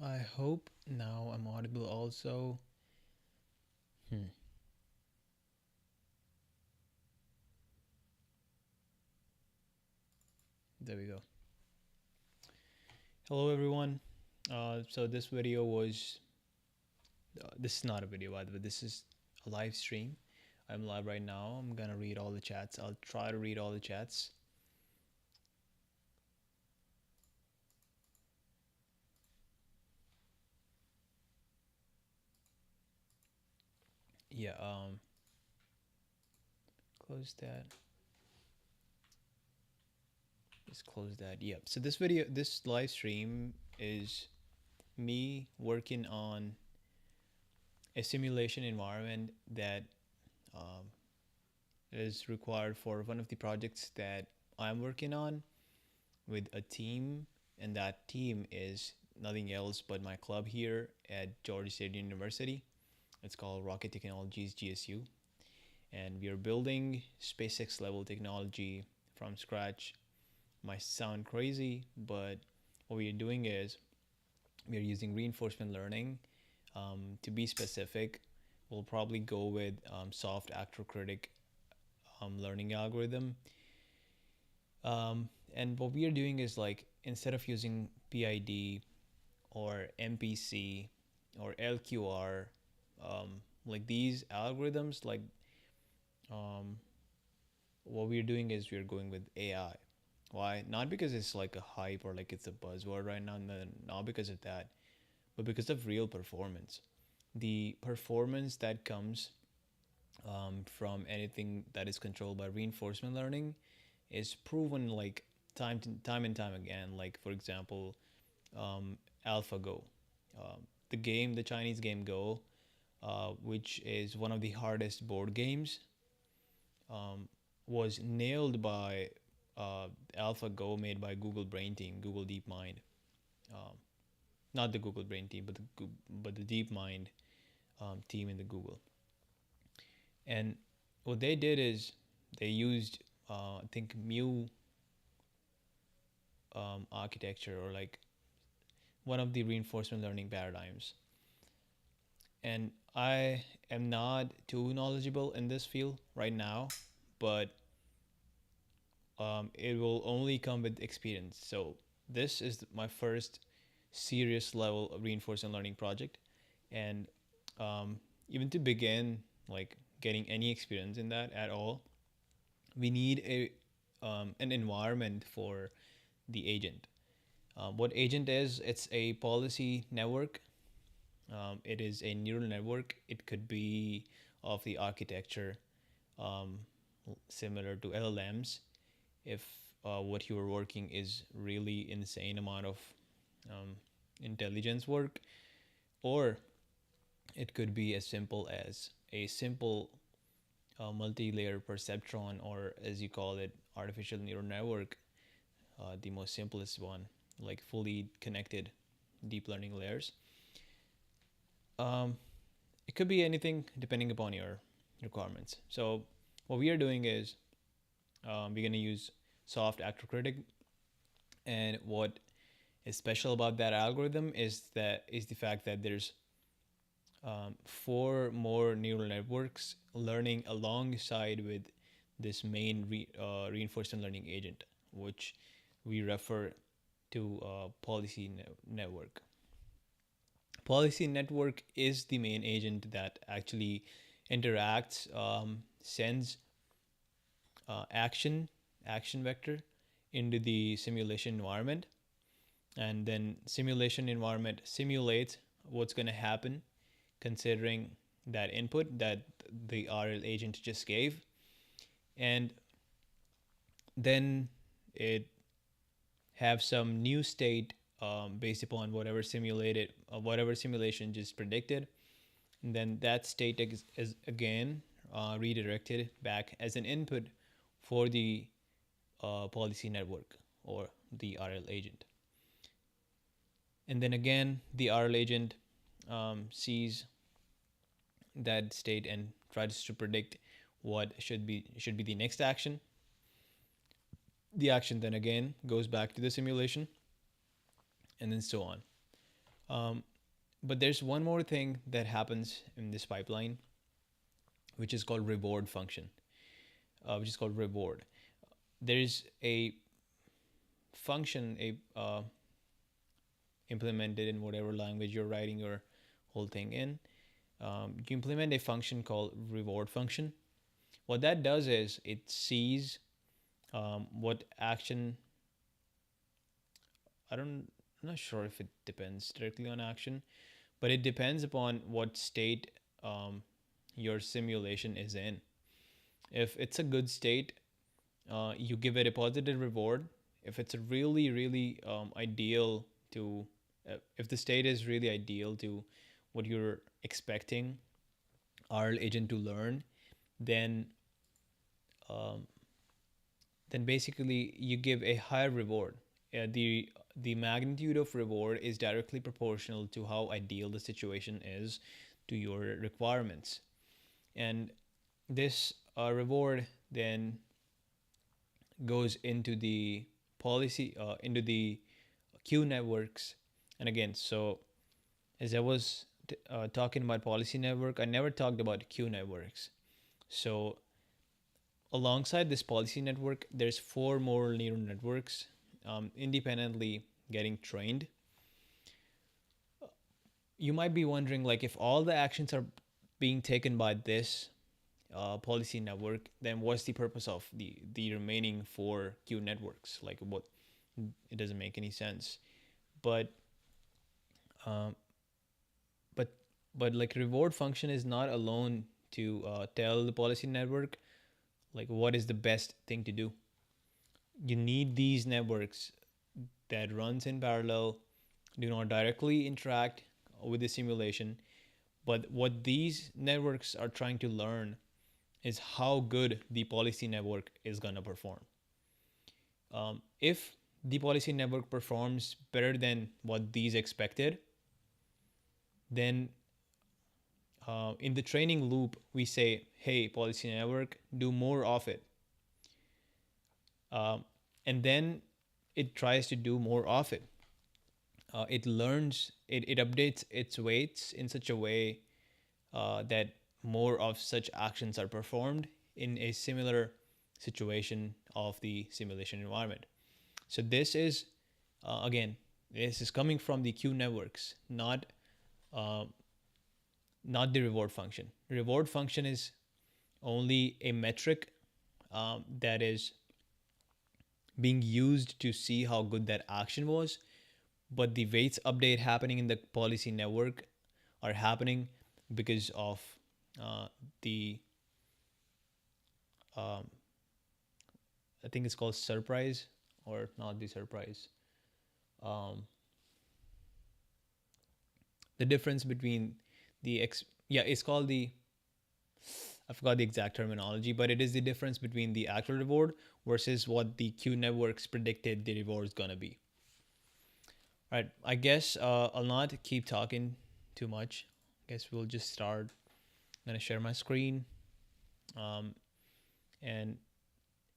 I hope now I'm audible also. Hmm. There we go. Hello, everyone. So this video was. This is not a video, by the way. This is a live stream. I'm live right now. I'm gonna read all the chats. I'll try to read all the chats. Yeah. Close that. Just close that. Yep. So this live stream is me working on a simulation environment that um, is required for one of the projects that I'm working on with a team, and that team is nothing else but my club here at Georgia State University. It's called Rocket Technologies GSU, and we are building SpaceX level technology from scratch. Might sound crazy, but what we are doing is we are using reinforcement learning. To be specific, we'll probably go with soft actor critic learning algorithm. And what we are doing is like instead of using PID or MPC or LQR, like these algorithms, like um, what we're doing is we're going with AI. Why? Not because it's like a hype or like it's a buzzword right now, no, not because of that, but because of real performance. The performance that comes from anything that is controlled by reinforcement learning is proven like time and time again. Like for example, AlphaGo, the game, the Chinese game Go, which is one of the hardest board games, was nailed by AlphaGo made by Google Brain Team, Google DeepMind. Um, Not the Google Brain Team, but the DeepMind team in the Google. And what they did is they used I think Mu architecture, or like one of the reinforcement learning paradigms. And I am not too knowledgeable in this field right now, but it will only come with experience. So this is my first serious level of reinforcement learning project, and even to begin like getting any experience in that at all, we need a an environment for the agent. What agent is? It's a policy network. It is a neural network. It could be of the architecture um, similar to LLMs if what you are working is really insane amount of um, intelligence work, or it could be as simple as a simple multi-layer perceptron, or as you call it, artificial neural network, the most simplest one, like fully connected deep learning layers. Um, it could be anything depending upon your requirements. So what we are doing is we're going to use soft actor critic, and what is special about that algorithm is the fact that there's four more neural networks learning alongside with this main reinforcement learning agent, which we refer to policy network. Policy network is the main agent that actually interacts, sends action vector into the simulation environment, and then simulation environment simulates what's going to happen considering that input that the RL agent just gave, and then it have some new state based upon whatever simulation just predicted, and then that state is again redirected back as an input for the policy network or the RL agent. And then again, the RL agent sees that state and tries to predict what should be the next action. The action then again goes back to the simulation, and then so on. Um, but there's one more thing that happens in this pipeline, which is called reward function, which is called reward. There's a function, a implemented in whatever language you're writing your whole thing in. You implement a function called reward function. What that does is it sees what action. I'm not sure if it depends directly on action, but it depends upon what state your simulation is in. If it's a good state, you give it a positive reward. If it's a really ideal to, if the state is really ideal to what you're expecting our agent to learn, then um, then basically you give a higher reward. The magnitude of reward is directly proportional to how ideal the situation is to your requirements, and this reward then goes into the queue networks. And again, so as I was talking about policy network, I never talked about queue networks. So alongside this policy network, there's four more neural networks independently getting trained. You might be wondering, like, if all the actions are being taken by this policy network, then what's the purpose of the remaining four queue networks? Like, what? It doesn't make any sense. But um, but but like reward function is not alone to tell the policy network like what is the best thing to do. You need these networks that runs in parallel, do not directly interact with the simulation, but what these networks are trying to learn is how good the policy network is going to perform. If the policy network performs better than what these expected, then in the training loop, we say, hey, policy network, do more of it. Um, and then it tries to do more of it. It learns, it updates its weights in such a way that more of such actions are performed in a similar situation of the simulation environment. So this is again, this is coming from the queue networks, uh, not the reward function. Reward function is only a metric that is being used to see how good that action was, but the weights update happening in the policy network are happening because of the um, I think it's called surprise, or not the surprise. Um, the difference between yeah, it's called the, I forgot the exact terminology, but it is the difference between the actual reward versus what the queue networks predicted the reward is gonna be. All right, I guess I'll not keep talking too much. I guess we'll just start. I'm gonna share my screen, um, and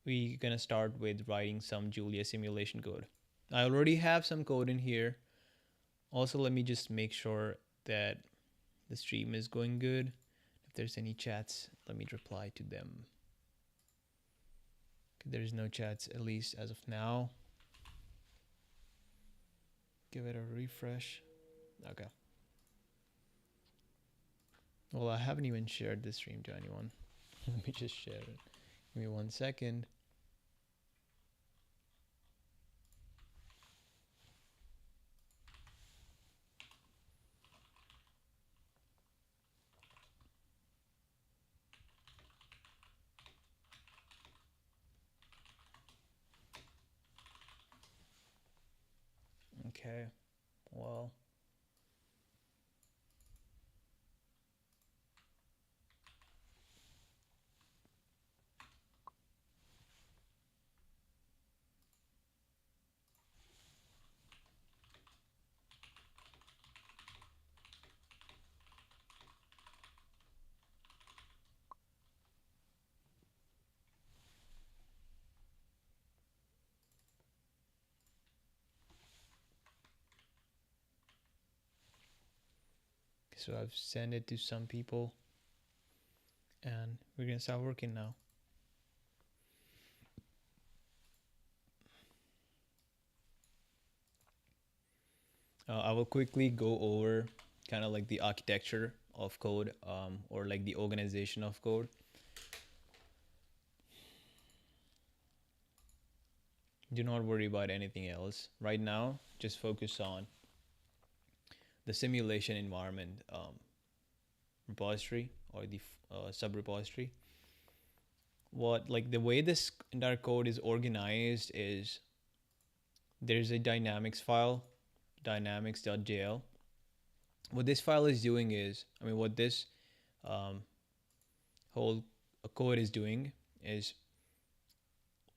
we're gonna start with writing some Julia simulation code. I already have some code in here. Also, let me just make sure that the stream is going good. If there's any chats, let me reply to them. There's no chats, at least as of now. Give it a refresh. Okay. Well, I haven't even shared this stream to anyone. Let me just share it. Give me 1 second. Okay. Well, So I've sent it to some people, and we're gonna start working now. I will quickly go over kind of like the architecture of code, or like the organization of code. Do not worry about anything else right now. Just focus on the simulation environment, repository, or the sub repository. What, like, the way this entire code is organized is there's a dynamics file, dynamics.jl. What this file is doing is, I mean, what this um, whole code is doing is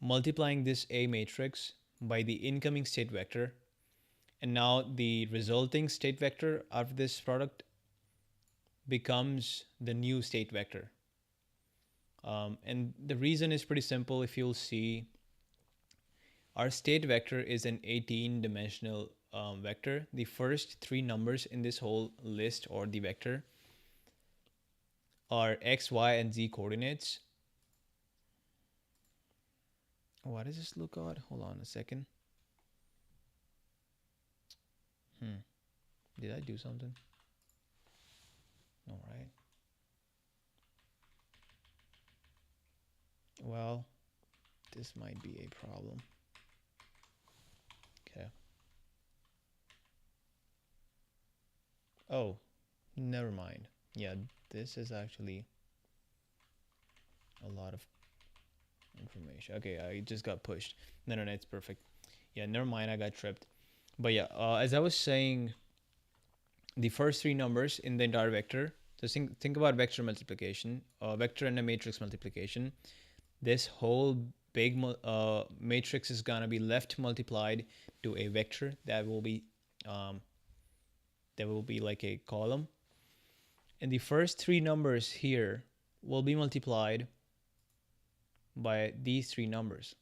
multiplying this A matrix by the incoming state vector, and now the resulting state vector of this product becomes the new state vector. And the reason is pretty simple. If you'll see, our state vector is an 18-dimensional vector. The first three numbers in this whole list or the vector are x, y, and z coordinates. Why does this look odd? Hold on a second. Did I do something? All right. Well, this might be a problem. Okay. Oh, never mind. Yeah, this is actually a lot of information. Okay, I just got pushed. No, no, no, it's perfect. Yeah, never mind. I got tripped. But yeah, as I was saying, the first three numbers in the entire vector. So think about vector multiplication, vector and a matrix multiplication. This whole big matrix is gonna be left multiplied to a vector um, that will be like a column, and the first three numbers here will be multiplied by these three numbers,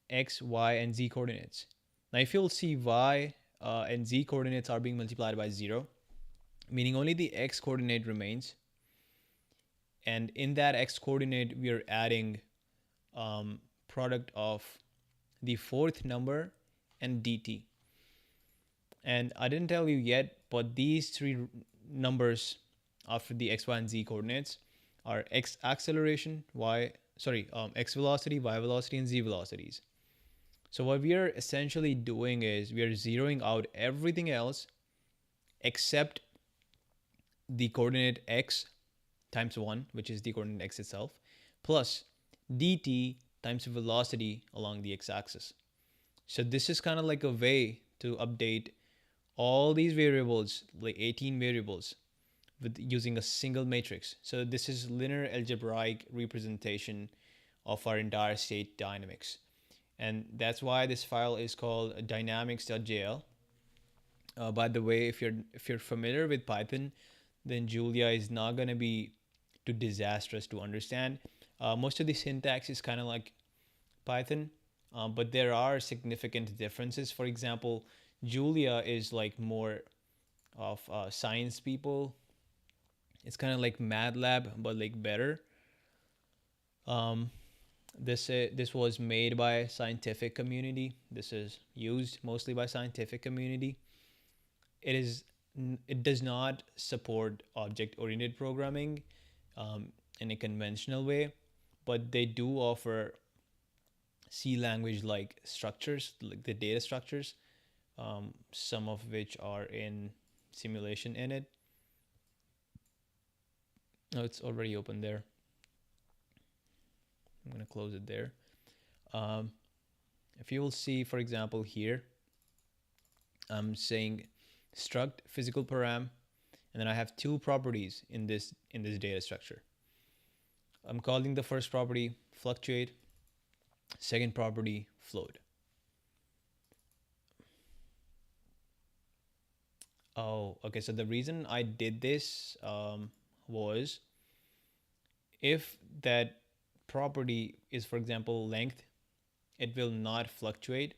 x, y, and z coordinates. Now, if you'll see, y and z coordinates are being multiplied by 0, meaning only the x coordinate remains. And in that x coordinate, we are adding product of the fourth number and dt. And I didn't tell you yet, but these three numbers after the x, y, and z coordinates are x acceleration, x velocity, y velocity, and z velocities. So what we are essentially doing is we are zeroing out everything else except the coordinate x times 1, which is the coordinate x itself, plus dt times velocity along the x-axis. So this is kind of like a way to update all these variables, like 18 variables, with using a single matrix. So this is linear algebraic representation of our entire state dynamics. And that's why this file is called dynamics.jl. By the way, if you're familiar with Python, then Julia is not going to be too disastrous to understand. Most of the syntax is kind of like Python, but there are significant differences. For example, Julia is like more of science people. It's kind of like MATLAB, but like better. This was made by scientific community. This is used mostly by scientific community. It does not support object-oriented programming in a conventional way, but they do offer C language like structures, like the data structures, some of which are in simulation in it. Oh, it's already open there. I'm going to close it there. If you will see, for example, here, I'm saying struct physical param, and then I have two properties in this data structure. I'm calling the first property fluctuate, second property float. Oh, okay. So the reason I did this was if that property is, for example, length, it will not fluctuate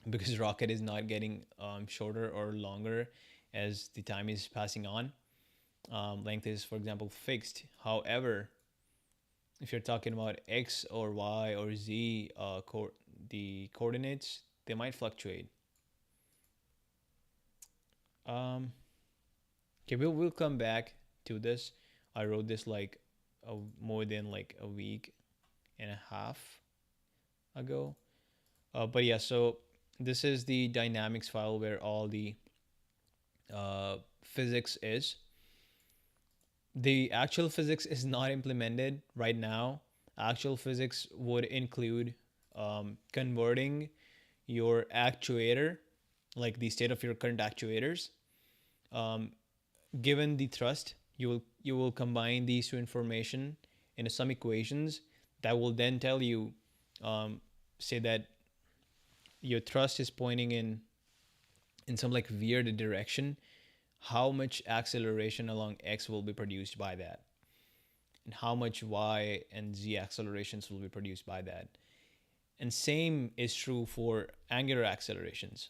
because rocket is not getting shorter or longer as the time is passing on. Length is, for example, fixed. However, if you're talking about x or y or z, the coordinates, they might fluctuate. Um, okay, we'll come back to this. I wrote this like more than like a week and a half ago. But yeah, so this is the dynamics file where all the physics is. The actual physics is not implemented right now. Actual physics would include converting your actuator, like the state of your current actuators, um, given the thrust. You will combine these two information into some equations that will then tell you, say that your thrust is pointing in some like weird direction, how much acceleration along x will be produced by that, and how much y and z accelerations will be produced by that. And same is true for angular accelerations.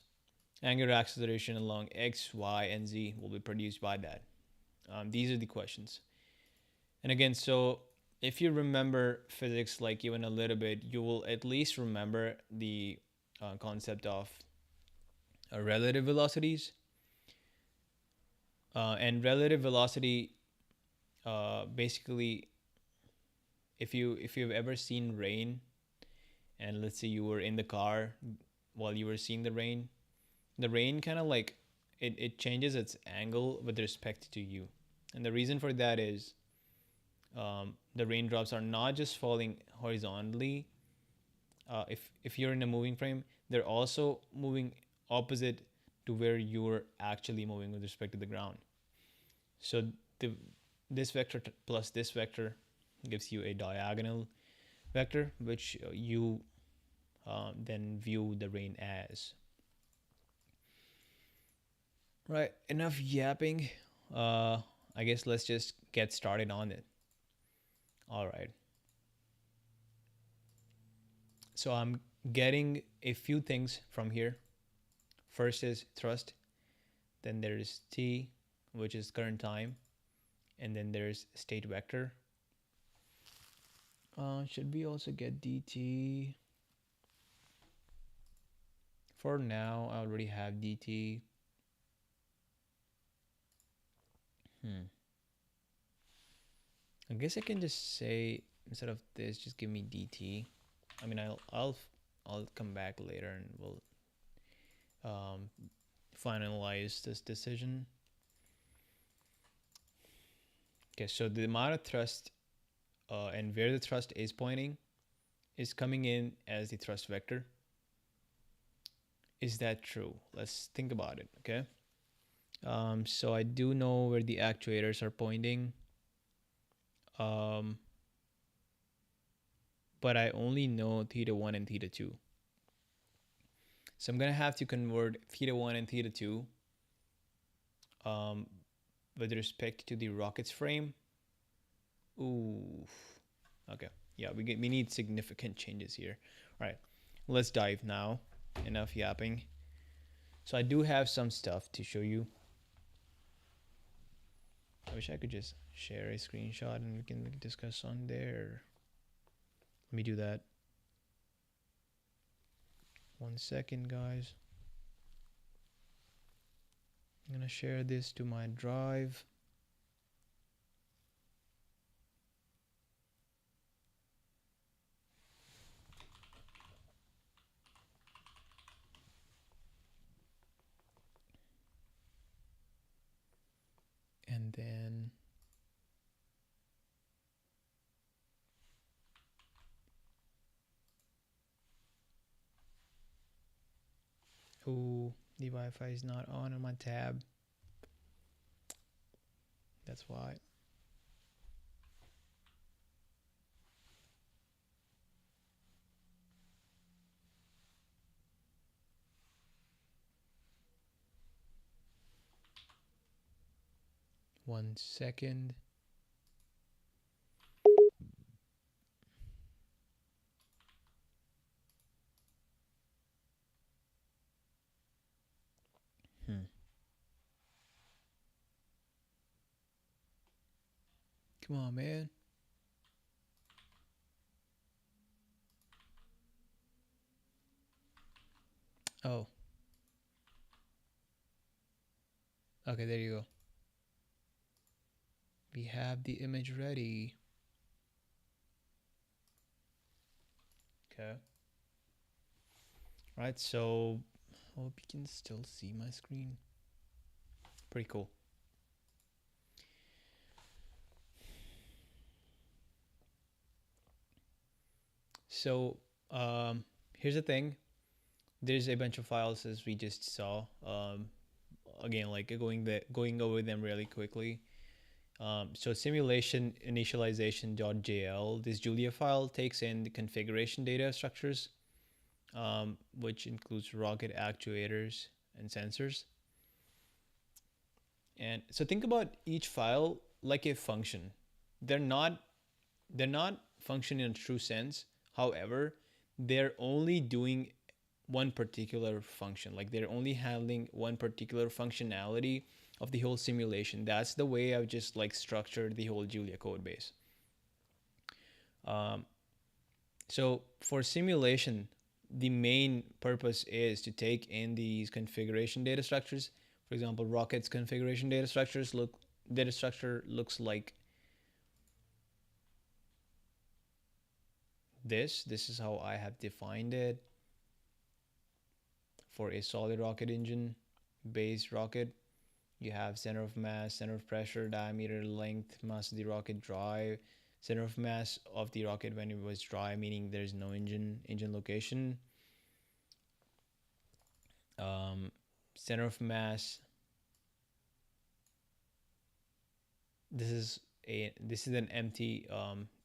Angular acceleration along x, y, and z will be produced by that. These are the questions. And again, so if you remember physics like even a little bit, you will at least remember the concept of relative velocities. And relative velocity, basically, if you've ever seen rain, and let's say you were in the car while you were seeing the rain kind of like it changes its angle with respect to you. And the reason for that is, the raindrops are not just falling horizontally. If you're in a moving frame, they're also moving opposite to where you're actually moving with respect to the ground. So the this vector plus this vector gives you a diagonal vector, which you then view the rain as. Right, enough yapping. I guess let's just get started on it. All right. So I'm getting a few things from here. First is thrust, then there's t, which is current time, and then there's state vector. Should we also get dt? For now, I already have dt. I guess I can just say, instead of this, just give me dt. I mean, I'll come back later and we'll um, finalize this decision. Okay, so the amount of thrust and where the thrust is pointing is coming in as the thrust vector. Is that true? Let's think about it, okay? So I do know where the actuators are pointing, but I only know theta 1 and theta 2. So I'm going to have to convert theta 1 and theta 2 with respect to the rocket's frame. Ooh, okay. Yeah, we need significant changes here. All right, let's dive now. Enough yapping. So I do have some stuff to show you. I wish I could just share a screenshot and we can discuss on there. Let me do that. 1 second, guys. I'm gonna share this to my drive. And then oh, the Wi-Fi is not on my tab. That's why. One second. Come on, man. Oh, okay, there you go. We have the image ready. Okay. Right, so hope you can still see my screen. Pretty cool. So, here's the thing. There's a bunch of files as we just saw. Again, like going over them really quickly. So simulation initialization.jl, this Julia file takes in the configuration data structures, which includes rocket actuators and sensors. And so think about each file like a function. They're not they're not functioning in a true sense. However, they're only doing one particular function. Like they're only handling one particular functionality of the whole simulation. That's the way I've just like structured the whole Julia code base. Um, so for simulation, the main purpose is to take in these configuration data structures. For example, rocket's configuration data structure looks like this. This is how I have defined it for a solid rocket engine, base rocket. You have center of mass, center of pressure, diameter, length, mass of the rocket, dry, center of mass of the rocket when it was dry, meaning there's no engine location. Um, Center of mass. This is an empty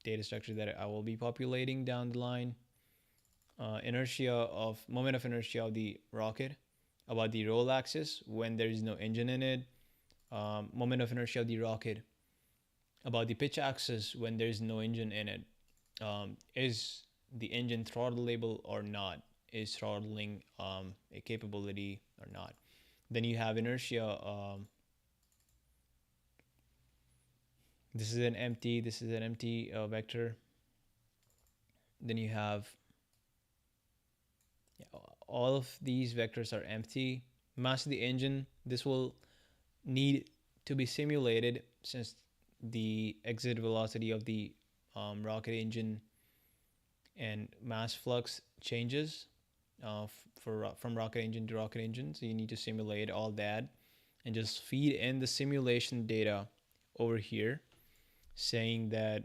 data structure that I will be populating down the line. Moment of inertia of the rocket, about the roll axis when there is no engine in it. Moment of inertia of the rocket, about the pitch axis when there is no engine in it. Is the engine throttleable or not? Is throttling a capability or not? Then you have inertia. This is an empty vector. Then you have, yeah, all of these vectors are empty. Mass of the engine, this will need to be simulated since the exit velocity of the rocket engine and mass flux changes from rocket engine to rocket engine. So you need to simulate all that and just feed in the simulation data over here saying that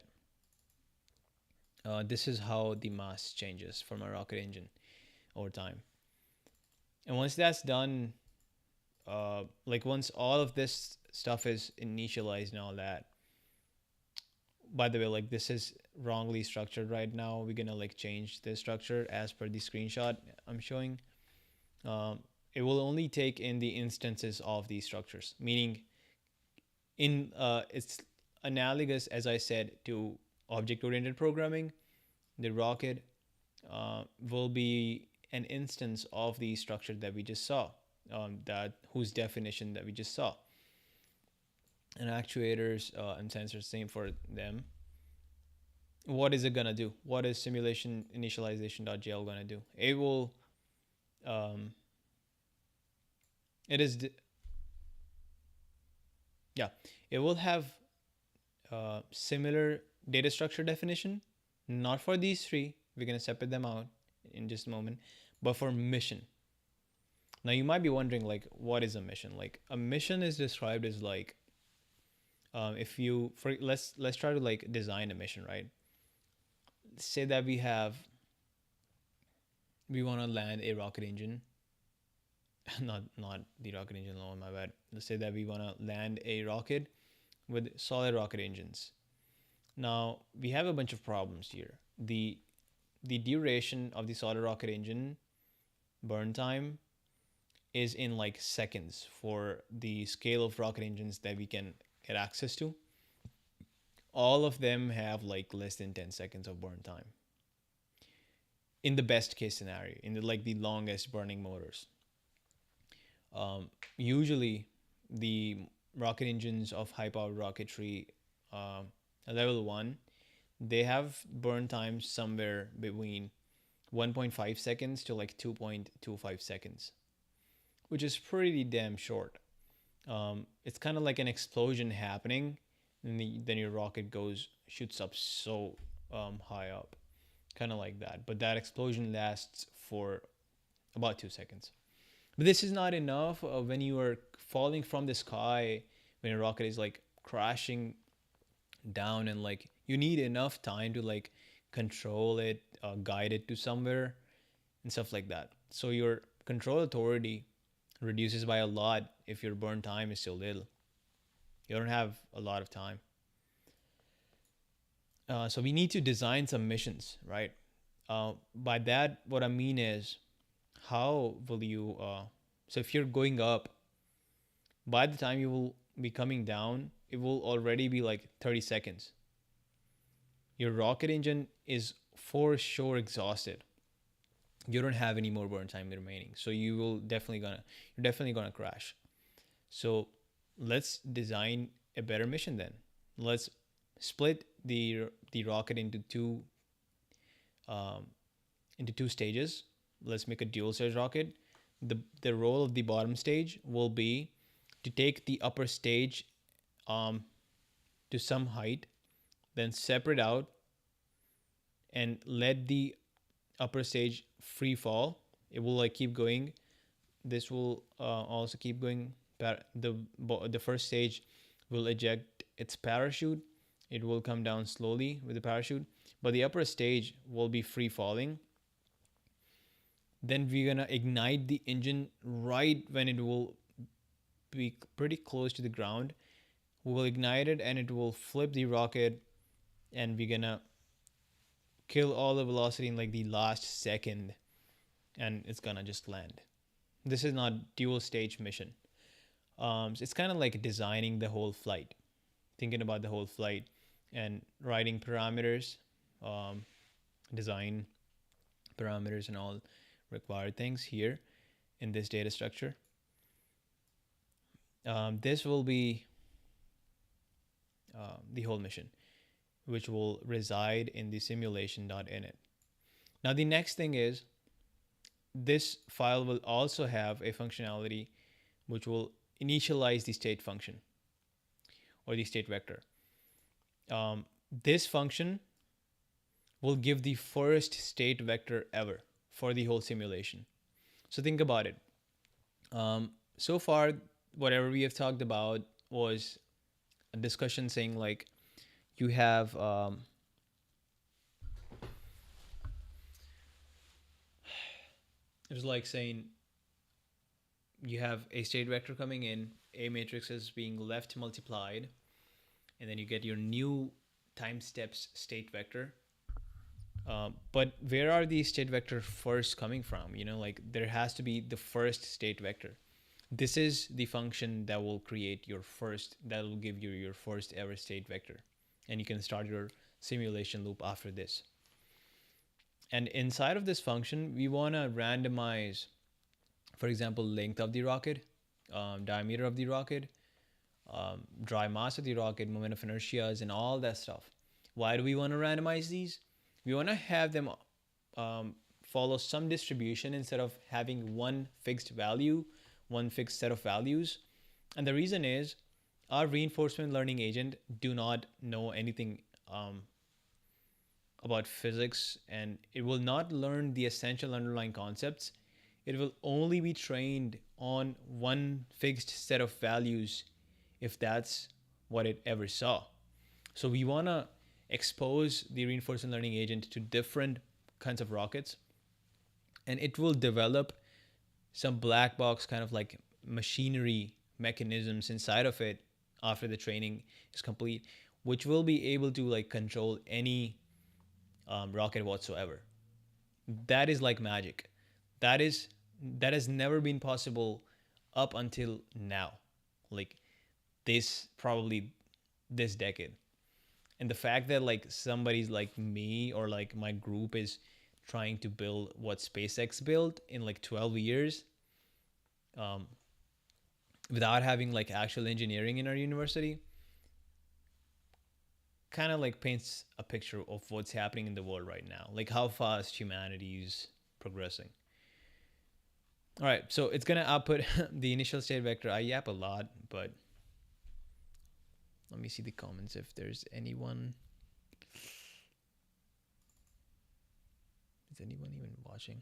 this is how the mass changes from a rocket engine over time. And once that's done, like once all of this stuff is initialized and all that, by the way, like this is wrongly structured right now. We're gonna like change the structure as per the screenshot I'm showing. It will only take in the instances of these structures, meaning it's analogous, as I said, to object-oriented programming. The rocket will be an instance of the structure that we just saw, that whose definition that we just saw. And actuators and sensors, same for them. What is it gonna do? What is simulation initialization.jl gonna do? It will, um, it is, yeah, it will have similar data structure definition, not for these three. We're gonna separate them out in just a moment, but for mission. Now you might be wondering, like, what is a mission? Like, a mission is described as like, if you for let's try to like design a mission, right? Say that we want to land a rocket engine, not the rocket engine alone, my bad. Let's say that we want to land a rocket with solid rocket engines. Now we have a bunch of problems here. The duration of the solid rocket engine burn time is in like seconds for the scale of rocket engines that we can get access to. All of them have like less than 10 seconds of burn time in the best case scenario, in the like the longest burning motors. Usually the rocket engines of high powered rocketry, level 1, they have burn times somewhere between 1.5 seconds to like 2.25 seconds, which is pretty damn short. It's kind of like an explosion happening, and then your rocket shoots up so high up, kind of like that. But that explosion lasts for about 2 seconds. But this is not enough when you are falling from the sky, when a rocket is like crashing down, and like you need enough time to like control it, guide it to somewhere, and stuff like that. So your control authority reduces by a lot if your burn time is so little. You don't have a lot of time. So we need to design some missions, right? By that, what I mean is, how will you? So if you're going up, by the time you will be coming down, it will already be like 30 seconds. Your rocket engine is for sure exhausted. You don't have any more burn time remaining, so you're definitely gonna crash. So let's design a better mission then. Let's split the rocket um, into two stages. Let's make a dual stage rocket. The role of the bottom stage will be to take the upper stage um, to some height, then separate out and let the upper stage free fall. It will like keep going. This will also keep going. The first stage will eject its parachute. It will come down slowly with the parachute, but the upper stage will be free falling. Then we're gonna ignite the engine right when it will be pretty close to the ground. We will ignite it and it will flip the rocket, and we're gonna kill all the velocity in like the last second, and it's gonna just land. This is not dual stage mission. So it's kind of like designing the whole flight, thinking about the whole flight, and writing parameters, um, design parameters, and all required things here in this data structure. This will be the whole mission, which will reside in the simulation.init. Now, the next thing is, this file will also have a functionality which will initialize the state function or the state vector. This function will give the first state vector ever for the whole simulation. So think about it. So far, whatever we have talked about was a discussion saying like you have it was like saying you have a state vector coming in, a matrix is being left multiplied, and then you get your new time steps state vector. But where are these state vector first coming from? Like there has to be the first state vector. This is the function that will that will give you your first ever state vector. And you can start your simulation loop after this. And inside of this function, we want to randomize, for example, length of the rocket, diameter of the rocket, dry mass of the rocket, moment of inertia, and all that stuff. Why do we want to randomize these? We want to have them follow some distribution instead of having one fixed value, one fixed set of values. And the reason is our reinforcement learning agent do not know anything about physics, and it will not learn the essential underlying concepts. It will only be trained on one fixed set of values if that's what it ever saw. So we want to expose the reinforcement learning agent to different kinds of rockets, and it will develop some black box kind of like machinery mechanisms inside of it after the training is complete, which will be able to like control any rocket whatsoever. That is like magic. That has never been possible up until now, like this decade. And the fact that like somebody's like me or like my group is trying to build what SpaceX built in like 12 years, without having like actual engineering in our university, kind of like paints a picture of what's happening in the world right now, like how fast humanity is progressing. All right, so it's gonna output the initial state vector. I yap a lot, but let me see the comments if there's anyone. Is anyone even watching?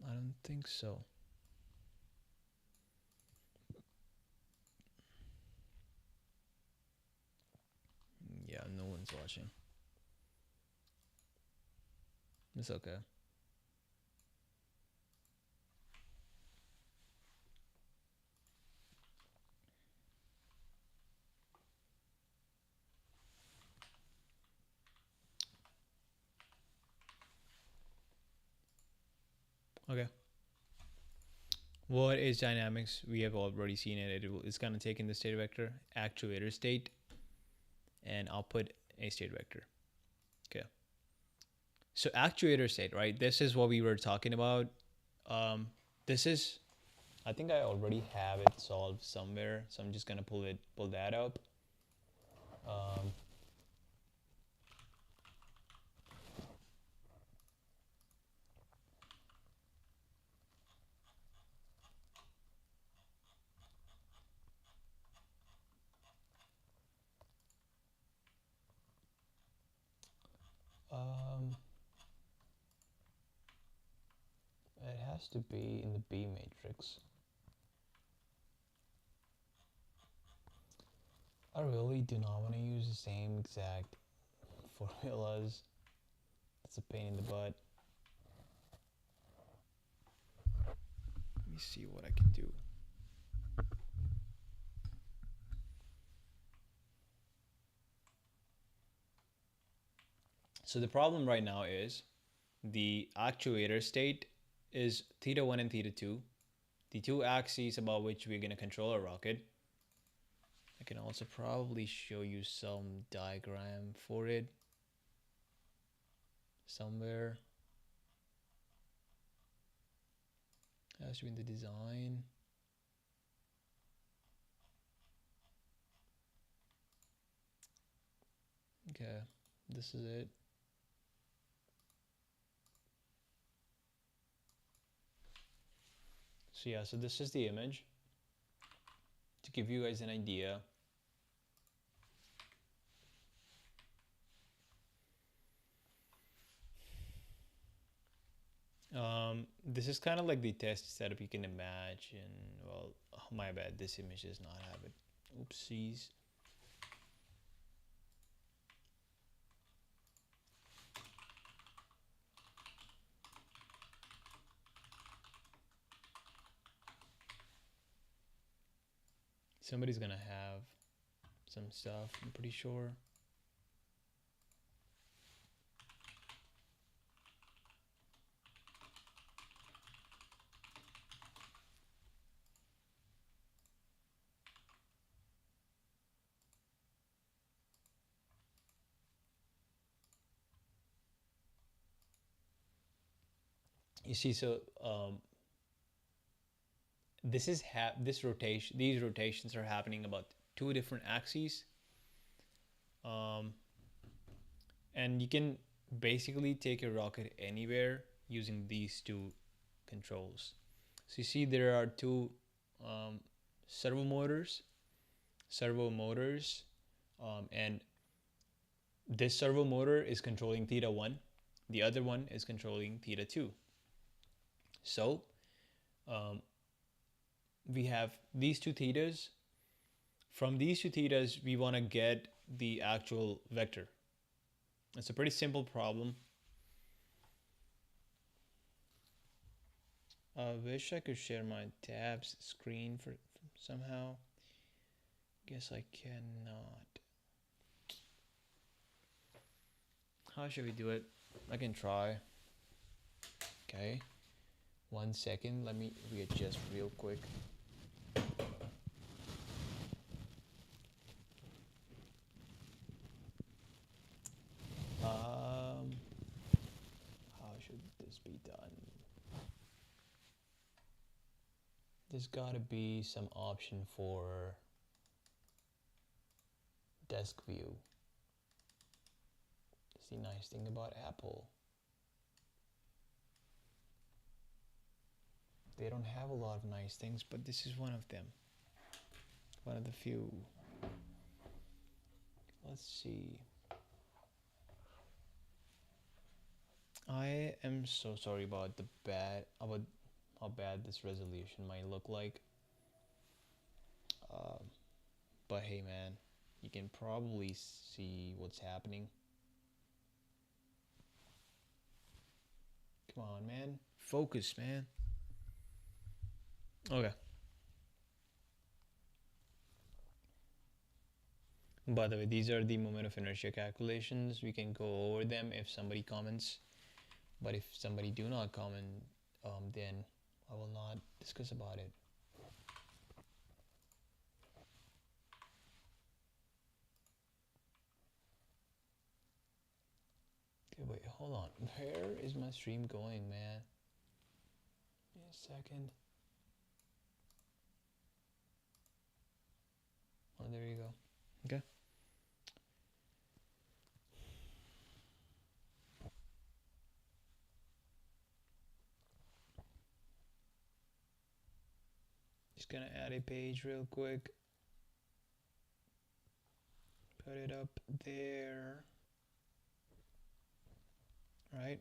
I don't think so. Yeah, no one's watching. It's okay. Okay. What is dynamics? We have already seen it. It's going to take in the state vector, actuator state, and output a state vector. Okay. So actuator state, right? This is what we were talking about. This is, I think I already have it solved somewhere, so I'm just gonna pull that up. Um, um, it has to be in the B matrix. I really do not want to use the same exact formulas. It's a pain in the butt. Let me see what I can do. So the problem right now is the actuator state is theta 1 and theta 2, the two axes about which we're going to control our rocket. I can also probably show you some diagram for it somewhere. It has to be in the design. Okay, this is it. So yeah, so this is the image to give you guys an idea. This is kind of like the test setup you can imagine. Well, oh, my bad, this image does not have it. Oopsies. Somebody's gonna have some stuff, I'm pretty sure. You see, so this rotation, these rotations are happening about two different axes, um, and you can basically take a rocket anywhere using these two controls. So you see, there are two um, servo motors, and this servo motor is controlling theta 1, the other one is controlling theta 2. So um, we have these two thetas. From these two thetas, we want to get the actual vector. It's a pretty simple problem. I wish I could share my tabs screen for somehow. Guess I cannot. How should we do it? I can try. Okay. 1 second. Let me readjust real quick. How should this be done? There's gotta be some option for desk view. That's the nice thing about Apple. They don't have a lot of nice things, but this is one of them. One of the few. Let's see. I am so sorry about about how bad this resolution might look like. Um, but hey, man, you can probably see what's happening. Come on, man. Focus, man. Okay. By the way, these are the moment of inertia calculations. We can go over them if somebody comments. But if somebody do not comment, then I will not discuss about it. Okay, wait, hold on. Where is my stream going, man? Give me a second. Oh, there you go. Okay. Just gonna add a page real quick. Put it up there. Right.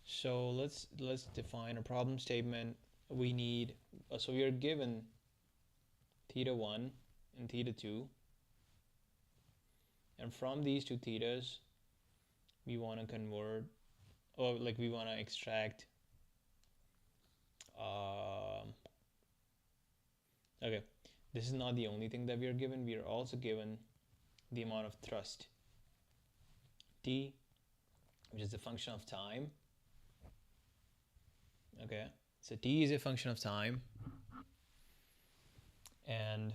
So let's define a problem statement. We need so we are given theta 1 and theta 2, and from these two thetas we want to convert, or like we want to extract okay, this is not the only thing that we are given. We are also given the amount of thrust t, which is a function of time. Okay, so t is a function of time, and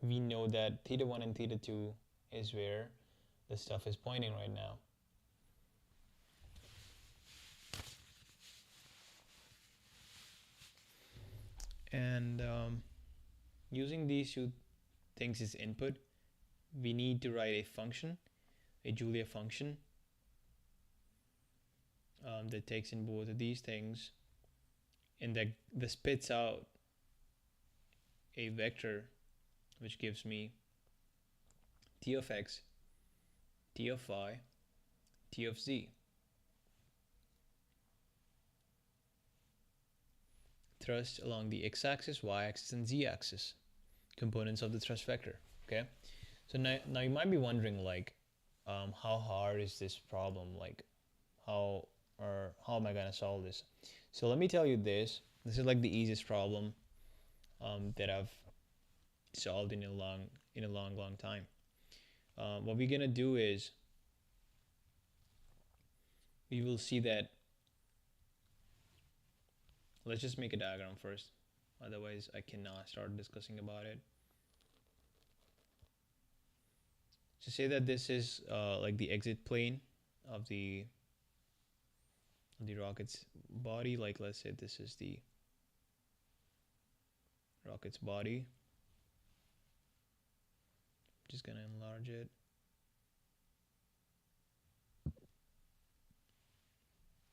we know that theta 1 and theta 2 is where the stuff is pointing right now. And using these two things as input, we need to write a function, a Julia function, that takes in both of these things, and that spits out a vector which gives me t of x, t of y, t of z. Thrust along the x-axis, y-axis, and z-axis, components of the thrust vector. Okay, so now you might be wondering, like, how hard is this problem? Like, how am I gonna solve this? So let me tell you this. This is like the easiest problem that I've solved in a long time. What we're gonna do is we will see that. Let's just make a diagram first. Otherwise, I cannot start discussing about it. So say that this is like the exit plane of the rocket's body. Like, let's say this is the rocket's body. Just gonna enlarge it.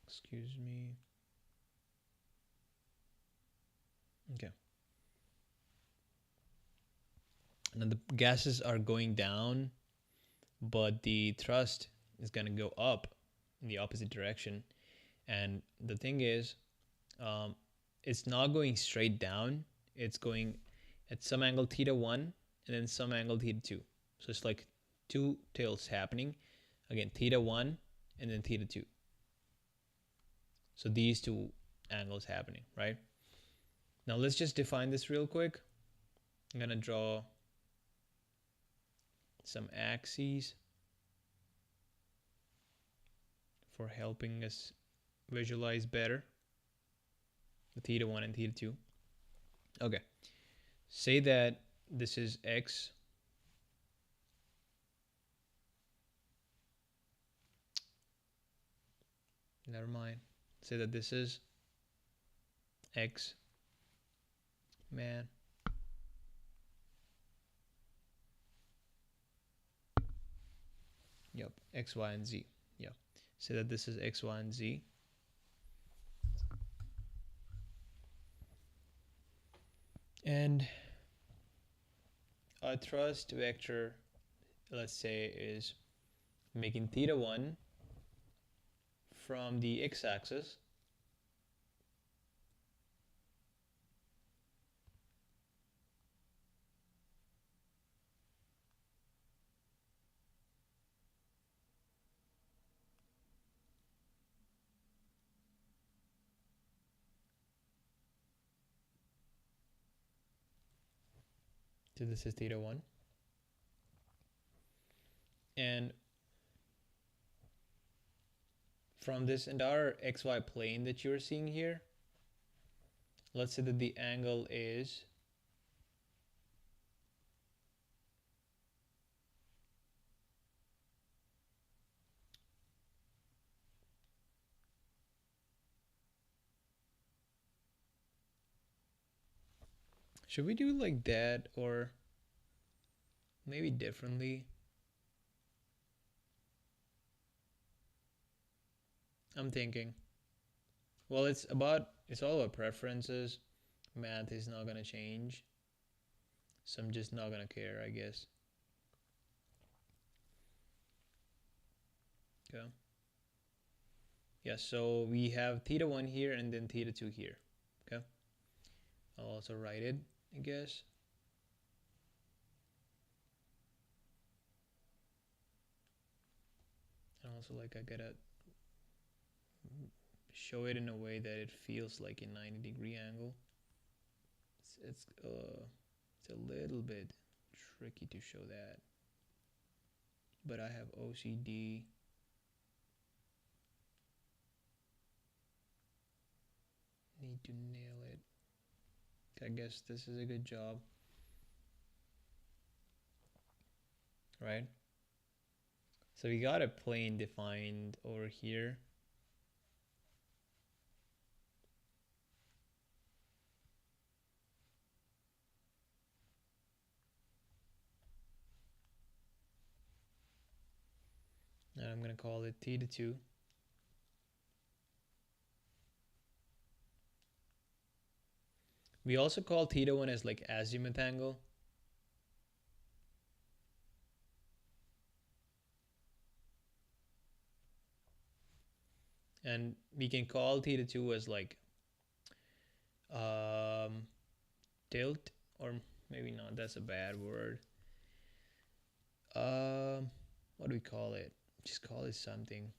Excuse me. Okay. Now the gases are going down, but the thrust is gonna go up in the opposite direction. And the thing is, it's not going straight down. It's going at some angle theta 1 and then some angle theta 2. So it's like two tilts happening. Again, theta 1 and then theta 2. So these two angles happening, right? Now let's just define this real quick. I'm going to draw some axes for helping us visualize better the theta 1 and theta 2. Okay, say that this is x, never mind, say that this is x, man, Yep, x, y, and z. Yeah. Say that this is x, y, and z. And our thrust vector, let's say, is making theta 1 from the x-axis to this is theta 1. And from this entire xy plane that you're seeing here, let's say that the angle is should we do like that or maybe differently? I'm thinking. Well, it's all about preferences. Math is not gonna change. So I'm just not gonna care, I guess. Okay. Yeah, so we have theta 1 here and then theta 2 here. Okay. I'll also write it, I guess. And also like I gotta show it in a way that it feels like a 90-degree angle. It's a little bit tricky to show that, but I have OCD. Need to nail it. I guess this is a good job, right? So we got a plane defined over here. And I'm gonna call it theta 2. We also call theta 1 as like azimuth angle. And we can call theta 2 as like um, tilt, or maybe not, that's a bad word. What do we call it? Just call it something.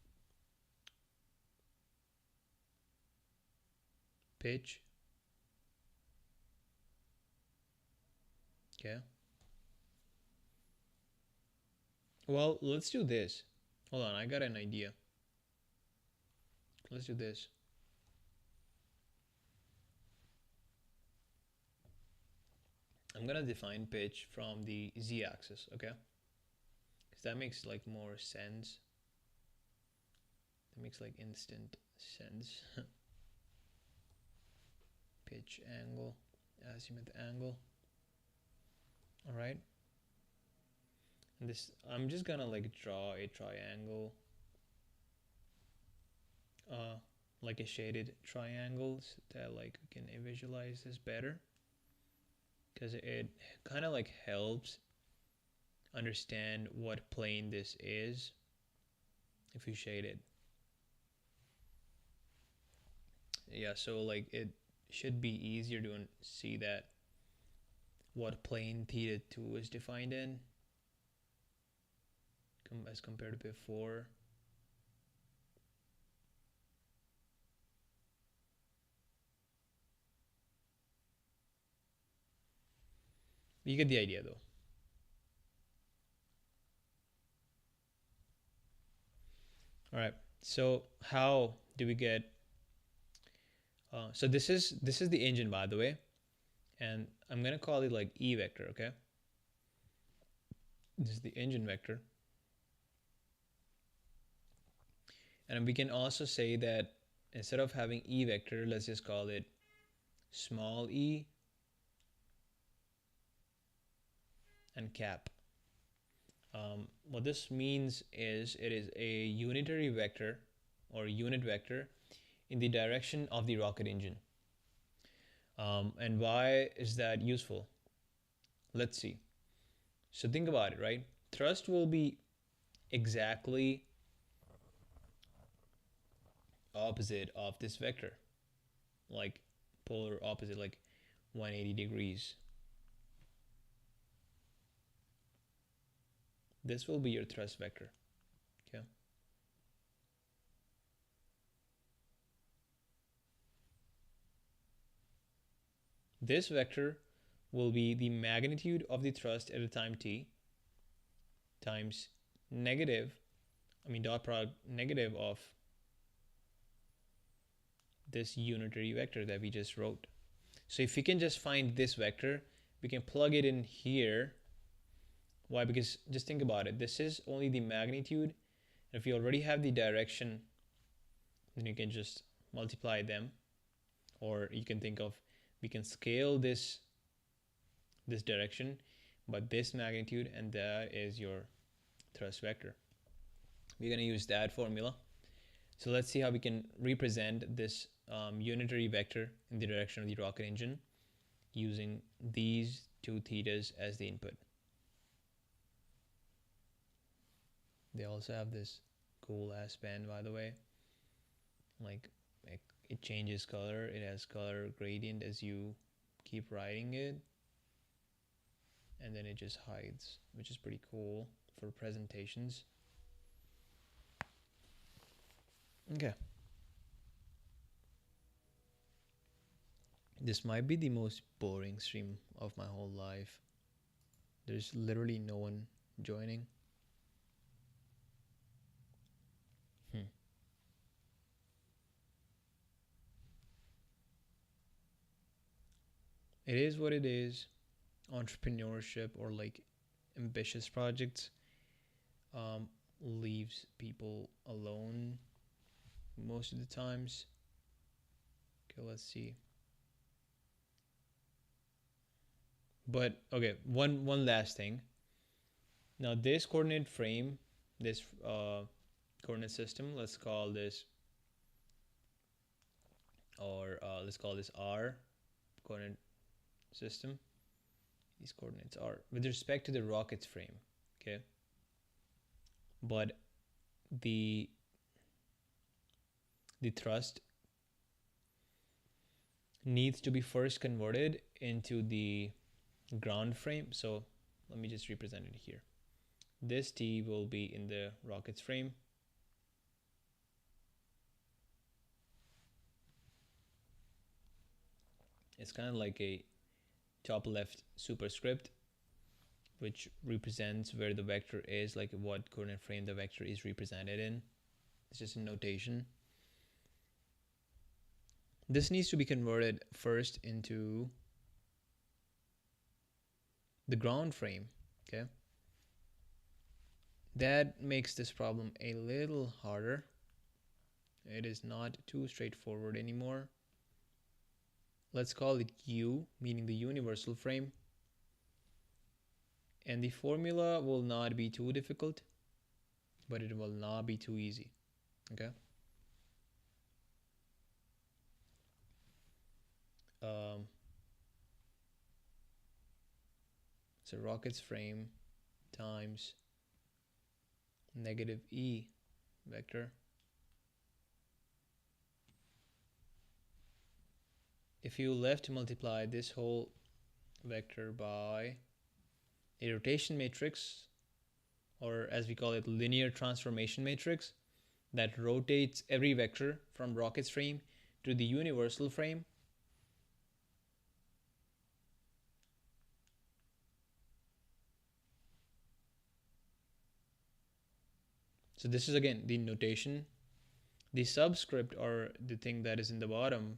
Pitch. Okay. Well, let's do this. Hold on, I got an idea. Let's do this. I'm gonna define pitch from the z-axis, okay? Because that makes like more sense. That makes like instant sense. Pitch angle, azimuth angle. All right. And this, I'm just gonna like draw a triangle, like a shaded triangle, so that like we can visualize this better, because it kind of like helps understand what plane this is if you shade it. Yeah, so like it should be easier to see that what plane theta 2 is defined in as compared to before. You get the idea though. All right, so how do we get so this is the engine, by the way, and I'm gonna call it like E vector, okay? This is the engine vector. And we can also say that instead of having E vector, let's just call it small e and cap. What this means is it is a unitary vector or unit vector in the direction of the rocket engine. And why is that useful? Let's see. So think about it, right? Thrust will be exactly opposite of this vector, like polar opposite, like 180 degrees. This will be your thrust vector. Okay. This vector will be the magnitude of the thrust at a time t times negative, dot product negative of this unitary vector that we just wrote. So if we can just find this vector, we can plug it in here. Why? Because just think about it. This is only the magnitude. If you already have the direction, then you can just multiply them. Or you can think of, we can scale this direction, but this magnitude, and that is your thrust vector. We're going to use that formula. So let's see how we can represent this unitary vector in the direction of the rocket engine using these two thetas as the input. They also have this cool ass pen, by the way. Like it changes color. It has color gradient as you keep writing it, and then it just hides, which is pretty cool for presentations. Okay. This might be the most boring stream of my whole life. There's literally no one joining. It is what it is. Entrepreneurship or like ambitious projects leaves people alone most of the times. Okay, let's see. But okay, one last thing. Now this coordinate frame, this coordinate system, let's call this, or let's call this R coordinate system. These coordinates are with respect to the rocket's frame. Okay, but the thrust needs to be first converted into the ground frame. So let me just represent it here. This T will be in the rocket's frame. It's kind of like a top left superscript, which represents where the vector is, like what coordinate frame the vector is represented in. It's just a notation. This needs to be converted first into the ground frame. Okay, that makes this problem a little harder. It is not too straightforward anymore. Let's call it U, meaning the universal frame. And the formula will not be too difficult, but it will not be too easy. Okay. So rocket's frame times negative E vector. If you left multiply this whole vector by a rotation matrix, or as we call it, linear transformation matrix, that rotates every vector from rocket's frame to the universal frame, so this is again the notation. The subscript, or the thing that is in the bottom,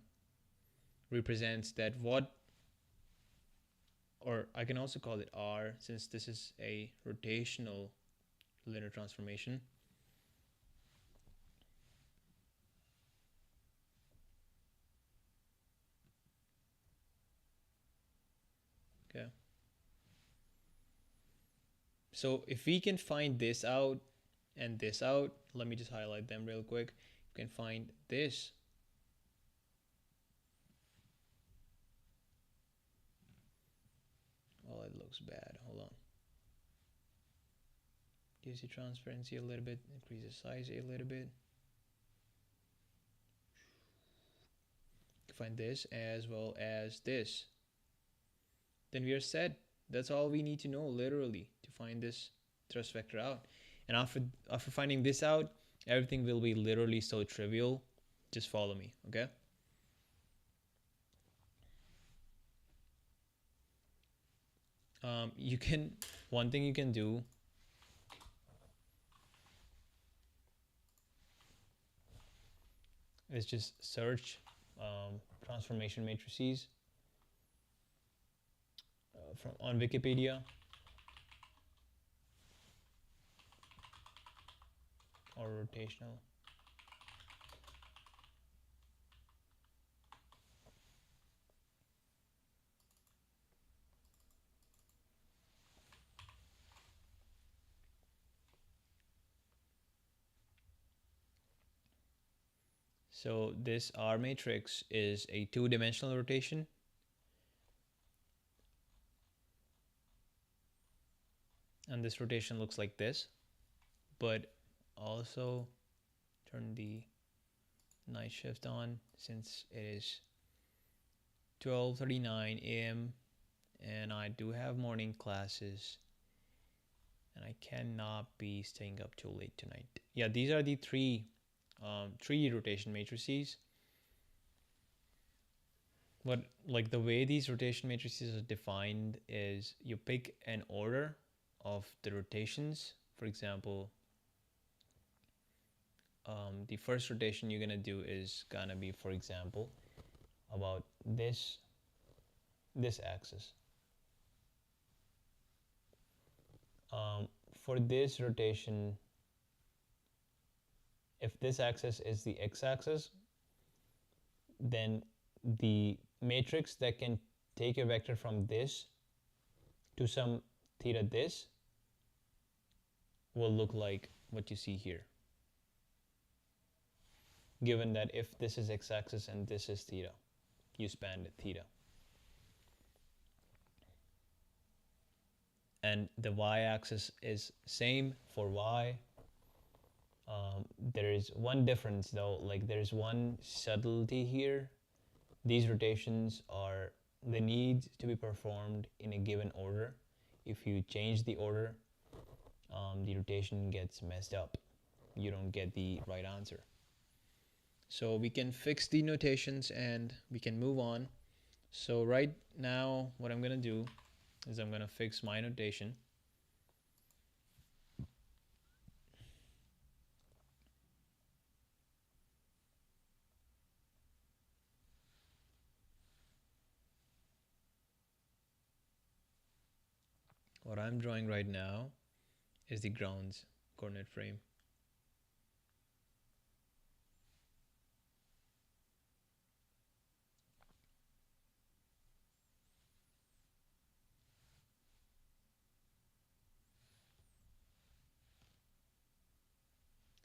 represents that what, or I can also call it R, since this is a rotational linear transformation. Okay. So if we can find this out and this out, let me just highlight them real quick. You can find this. Oh, it looks bad. Hold on. Reduce the transparency a little bit, increase the size a little bit. Find this as well as this. Then we are set. That's all we need to know, literally, to find this thrust vector out. And after finding this out, everything will be literally so trivial. Just follow me, okay? You can, one thing you can do is just search transformation matrices from on Wikipedia or rotational. So this R matrix is a two-dimensional rotation. And this rotation looks like this. But also turn the night shift on since it is 12:39 a.m. and I do have morning classes and I cannot be staying up too late tonight. Yeah, these are the three rotation matrices. What, like, the way these rotation matrices are defined is you pick an order of the rotations. For example, the first rotation you're gonna do is gonna be, for example, about this axis. For this rotation, if this axis is the x-axis, then the matrix that can take a vector from this to some theta this will look like what you see here. Given that if this is x-axis and this is theta, you span theta. And the y-axis is same for y. There is one difference though, like there's one subtlety here. These rotations are, they need to be performed in a given order. If you change the order, the rotation gets messed up. You don't get the right answer. So we can fix the notations and we can move on. So right now, what I'm gonna do is I'm gonna fix my notation. What I'm drawing right now is the ground's coordinate frame.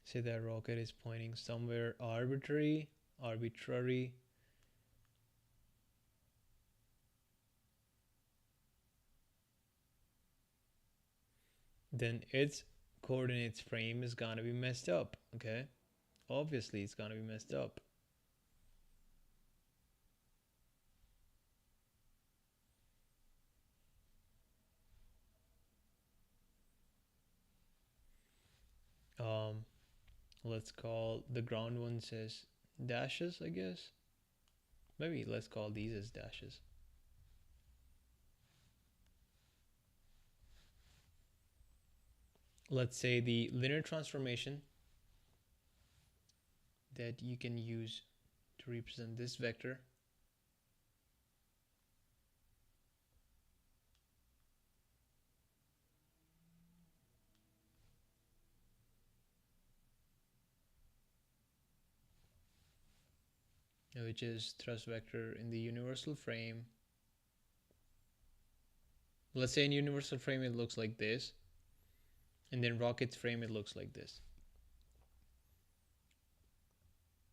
Say that rocket is pointing somewhere arbitrary, then its coordinates frame is gonna be messed up, okay? Obviously, it's gonna be messed up. Um, let's call the ground ones as dashes, I guess. Maybe let's call these as dashes. Let's say the linear transformation that you can use to represent this vector which is thrust vector in the universal frame. Let's say in universal frame it looks like this. And then rocket's frame, it looks like this.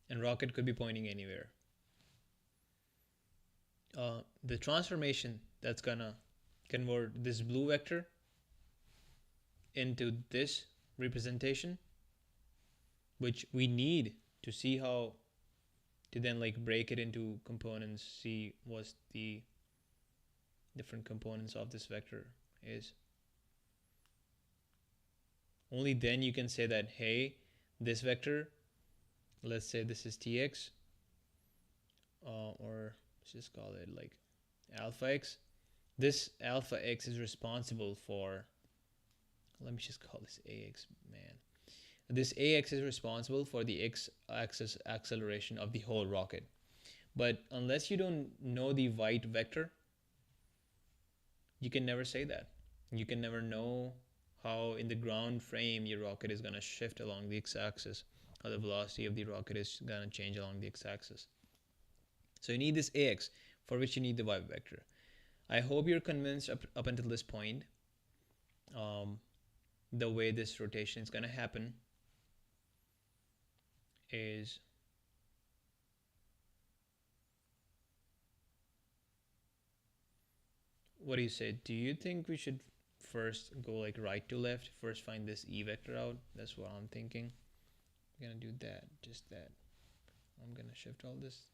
And rocket could be pointing anywhere. The transformation that's gonna convert this blue vector into this representation, which we need to see how to then like break it into components, see what the different components of this vector is. Only then you can say that, hey, this vector, let's say this is tx, or let's just call it like alpha x. This alpha x is responsible for, let me just call this ax, man. This ax is responsible for the x-axis acceleration of the whole rocket. But unless you don't know the white vector, you can never say that. You can never know how in the ground frame your rocket is going to shift along the x-axis, or the velocity of the rocket is going to change along the x-axis. So you need this ax, for which you need the y vector. I hope you're convinced up until this point, the way this rotation is going to happen is what do you say? Do you think we should first go like right to left, first find this e vector out? That's what I'm thinking. I'm gonna do that, just that. I'm gonna shift all this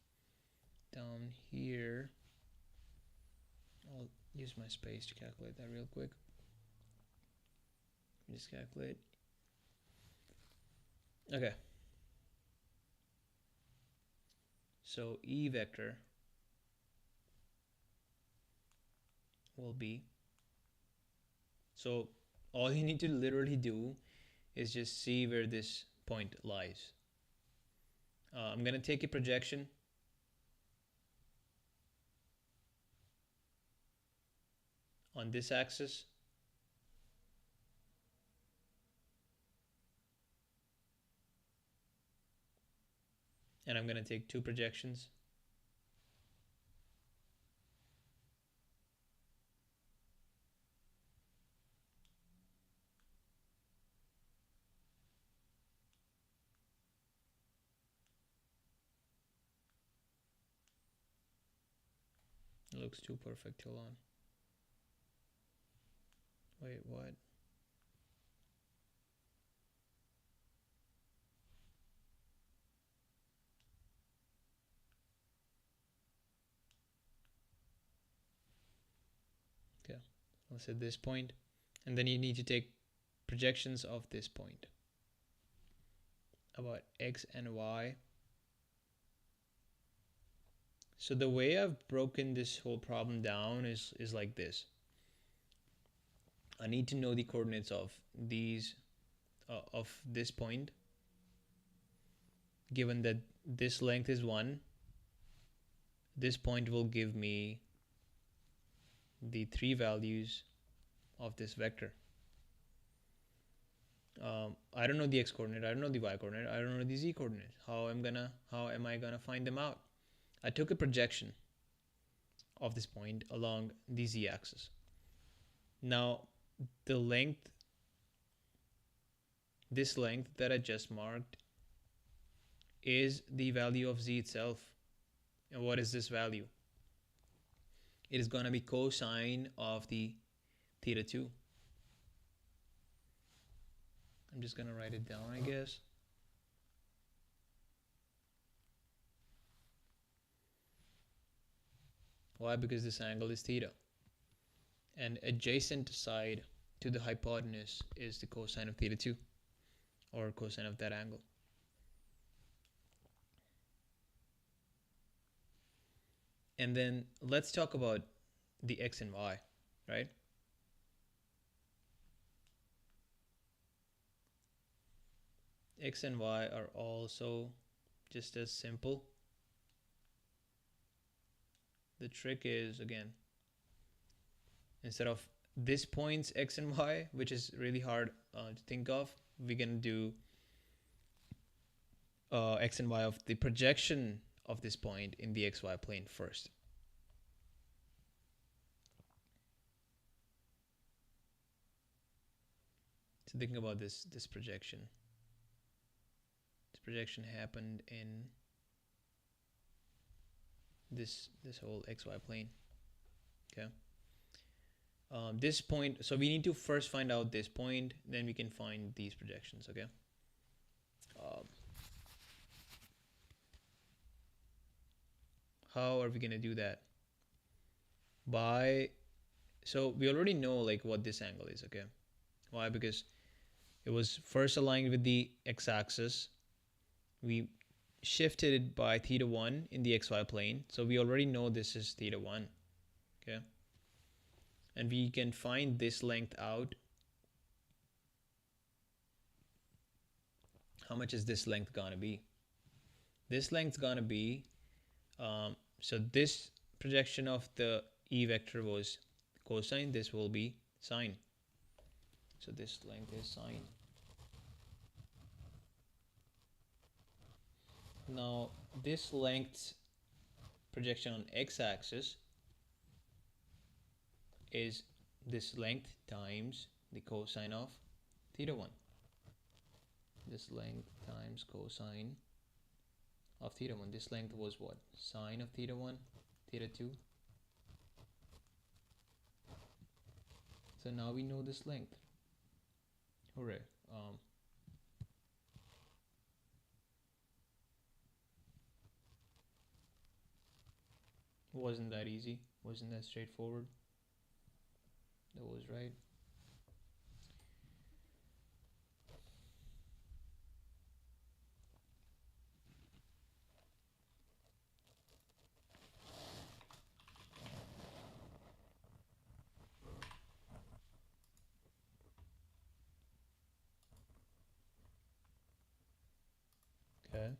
down here. I'll use my space to calculate that real quick. Just calculate. Okay. So e vector will be, so all you need to literally do is just see where this point lies. I'm going to take a projection on this axis, and I'm going to take two projections it looks too perfect. Hold on. Wait, what? Okay, let's say this point, and then you need to take projections of this point about x and y. So the way I've broken this whole problem down is like this. I need to know the coordinates of these of this point, given that this length is 1. This point will give me the 3 values of this vector. I don't know the x coordinate, I don't know the y coordinate, I don't know the z coordinate. How am I gonna find them out? I took a projection of this point along the z-axis. Now the length, this length that I just marked, is the value of z itself. And what is this value? It is going to be cosine of the theta 2. I'm just going to write it down, I guess. Why? Because this angle is theta. And adjacent side to the hypotenuse is the cosine of theta 2, or cosine of that angle. And then let's talk about the x and y, right? X and y are also just as simple. The trick is, again, instead of this point's x and y, which is really hard to think of, we're going to do x and y of the projection of this point in the xy plane first. So So thinking about this projection. This projection happened in this whole xy plane. Okay. This point. So we need to first find out this point, then we can find these projections. Okay. Um, how are we gonna do that? By so we already know like what this angle is. Okay. Why? Because it was first aligned with the x-axis. We shifted it by theta 1 in the xy plane. So we already know this is theta 1. Okay. And we can find this length out. How much is this length gonna be? This length gonna be, so this projection of the E vector was cosine, this will be sine. So this length is sine. Now this length's projection on x-axis is this length times the cosine of theta 1. This length times cosine of theta 1. This length was what? Sine of theta 1, theta 2. So now we know this length. Hooray. Wasn't that easy? Wasn't that straightforward? That was right. Okay.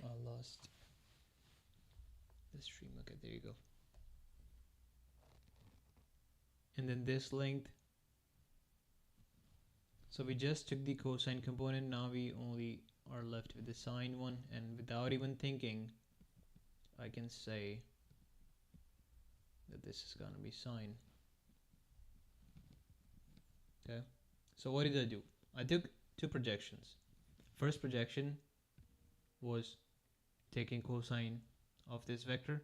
I lost the stream. Okay, there you go. And then this length. So we just took the cosine component. Now we only are left with the sine one. And without even thinking, I can say that this is going to be sine. Okay. So what did I do? I took two projections. First projection was taking cosine of this vector.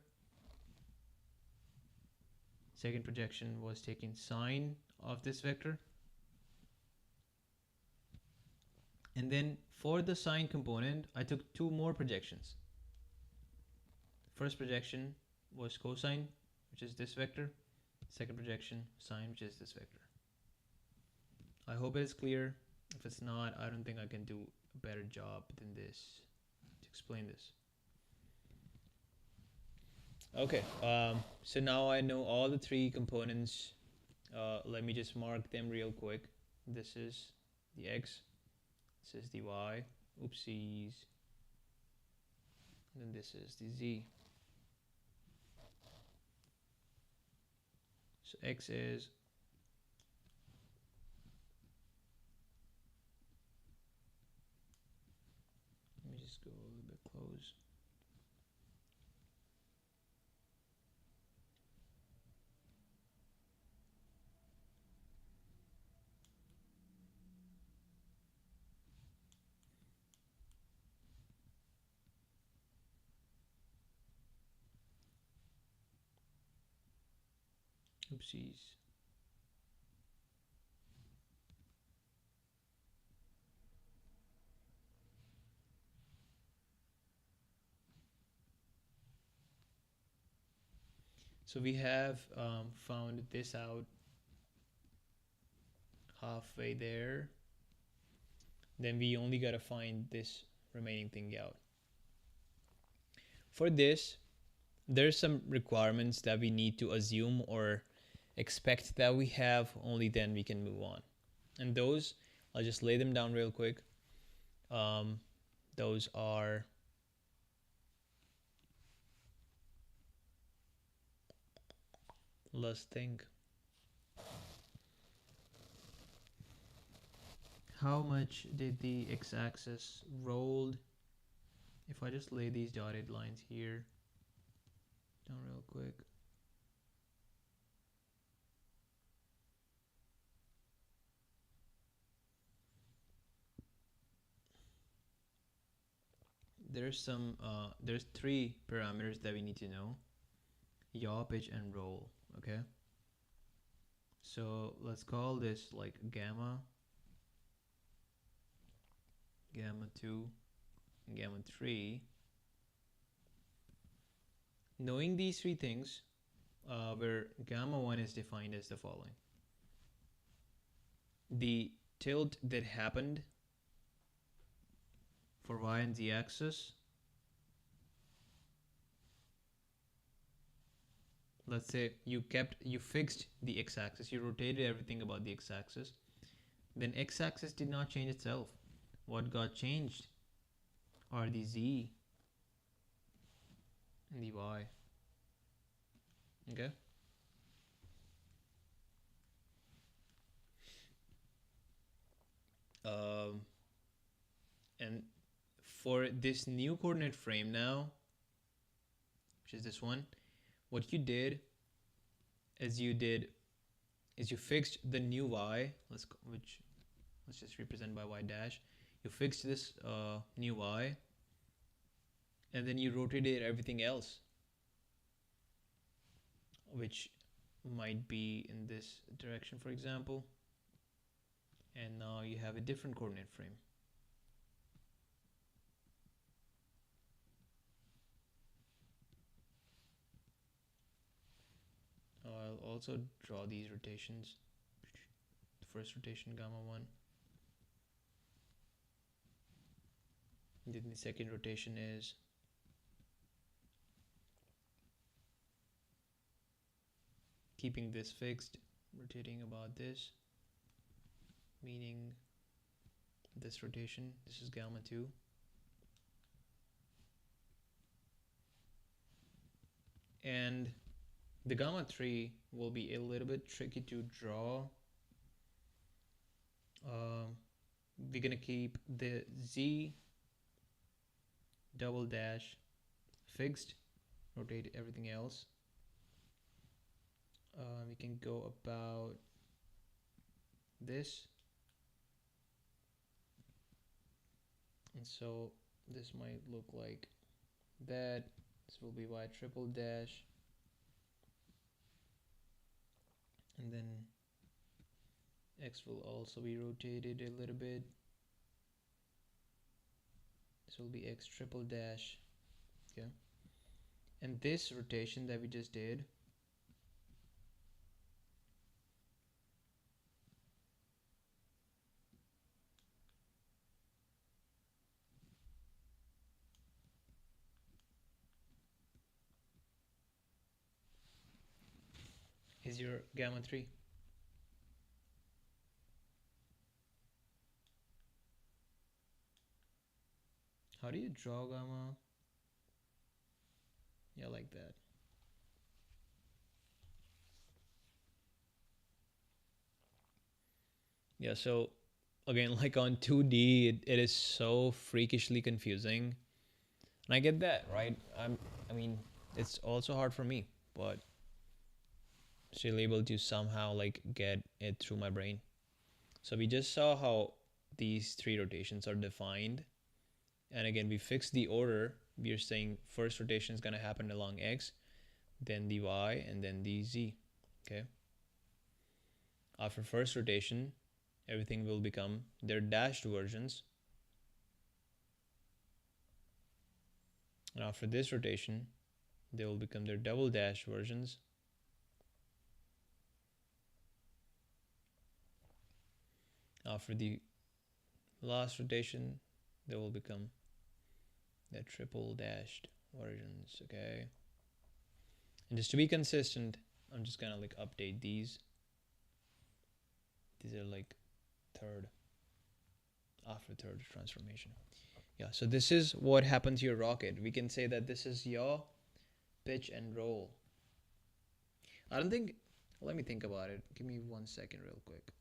Second projection was taking sine of this vector. And then for the sine component, I took two more projections. First projection was cosine, which is this vector. Second projection, sine, which is this vector. I hope it is clear. If it's not, I don't think I can do a better job than this to explain this. Okay, so now I know all the three components. Let me just mark them real quick. This is the x, this is the y, oopsies, and then this is the z. So x is let me just go a little bit close. Oopsies. So we have found this out halfway there. Then we only got to find this remaining thing out. For this, there's some requirements that we need to assume or expect that we have, only then we can move on. And those, I'll just lay them down real quick. Those are let's think. How much did the x-axis rolled? If I just lay these dotted lines here down real quick. there's three parameters that we need to know: yaw, pitch, and roll. Okay. So let's call this like gamma, gamma 2, and gamma 3. Knowing these three things, where gamma 1 is defined as the following: the tilt that happened for y and z axis, let's say you fixed the x-axis, you rotated everything about the x-axis, then x-axis did not change itself. What got changed are the z and the y. Okay. um, and for this new coordinate frame now, which is this one, what you did is you fixed the new y, let's just represent by y dash. You fixed this new y, and then you rotated everything else, which might be in this direction, for example, and now you have a different coordinate frame. I'll also draw these rotations. The first rotation, gamma 1. Then the second rotation is keeping this fixed, rotating about this, meaning this rotation. This is gamma 2. And the gamma 3 will be a little bit tricky to draw. We're gonna keep the z double dash fixed, rotate everything else. We can go about this, and so this might look like that. This will be y triple dash, and then x will also be rotated a little bit. This will be x triple dash. Okay, and this rotation that we just did is your gamma 3. How do you draw gamma? Yeah, like that. Yeah, so again, like on 2D, it is so freakishly confusing. And I get that, right? I mean, it's also hard for me, but still able to somehow like get it through my brain. So we just saw how these three rotations are defined. And again, we fixed the order. We are saying first rotation is going to happen along x, then the y, and then the z. Okay. After first rotation, everything will become their dashed versions. And after this rotation, they will become their double dash versions. After the last rotation, they will become the triple dashed versions. Okay. And just to be consistent, I'm just gonna like update these. These are like after third transformation. Yeah, so this is what happened to your rocket. We can say that this is yaw, pitch, and roll. I don't think, let me think about it. Give me 1 second real quick.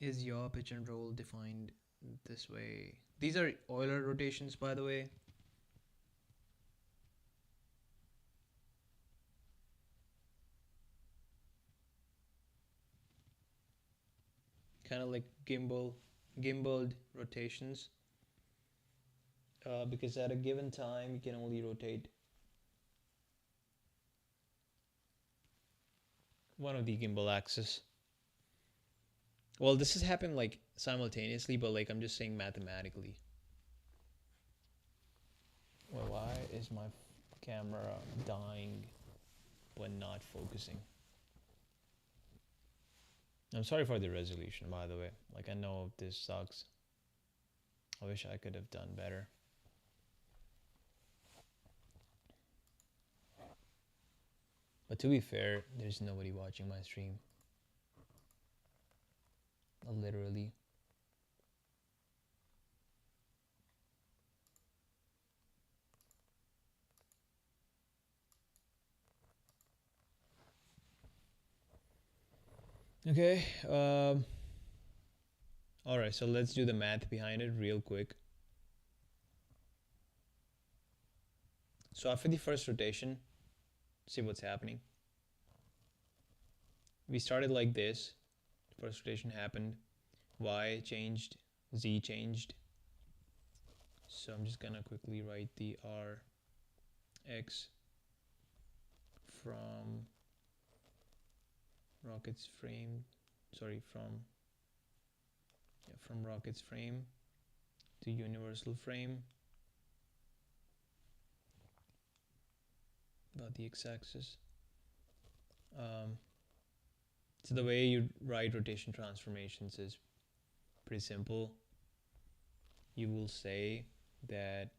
Is yaw, pitch, and roll defined this way? These are Euler rotations, by the way. kind of like gimbaled rotations, because at a given time you can only rotate one of the gimbal axis. Well, this has happened like simultaneously, but like I'm just saying mathematically. Well, why is my camera dying when not focusing? I'm sorry for the resolution, by the way. Like, I know this sucks. I wish I could have done better. But to be fair, there's nobody watching my stream. Literally. Okay. All right. So let's do the math behind it real quick. So after the first rotation, see what's happening. We started like this. First rotation happened. Y changed. Z changed. So I'm just gonna quickly write the Rx from rocket's frame. Sorry, from rocket's frame to universal frame about the x-axis. So the way you write rotation transformations is pretty simple. You will say that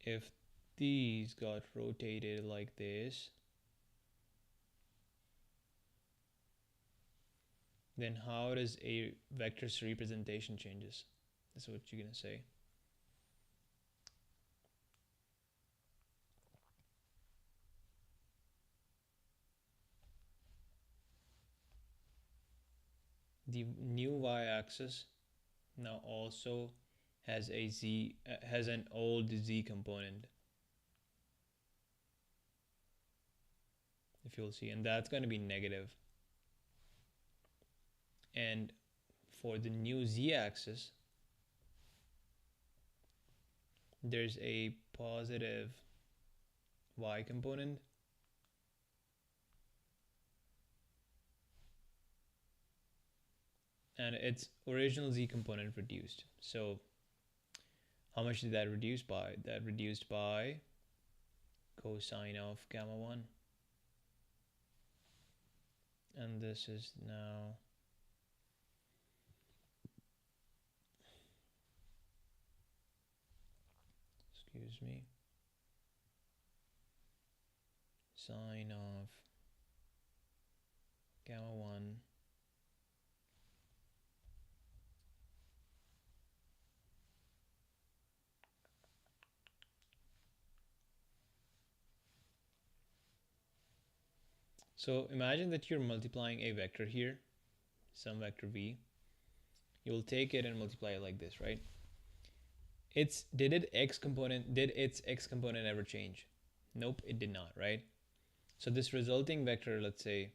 if these got rotated like this, then how does a vector's representation changes? That's what you're gonna say. The new y-axis now also has a z has an old z component, if you'll see, and that's going to be negative. And for the new z-axis, there's a positive y component and its original z component reduced. So how much did that reduce by? That reduced by cosine of gamma 1. And this is now excuse me, sine of gamma 1 So imagine that you're multiplying a vector here, some vector v. You will take it and multiply it like this, right? Did its x component ever change? Nope, it did not, right? So this resulting vector, let's say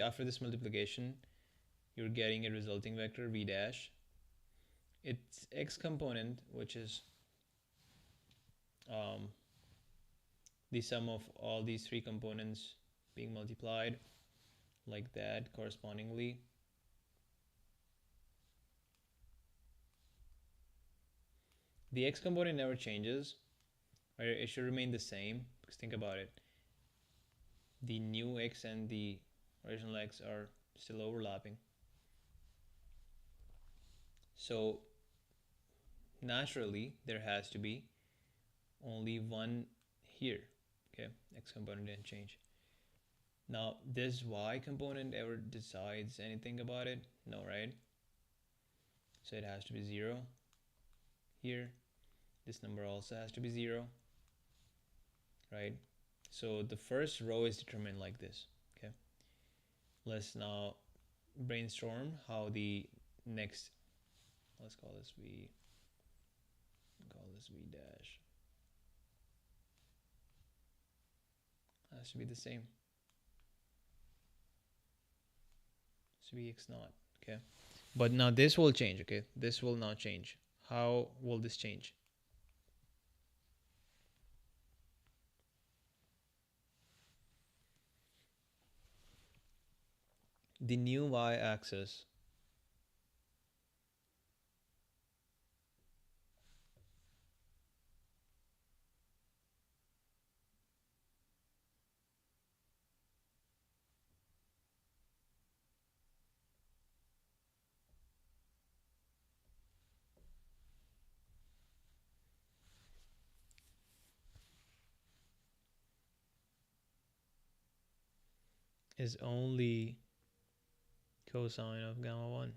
after this multiplication, you're getting a resulting vector v dash. Its x component, which is the sum of all these three components being multiplied like that correspondingly. The x component never changes, right? It should remain the same, because think about it. The new x and the original x are still overlapping. So naturally, there has to be only one here. Okay, x component didn't change. Now, this y component ever decides anything about it? No, right? So it has to be 0 here. This number also has to be 0, right? So the first row is determined like this, okay? Let's now brainstorm how the next, let's call this v dash, has to be the same. So vx naught. Okay. But now this will change. Okay. This will now change. How will this change? The new y-axis is only cosine of gamma 1.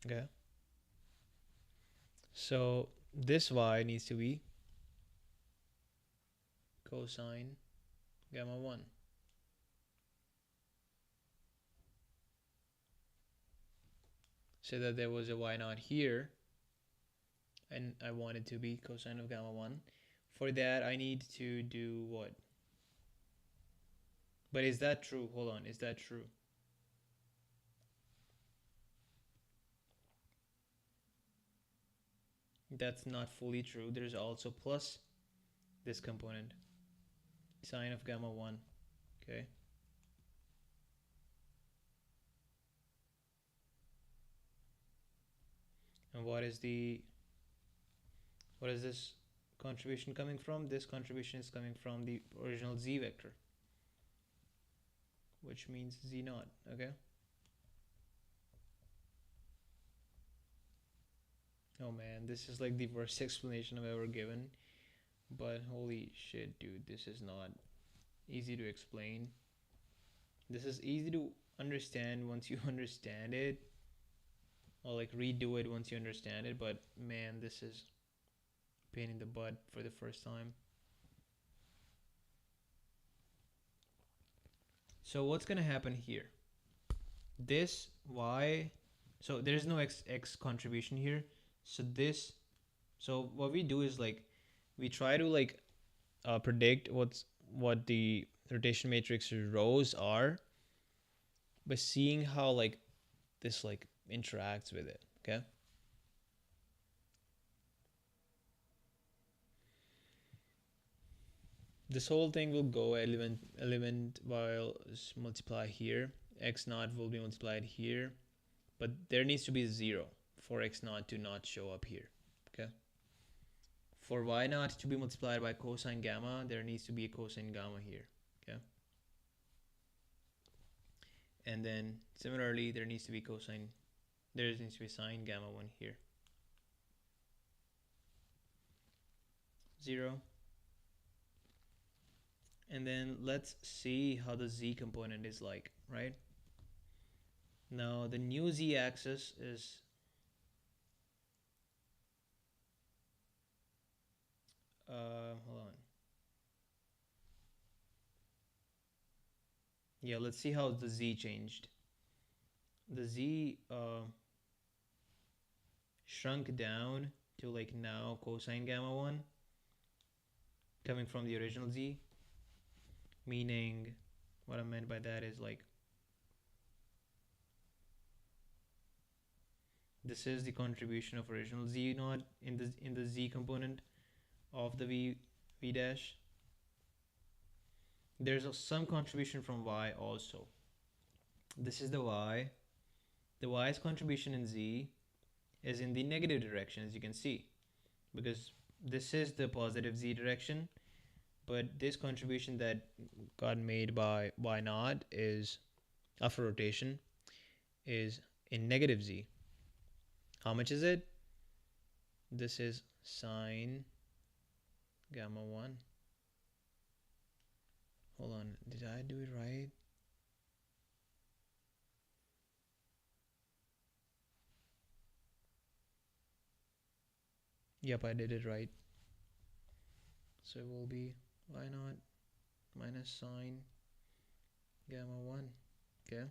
Okay. So this y needs to be cosine gamma 1. So that there was a y naught here, and I want it to be cosine of gamma 1. For that, I need to do what? But is that true? Hold on, is that true? That's not fully true. There's also plus this component, sine of gamma 1. Okay. And what is this contribution coming from? This contribution is coming from the original z vector, which means z naught. Okay. Oh man, this is like the worst explanation I've ever given. But holy shit, dude, this is not easy to explain. This is easy to understand once you understand it, or like redo it once you understand it. But man, this is pain in the butt for the first time. So what's gonna happen here? This y, so there's no x contribution here. So what we do is like we try to like predict what the rotation matrix rows are by seeing how like this like interacts with it. Okay. This whole thing will go element while multiply here. X naught will be multiplied here, but there needs to be 0 for x naught to not show up here. Okay. For y naught to be multiplied by cosine gamma, there needs to be a cosine gamma here. Okay. And then similarly, there needs to be sine gamma 1 here. 0. And then let's see how the z component is like, right? Now the new z-axis is hold on. Yeah, let's see how the z changed. The z shrunk down to like now cosine gamma 1 coming from the original z, meaning what I meant by that is like this is the contribution of original z naught in the z component of the v dash. There's some contribution from y also. This is the y. The y's contribution in z is in the negative direction, as you can see, because this is the positive z direction, but this contribution that got made by y naught is after rotation is in negative z. How much is it? This is sine gamma 1. Hold on, did I do it right? Yep, I did it right. So it will be y naught minus sine gamma 1. Okay.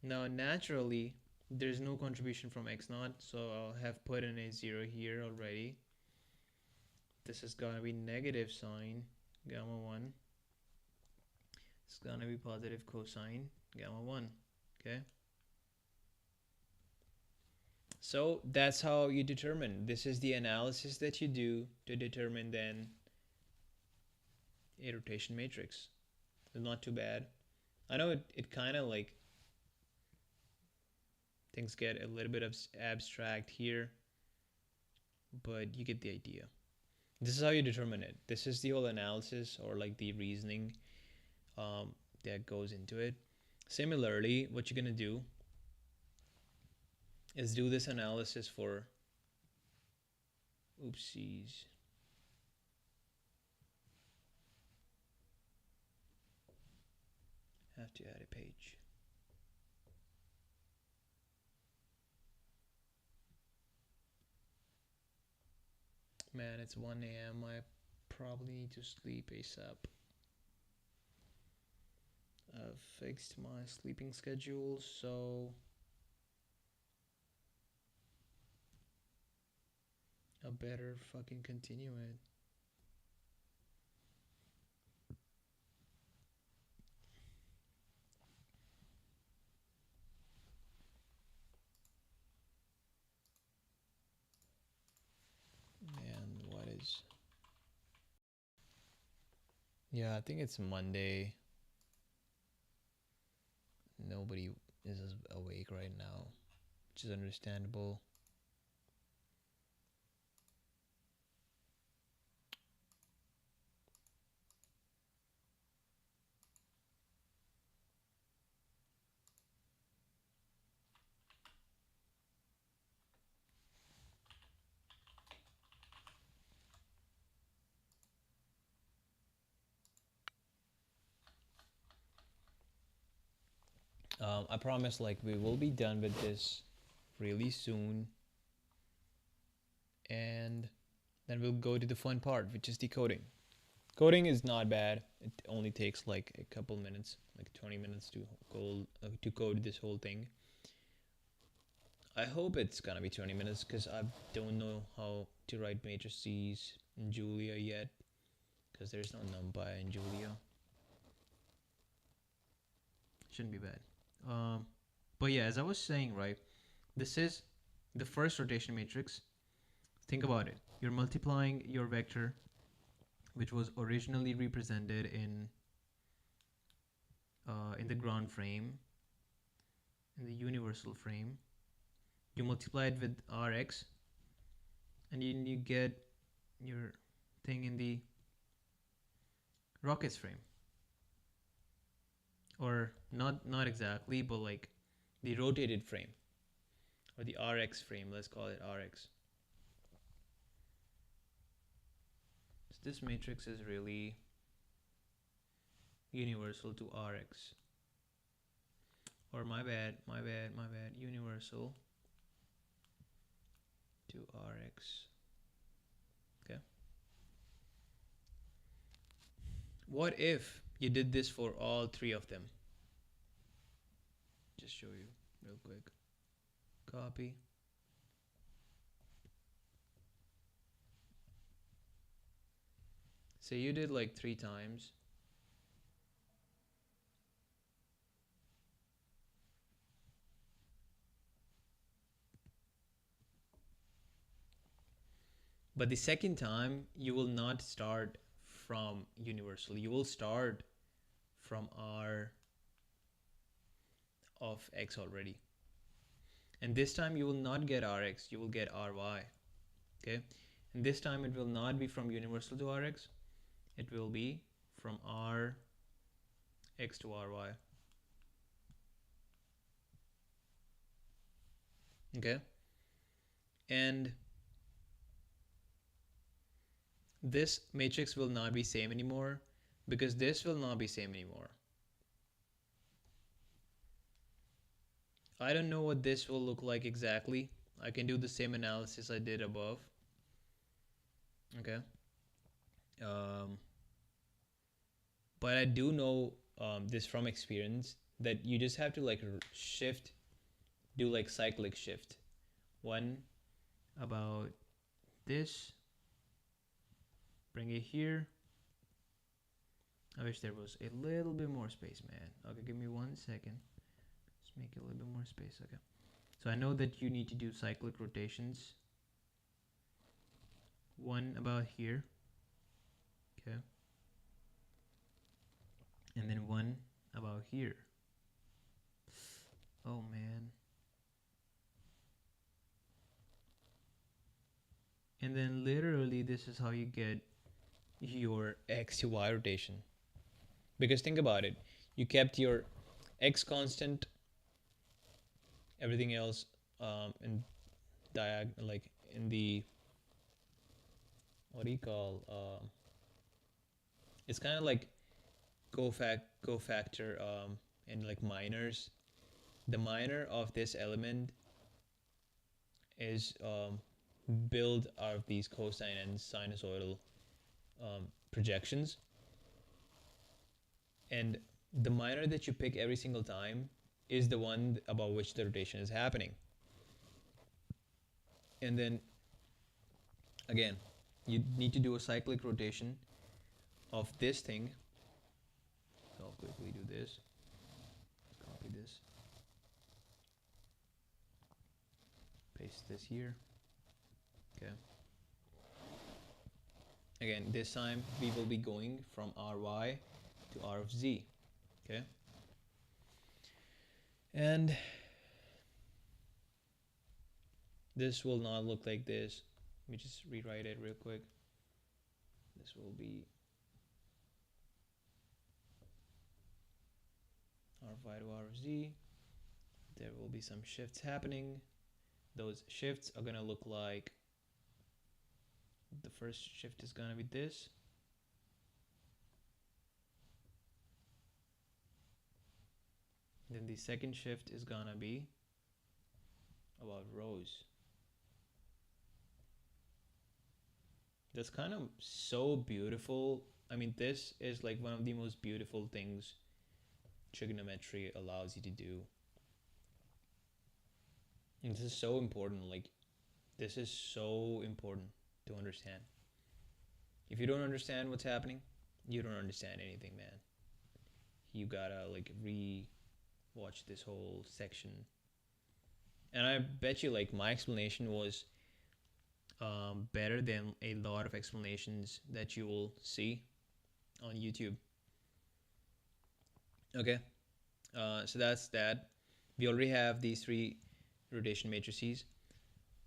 Now naturally there's no contribution from x naught, so I'll have put in a 0 here already. This is gonna be negative sine gamma 1. It's gonna be positive cosine gamma 1. Okay. So that's how you determine. This is the analysis that you do to determine then a rotation matrix. It's not too bad. I know it kind of like things get a little bit of abstract here, but you get the idea. This is how you determine it. This is the whole analysis or like the reasoning um, that goes into it. Similarly, what you're gonna do is do this analysis for oopsies. Have to add a page. Man, it's 1 a.m. I probably need to sleep ASAP. I've fixed my sleeping schedule, so I better fucking continue it. Man, what is... Yeah, I think it's Monday. Nobody is awake right now, which is understandable. I promise, like, we will be done with this really soon, and then we'll go to the fun part, which is the coding. Coding is not bad. It only takes like a couple minutes, like 20 minutes to code this whole thing. I hope it's gonna be 20 minutes because I don't know how to write matrices in Julia yet, because there's no numpy in Julia. Shouldn't be bad. But yeah, as I was saying, right, this is the first rotation matrix. Think about it. You're multiplying your vector, which was originally represented in the ground frame, in the universal frame. You multiply it with Rx, and you get your thing in the rockets frame. Or not exactly, but like the rotated frame, or the Rx frame, let's call it Rx. So this matrix is really universal to Rx. Or my bad, universal to Rx. Okay. What if you did this for all three of them? Just show you real quick. Copy. Say you did like 3 times. But the second time, you will not start from universal. You will start from R of X already. And this time you will not get Rx, you will get Ry. Okay? And this time it will not be from universal to Rx. It will be from Rx to Ry. Okay? And this matrix will not be same anymore because this will not be same anymore. I don't know what this will look like exactly. I can do the same analysis I did above. Okay. But I do know this from experience, that you just have to like shift, do like cyclic shift. One about this, bring it here. I wish there was a little bit more space, man. Okay, give me 1 second. Let's make it a little bit more space. Okay. So I know that you need to do cyclic rotations. One about here. Okay. And then one about here. Oh man. And then literally this is how you get your x to y rotation. Because think about it. You kept your x constant, everything else in like in the, what do you call, it's kind of like cofactor in like minors. The minor of this element is built out of these cosine and sinusoidal projections, and the minor that you pick every single time is the one about which the rotation is happening. And then again, you need to do a cyclic rotation of this thing. So I'll quickly do this, copy this, paste this here. Okay. Again, this time we will be going from Ry to R of Z. Okay. And this will not look like this. Let me just rewrite it real quick. This will be Ry to R of Z. There will be some shifts happening. Those shifts are gonna look like, the first shift is gonna be this. Then the second shift is gonna be about rows. That's kind of so beautiful. I mean, this is like one of the most beautiful things trigonometry allows you to do. And this is so important. Like, this is so important to understand. If you don't understand what's happening, you don't understand anything, man. You gotta like re-watch this whole section. And I bet you like my explanation was better than a lot of explanations that you will see on YouTube. Okay, so that's that. We already have these three rotation matrices.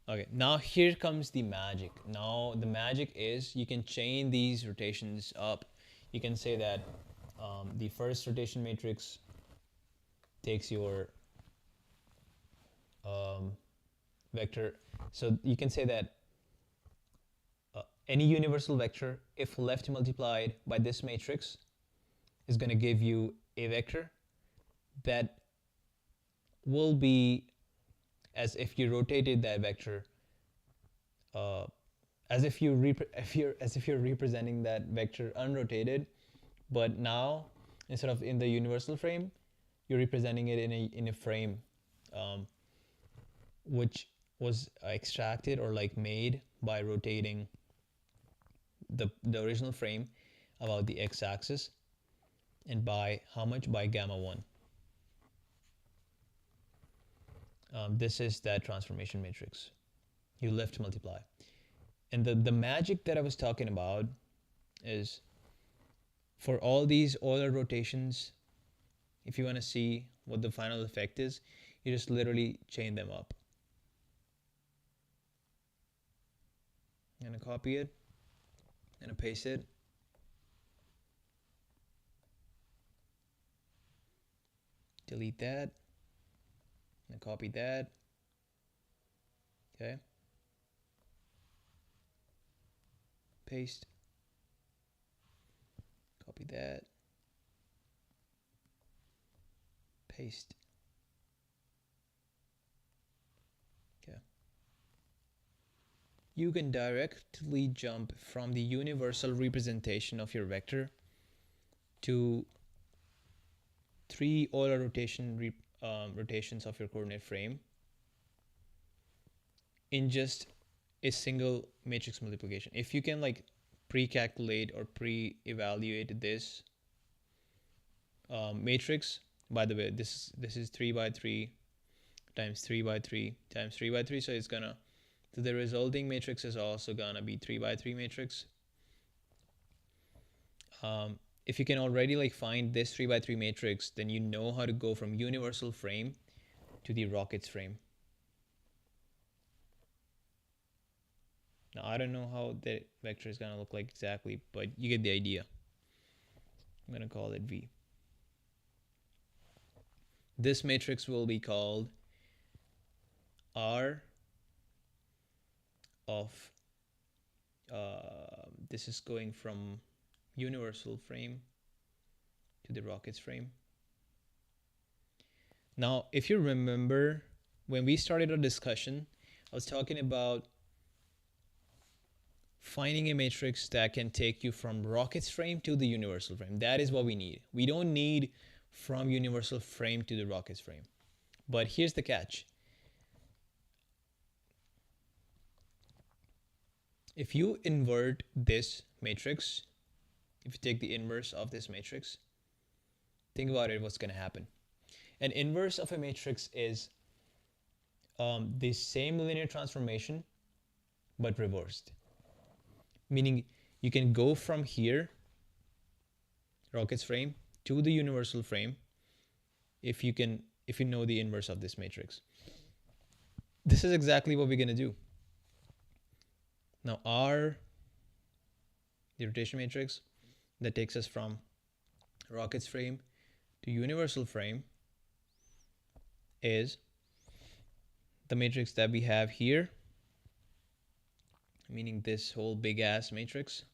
Okay, now here comes the magic. Now the magic is you can chain these rotations up. You can say that the first rotation matrix takes your vector. So you can say that any universal vector, if left multiplied by this matrix, is going to give you a vector that will be as if you rotated that vector, as if you're representing that vector unrotated, but now instead of in the universal frame, you're representing it in a frame, which was extracted or like made by rotating the original frame about the x-axis, and by how much? By gamma 1. This is that transformation matrix. You left multiply. And the magic that I was talking about is, for all these Euler rotations, if you want to see what the final effect is, you just literally chain them up. I'm going to copy it. I'm going to paste it. Delete that. And copy that. Okay. Paste. Copy that. Paste. Okay. You can directly jump from the universal representation of your vector to three Euler rotations of your coordinate frame in just a single matrix multiplication. If you can like pre-calculate or pre-evaluate this matrix, by the way, this is 3 by 3 times 3 by 3 times 3 by 3, so it's gonna, so the resulting matrix is also gonna be 3 by 3 matrix. If you can already like find this 3 by 3 matrix, then you know how to go from universal frame to the rockets frame. Now I don't know how the vector is gonna look like exactly, but you get the idea. I'm gonna call it V. This matrix will be called R of, this is going from universal frame to the rockets frame. Now, if you remember, when we started our discussion, I was talking about finding a matrix that can take you from rockets frame to the universal frame. That is what we need. We don't need from universal frame to the rockets frame. But here's the catch. If you invert this matrix, if you take the inverse of this matrix, think about it, what's going to happen. An inverse of a matrix is the same linear transformation, but reversed. Meaning you can go from here, rockets frame, to the universal frame if you know the inverse of this matrix. This is exactly what we're going to do. Now R, the rotation matrix that takes us from rockets frame to universal frame, is the matrix that we have here, meaning this whole big ass matrix.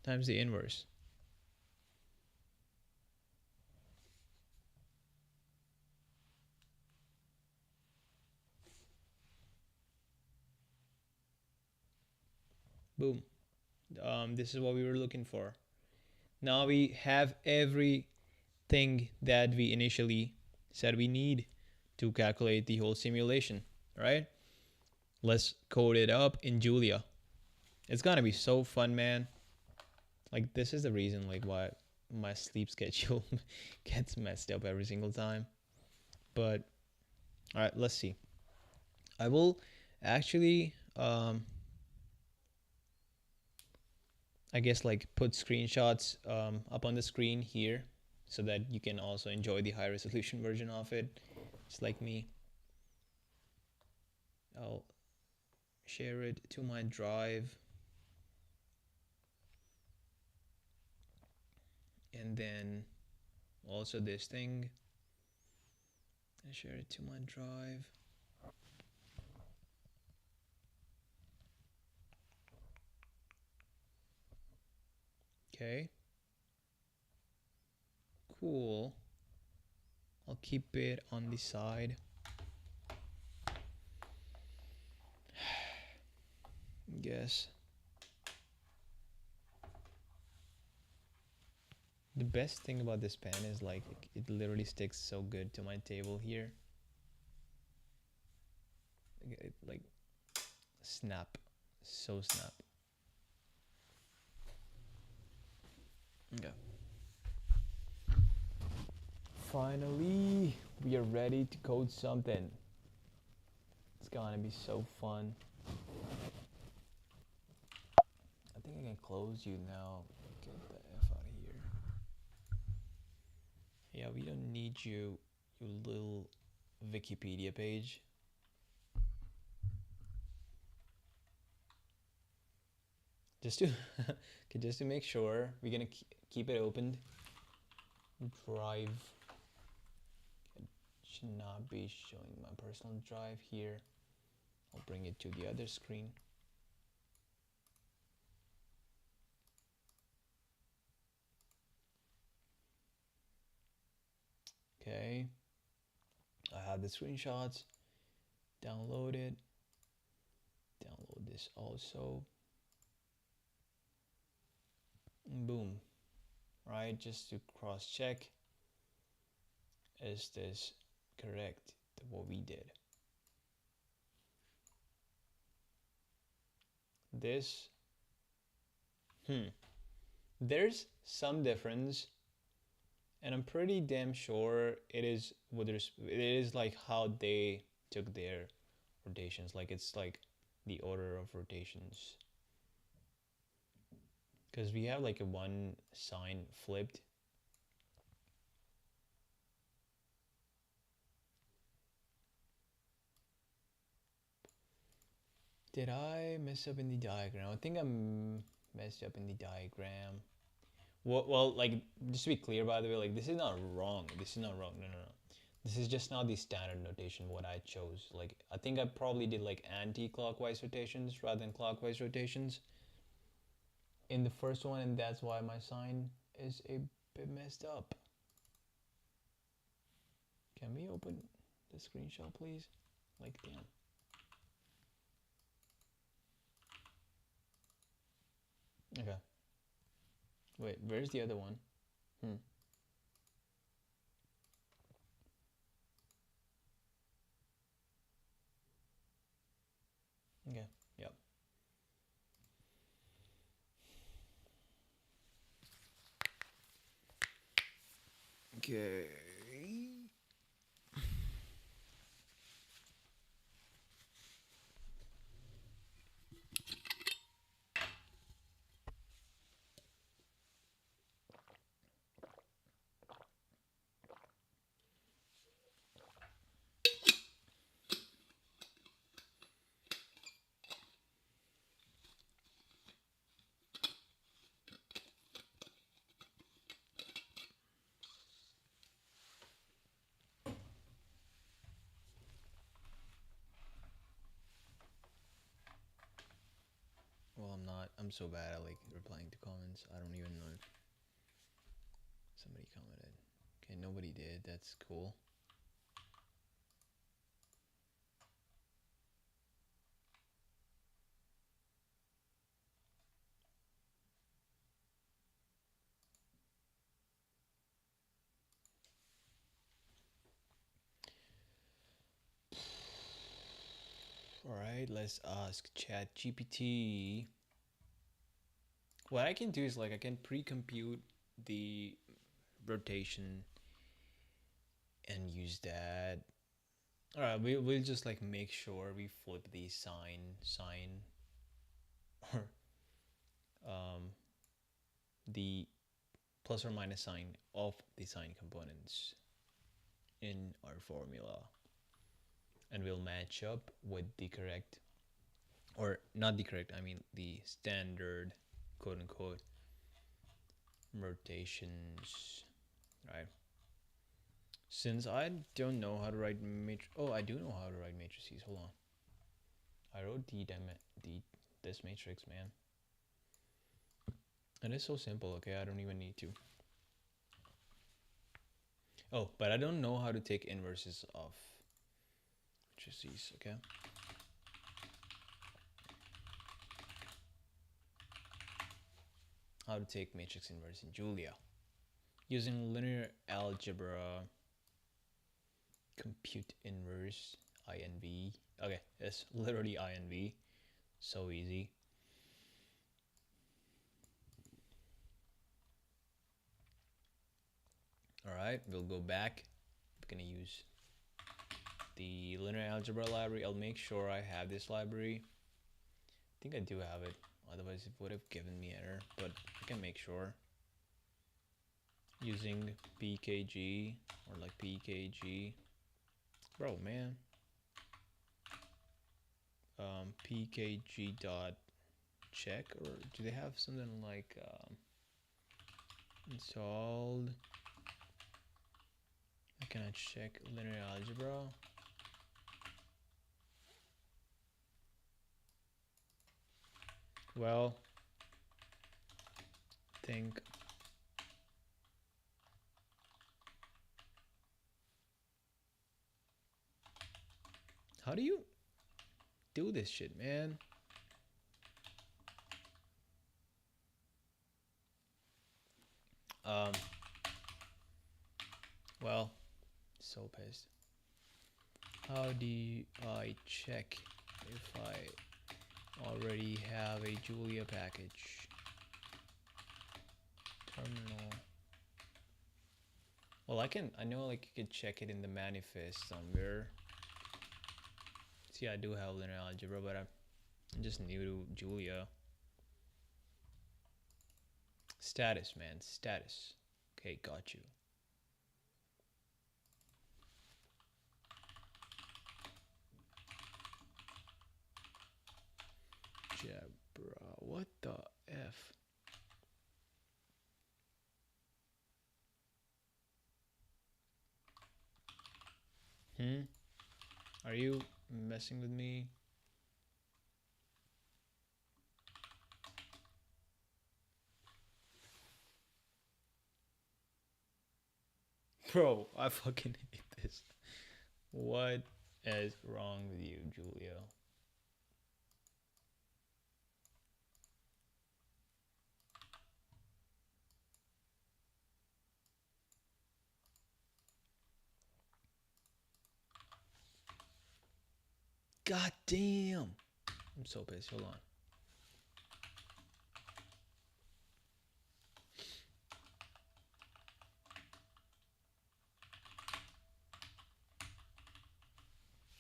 Times the inverse. Boom. This is what we were looking for. Now we have everything that we initially said we need to calculate the whole simulation, right? Let's code it up in Julia. It's gonna be so fun, man. Like, this is the reason like why my sleep schedule gets messed up every single time. But all right, let's see. I will actually I guess like put screenshots up on the screen here so that you can also enjoy the high resolution version of it, just like me. I'll share it to my drive, and then also this thing, I share it to my drive. Okay, cool. I'll keep it on the side. Guess the best thing about this pen is like it literally sticks so good to my table here. It like snap, so snap. Okay. Finally, we are ready to code something. It's gonna be so fun. I think I can close you now. Get the F out of here. Yeah, we don't need you, you little Wikipedia page. Just to just to make sure, we're gonna keep it opened. Drive. It should not be showing my personal drive here. I'll bring it to the other screen. Okay, I have the screenshots. Download it. Download this also. Boom. Right, just to cross check, is this correct, what we did? This, there's some difference, and I'm pretty damn sure it is it is like how they took their rotations, like it's like the order of rotations, because we have like a one sign flipped. Did I mess up in the diagram? I think I'm messed up in the diagram. Well, like, just to be clear, by the way, like, this is not wrong. This is not wrong. No, no, no. This is just not the standard notation what I chose. Like, I think I probably did like anti-clockwise rotations rather than clockwise rotations in the first one, and that's why my sign is a bit messed up. Can we open the screenshot, please? Like, damn. Okay. Wait, where's the other one? Okay. Yep. Okay. Well, I'm not. I'm so bad at like replying to comments. I don't even know if somebody commented. Okay, nobody did. That's cool. All right, let's ask ChatGPT. What I can do is like I can pre-compute the rotation and use that. All right, we'll just like make sure we flip the sign or the plus or minus sign of the sign components in our formula, and we'll match up with the correct, or not the correct, I mean the standard quote unquote rotations, right? Since I don't know how to write oh, I do know how to write matrices. Hold on. I wrote this matrix, man. And it's so simple, okay? I don't even need to. Oh, but I don't know how to take inverses of matrices, okay? How to take matrix inverse in Julia. Using linear algebra, compute inverse, INV. Okay, it's literally INV. So easy. Alright, we'll go back. We're gonna use the linear algebra library. I'll make sure I have this library. I think I do have it. Otherwise it would have given me error, but I can make sure. Using PKG or like PKG. Bro, man. PKG dot check, or do they have something like installed? Can I check linear algebra? Well, think. How do you do this shit, man? Um, well, so pissed. How do I check if I already have a Julia package? Terminal. Well, I know like you could check it in the manifest somewhere. See, I do have linear algebra, but I'm just new to Julia. Status, man, status. Okay, got you. Jabra, what the F? Hmm? Are you messing with me? Bro, I fucking hate this. What is wrong with you, Julia? God damn. I'm so pissed. Hold on.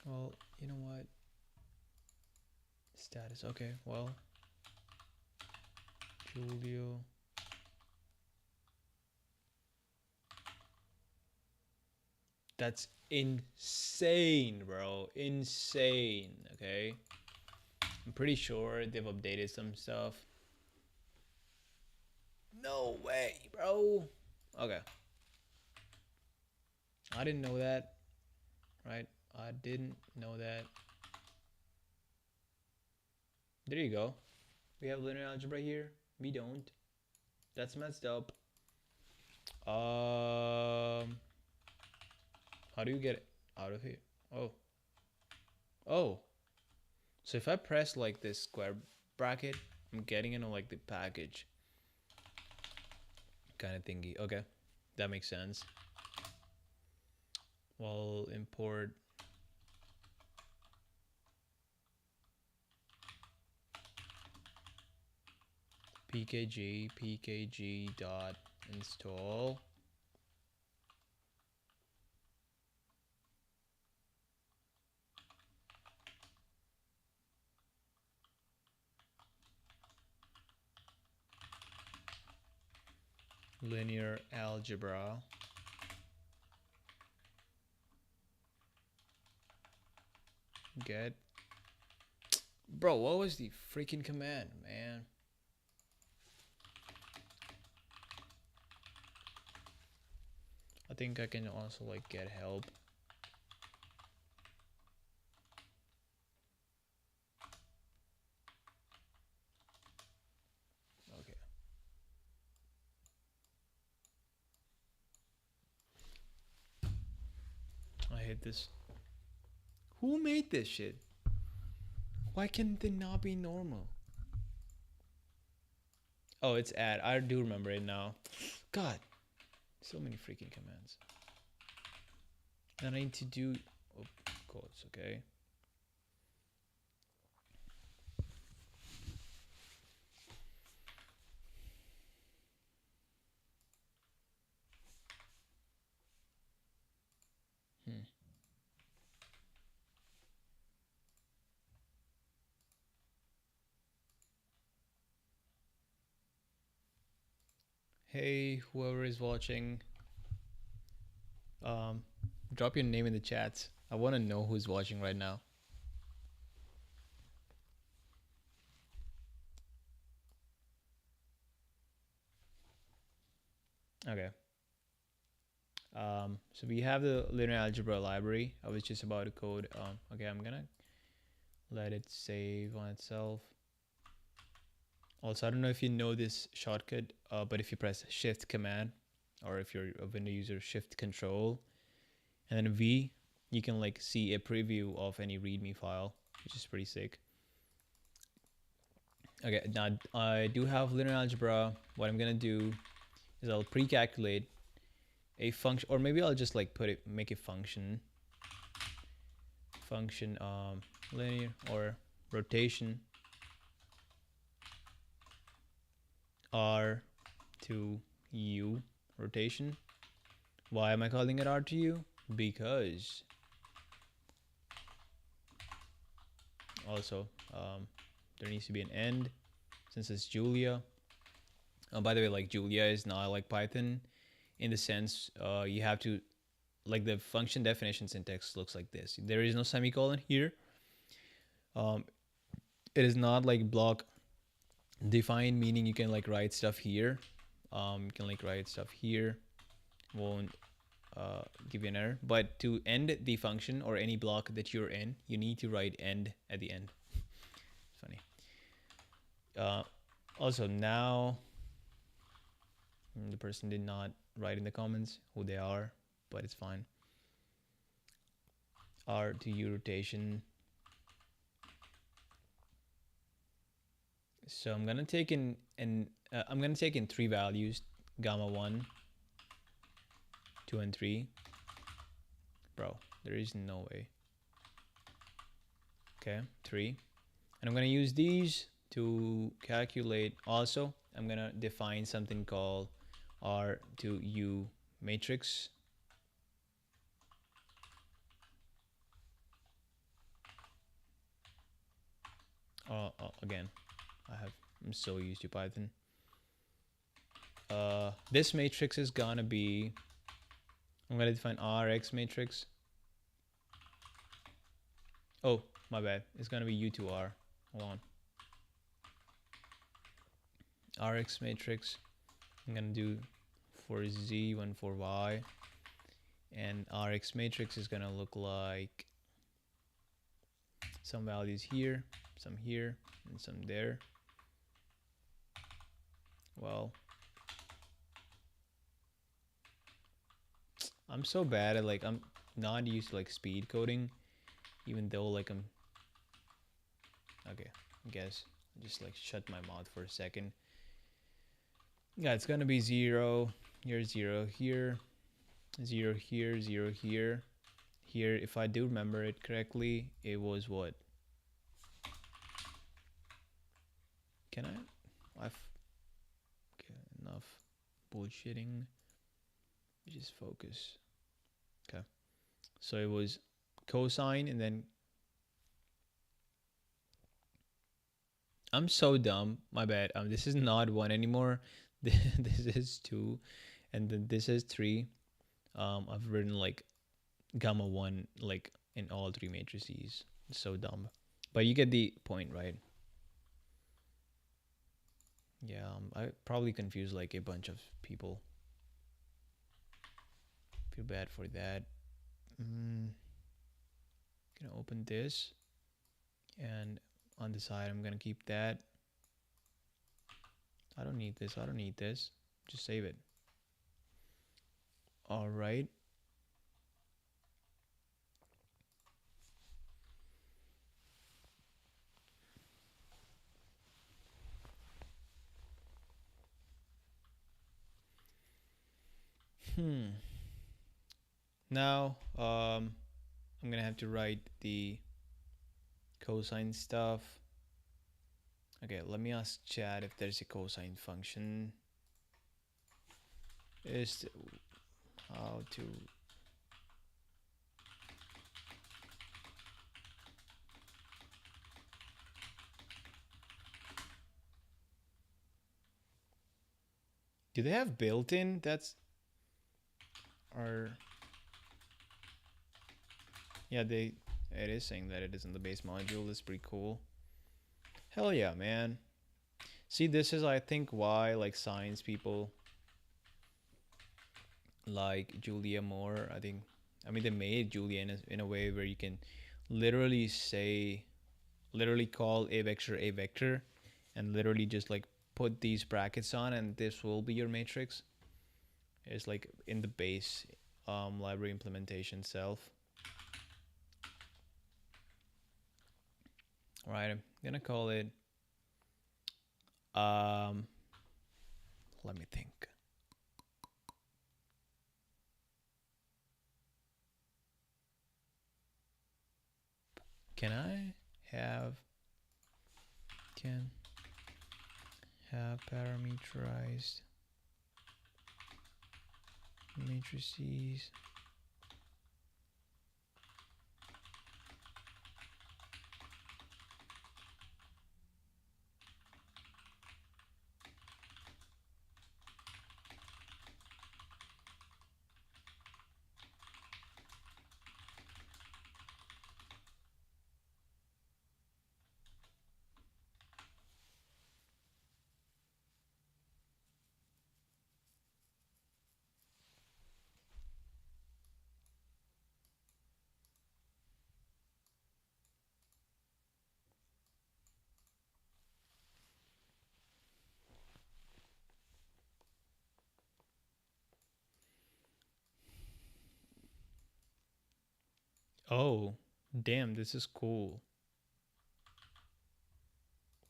Well, you know what? Status. Okay, well. Julio. That's insane, bro. Insane. Okay. I'm pretty sure they've updated some stuff. No way, bro. Okay. I didn't know that. Right? I didn't know that. There you go. We have linear algebra here. We don't. That's messed up. How do you get it out of here? Oh. Oh. So if I press like this square bracket, I'm getting into like the package kind of thingy. Okay. That makes sense. Well, import pkg dot install linear algebra get. Bro, what was the freaking command, man? I think I can also like get help. Okay. I hate this. Who made this shit? Why can they not be normal? Oh, it's add. I do remember it now. God, so many freaking commands. And I need to do quotes, okay? Hmm. Hey, whoever is watching, um, drop your name in the chats. I want to know who's watching right now. Okay. So we have the linear algebra library. I was just about to code. Okay, I'm gonna let it save on itself. Also, I don't know if you know this shortcut, but if you press Shift Command, or if you're a Windows user, Shift Control, and then V, you can like see a preview of any README file, which is pretty sick. Okay, now I do have linear algebra. What I'm gonna do is I'll pre-calculate a function, or maybe I'll just like make a function, linear or rotation R to U rotation. Why am I calling it R to U? Because also there needs to be an end since it's Julia. By the way, like Julia is not like Python in the sense you have to, like, the function definition syntax looks like this. There is no semicolon here. Um, it is not like block defined, meaning you can like write stuff here. You can like write stuff here, won't give you an error. But to end the function or any block that you're in, you need to write end at the end. Funny. Also, now the person did not write in the comments who they are, but it's fine. R to U rotation. So I'm gonna take in three values: gamma 1, 2, and 3. Bro, there is no way. Okay, 3. And I'm gonna use these to calculate. Also, I'm gonna define something called R to U matrix. Again, I'm so used to Python. This matrix is gonna be, I'm gonna define Rx matrix. Oh, my bad. It's gonna be U to R. Hold on. Rx matrix. I'm gonna do for Z, one for Y. And Rx matrix is gonna look like some values here, some here, and some there. Well, I'm so bad at, like, I'm not used to like speed coding, even though like I'm okay. I guess I'll just like shut my mouth for a second. Yeah, it's gonna be 0 here, 0 here, 0 here, 0 here. Here, if I do remember it correctly, it was what? Can I've okay, enough bullshitting. Just focus. Okay. So it was cosine, and then I'm so dumb. My bad. This is not 1 anymore. This is 2, and then this is 3. I've written like gamma 1 like in all 3 matrices. It's so dumb. But you get the point, right? Yeah, I probably confused like a bunch of people. Feel bad for that. Gonna open this, and on the side I'm gonna keep that. I don't need this. I don't need this. Just save it. All right. Now, I'm gonna have to write the cosine stuff. Okay, let me ask Chad if there's a cosine function. Is how to do they have built-in? That's or yeah, it is saying that it is in the base module. That's pretty cool. Hell yeah, man. See, this is, I think, why like science people like Julia more. I mean, they made Julia in a way where you can literally call a vector, and literally just like put these brackets on, and this will be your matrix. It's like in the base library implementation itself. All right, I'm gonna call it. Um, Let me think. Can I have can have parameterized matrices? Oh, damn, this is cool.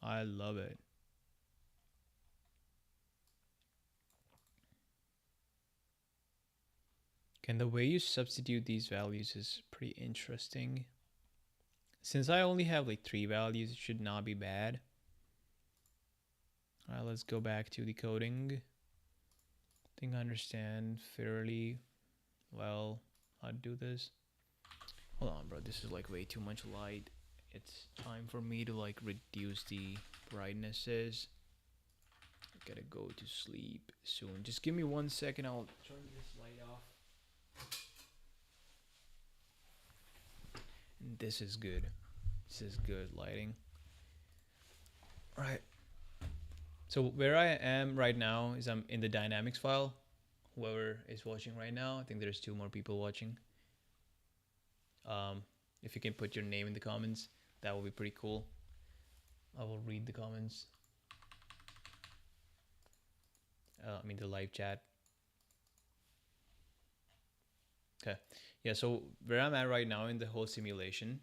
I love it. And the way you substitute these values is pretty interesting. Since I only have like 3 values, it should not be bad. All right, let's go back to the coding. I think I understand fairly well how to do this. Hold on, bro. This is like way too much light. It's time for me to like reduce the brightnesses. I gotta go to sleep soon. Just give me 1 second. I'll turn this light off. And this is good. This is good lighting. All right. So where I am right now is I'm in the dynamics file. Whoever is watching right now, I think there's 2 more people watching. If you can put your name in the comments, that would be pretty cool. I will read the comments. I mean the live chat. Okay. Yeah, so where I'm at right now in the whole simulation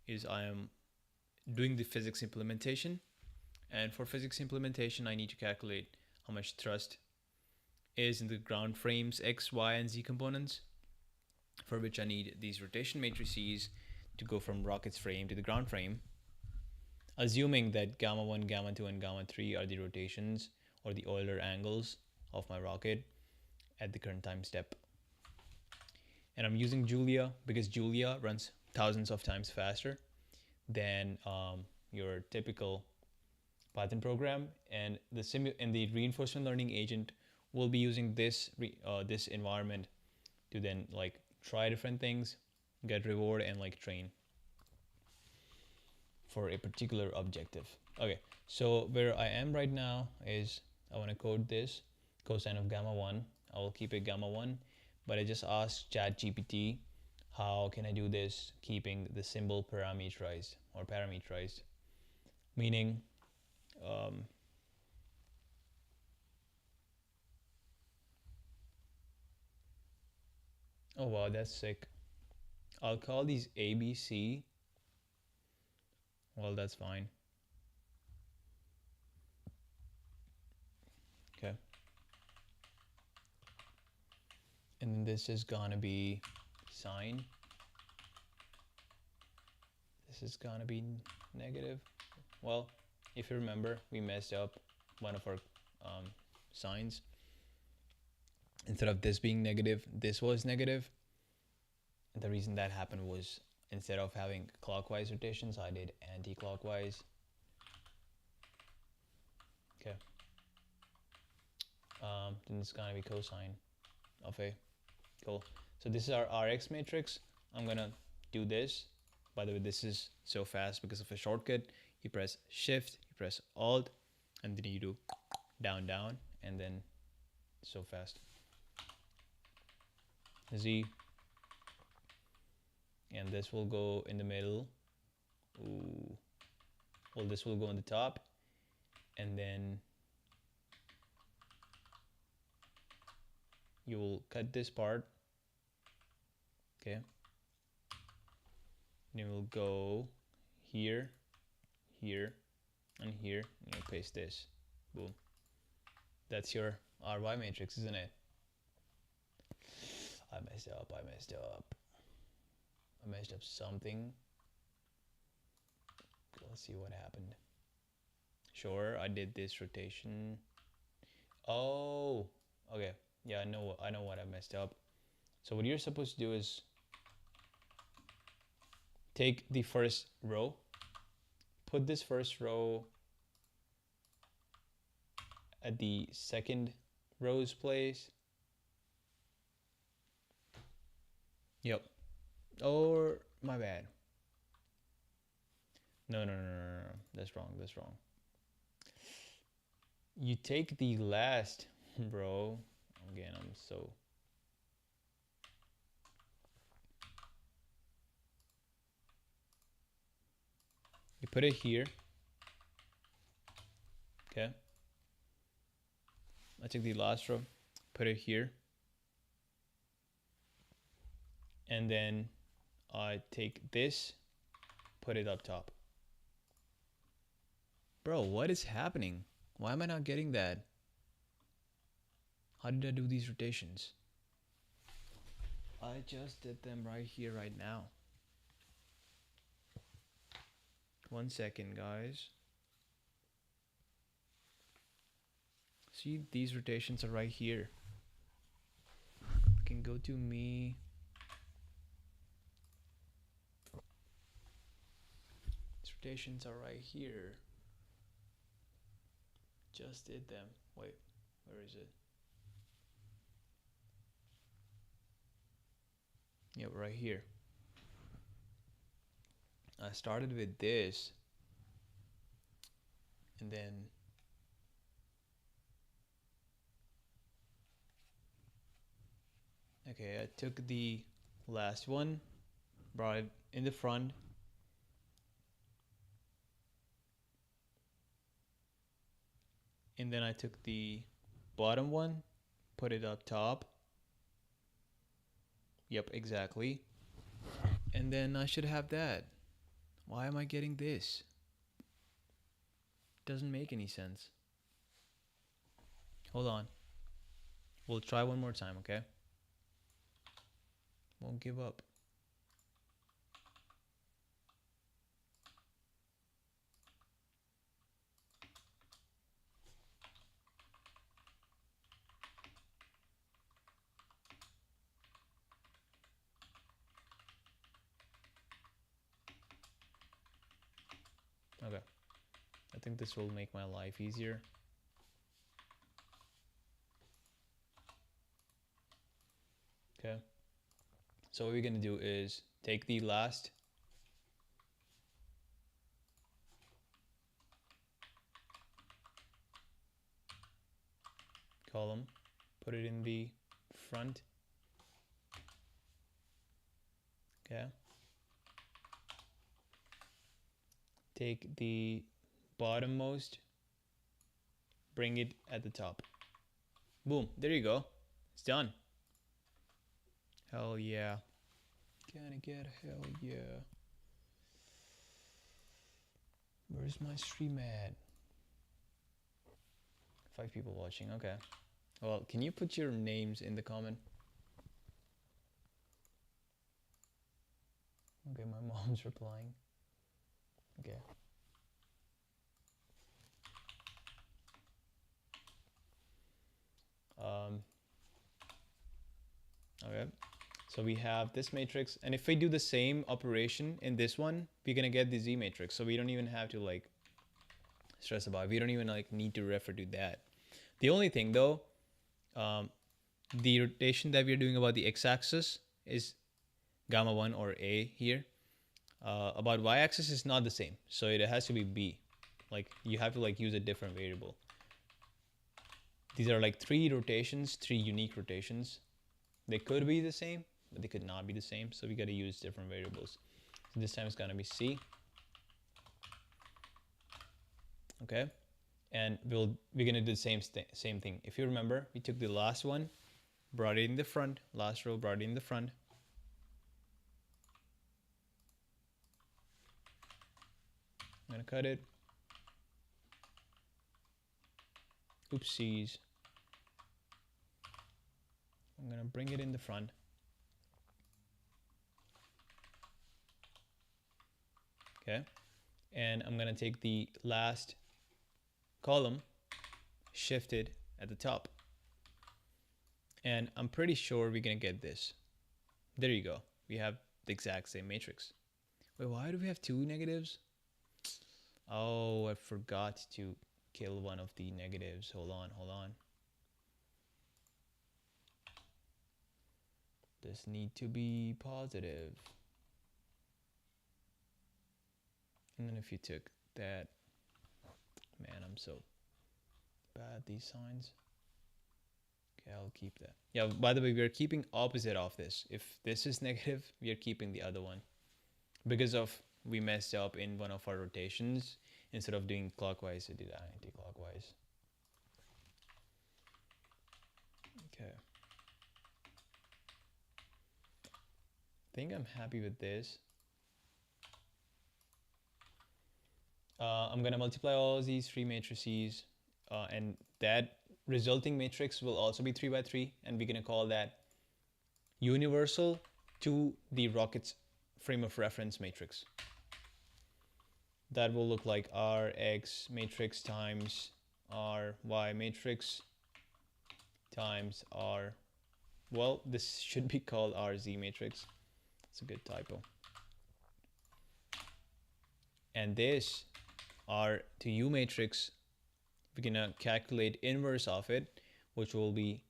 is I am doing the physics implementation. And for physics implementation, I need to calculate how much thrust is in the ground frames X, Y, and Z components, for which I need these rotation matrices to go from rocket's frame to the ground frame, assuming that gamma 1, gamma 2, and gamma 3 are the rotations or the Euler angles of my rocket at the current time step. And I'm using Julia because Julia runs thousands of times faster than your typical Python program, and the reinforcement learning agent will be using this environment to then like try different things, get reward, and like train for a particular objective. Okay, so where I am right now is I want to code this cosine of gamma 1. I will keep it gamma 1, but I just asked ChatGPT how can I do this keeping the symbol parameterized, meaning um, oh wow, that's sick. I'll call these ABC. Well, that's fine. Okay. And then this is gonna be sine. This is gonna be negative. Well, if you remember, we messed up one of our signs. Instead of this being negative, this was negative. And the reason that happened was instead of having clockwise rotations, I did anti-clockwise. Okay. Then it's gonna be cosine of A. Cool. So this is our Rx matrix. I'm gonna do this. By the way, this is so fast because of a shortcut. You press Shift, you press Alt, and then you do down, down, and then so fast. Z, and this will go in the middle. Ooh. Well, this will go on the top, and then you will cut this part, okay? And you will go here, here, and here, and you paste this. Boom. That's your RY matrix, isn't it? I messed up. I messed up something. Let's see what happened. Sure, I did this rotation. Oh, okay. Yeah, I know what I messed up. So what you're supposed to do is take the first row, put this first row at the second row's place. Yep. Or my bad. No. That's wrong. That's wrong. You take the last row. Again, I'm so. You put it here. Okay. I took the last row, put it here. And then I take this, put it up top. Bro, what is happening? Why am I not getting that? How did I do these rotations? I just did them right here, right now. 1 second, guys. See, these rotations are right here. I can go to me. These rotations are right here. Just did them. Wait, where is it? Yeah, right here. I started with this, and then okay, I took the last one, brought it in the front, and then I took the bottom one, put it up top. Yep, exactly. And then I should have that. Why am I getting this? Doesn't make any sense. Hold on. We'll try one more time, okay? Won't give up. Okay. I think this will make my life easier. Okay. So what we're gonna do is take the last column, put it in the front. Okay. Take the bottommost, bring it at the top. Boom, there you go. It's done. Hell yeah. Gonna get hell yeah. Where's my stream at? 5 people watching, okay. Well, can you put your names in the comment? Okay, my mom's replying. Okay. Okay. So we have this matrix, and if we do the same operation in this one, we're gonna get the Z matrix. So we don't even have to like stress about it. We don't even like need to refer to that. The only thing though, the rotation that we're doing about the x-axis is gamma 1 or A here. About y-axis is not the same, so it has to be B. Like you have to like use a different variable. These are like 3 rotations, 3 unique rotations. They could be the same, but they could not be the same, so we got to use different variables. So this time it's gonna be C. Okay, and we're gonna do the same thing. If you remember, we took the last one, brought it in the front, last row, brought it in the front. I'm gonna cut it. Oopsies. I'm gonna bring it in the front. Okay, and I'm gonna take the last column, shift it at the top, and I'm pretty sure we're gonna get this. There you go. We have the exact same matrix. Wait, why do we have two negatives? Oh, I forgot to kill one of the negatives. Hold on. This need to be positive. And then if you took that, man, I'm so bad at these signs. Okay, I'll keep that. Yeah, by the way, we are keeping opposite of this. If this is negative, we are keeping the other one. Because of we messed up in one of our rotations. Instead of doing clockwise, I did anti-clockwise. Okay. I think I'm happy with this. I'm gonna multiply all these three matrices, and that resulting matrix will also be 3 by 3, and we're gonna call that universal to the rocket's frame of reference matrix. That will look like Rx matrix times Ry matrix times R. Well, this should be called RZ matrix. It's a good typo. And this R to U matrix, we're gonna calculate inverse of it, which will be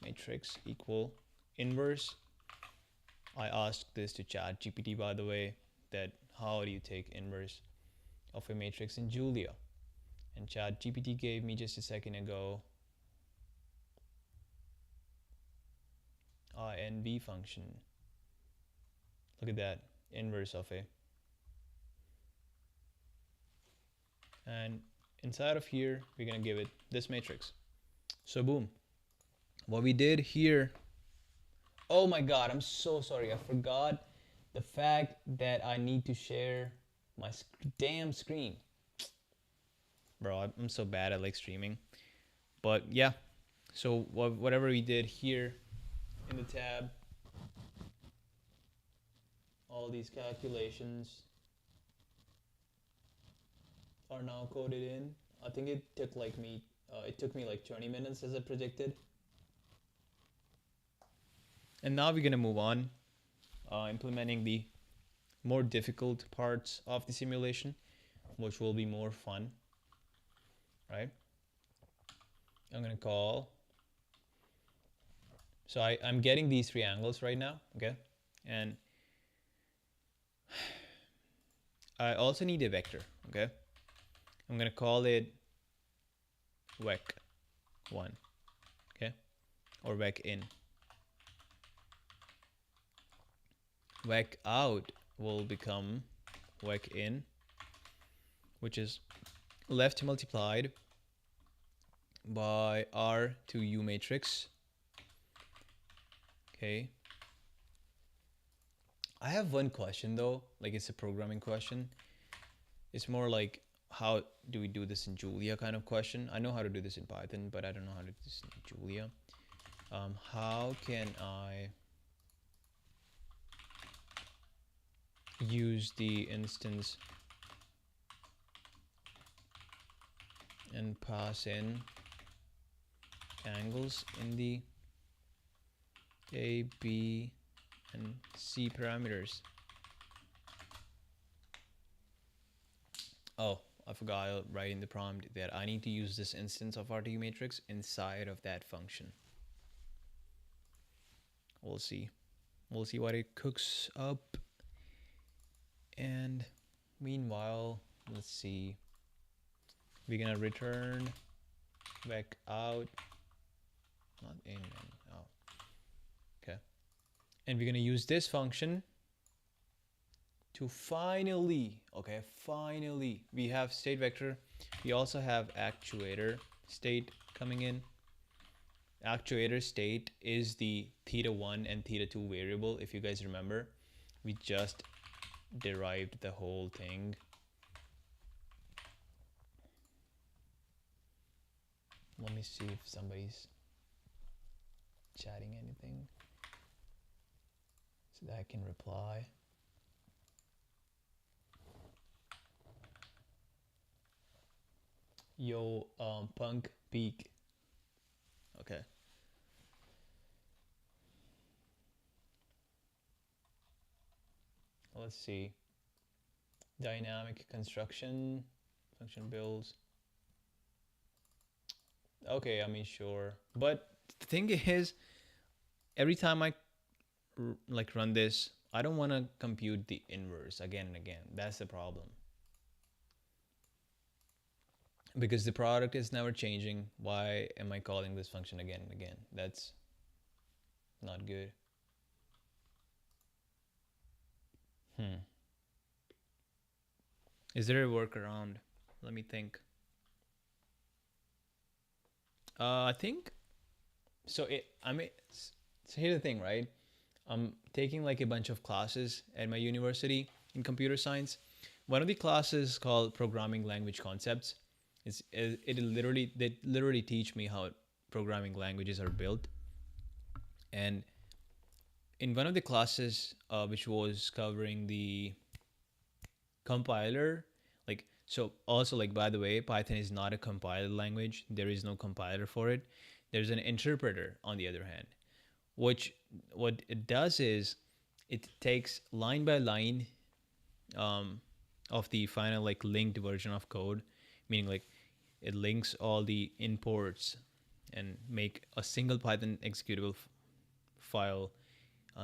matrix equal inverse. I asked this to ChatGPT, by the way, that how do you take inverse of a matrix in Julia? And ChatGPT gave me just a second ago INV function. Look at that, inverse of a. And inside of here, we're gonna give it this matrix. So boom. What we did here, oh my god, I'm so sorry, I forgot the fact that I need to share my damn screen. Bro, I'm so bad at like streaming. But yeah, so whatever we did here in the tab, all these calculations are now coded in. I think it took me like 20 minutes as I predicted. And now we're gonna move on, implementing the more difficult parts of the simulation, which will be more fun, right? I'm gonna call. So I'm getting these three angles right now, okay? And I also need a vector, okay? I'm gonna call it vec1, okay? Or vec in. Vec out will become vec in, which is left multiplied by R to U matrix. Okay. I have one question though, like it's a programming question. It's more like how do we do this in Julia kind of question. I know how to do this in Python, but I don't know how to do this in Julia. How can I use the instance and pass in angles in the A, B, and C parameters? Oh, I forgot to write in the prompt that I need to use this instance of RTU matrix inside of that function. We'll see. We'll see what it cooks up. And meanwhile, let's see. We're gonna return back out, not in, oh, okay. And we're gonna use this function to finally, okay, finally, we have state vector. We also have actuator state coming in. Actuator state is the theta 1 and theta 2 variable. If you guys remember, we just derived the whole thing. Let me see if somebody's chatting anything so that I can reply. Yo, punk peak. Okay. Let's see. Dynamic construction, function builds. Okay, I mean, sure. But the thing is, every time I like run this, I don't want to compute the inverse again and again. That's the problem. Because the product is never changing. Why am I calling this function again and again? That's not good. Is there a workaround? Let me think. I think so. I mean, so here's the thing, right? I'm taking like a bunch of classes at my university in computer science. One of the classes called programming language concepts. They literally teach me how programming languages are built. And in one of the classes, which was covering the compiler, like, so also, like, by the way, Python is not a compiled language. There is no compiler for it. There's an interpreter on the other hand, which what it does is it takes line by line of the final like linked version of code, meaning like it links all the imports and make a single Python executable file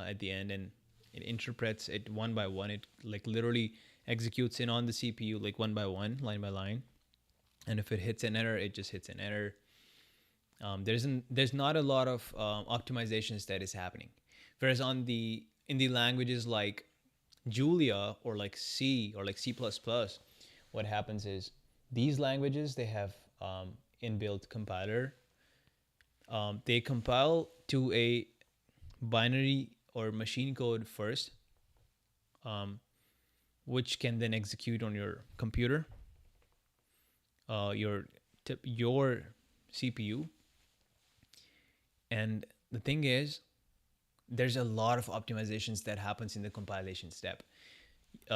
at the end, and it interprets it one by one. It like literally executes in on the CPU like one by one, line by line, and if it hits an error, it just hits an error. There's not a lot of optimizations that is happening, whereas on the in the languages like Julia or like C or like C++, what happens is these languages, they have inbuilt compiler. They compile to a binary or machine code first, which can then execute on your computer, your CPU. And the thing is, there's a lot of optimizations that happens in the compilation step.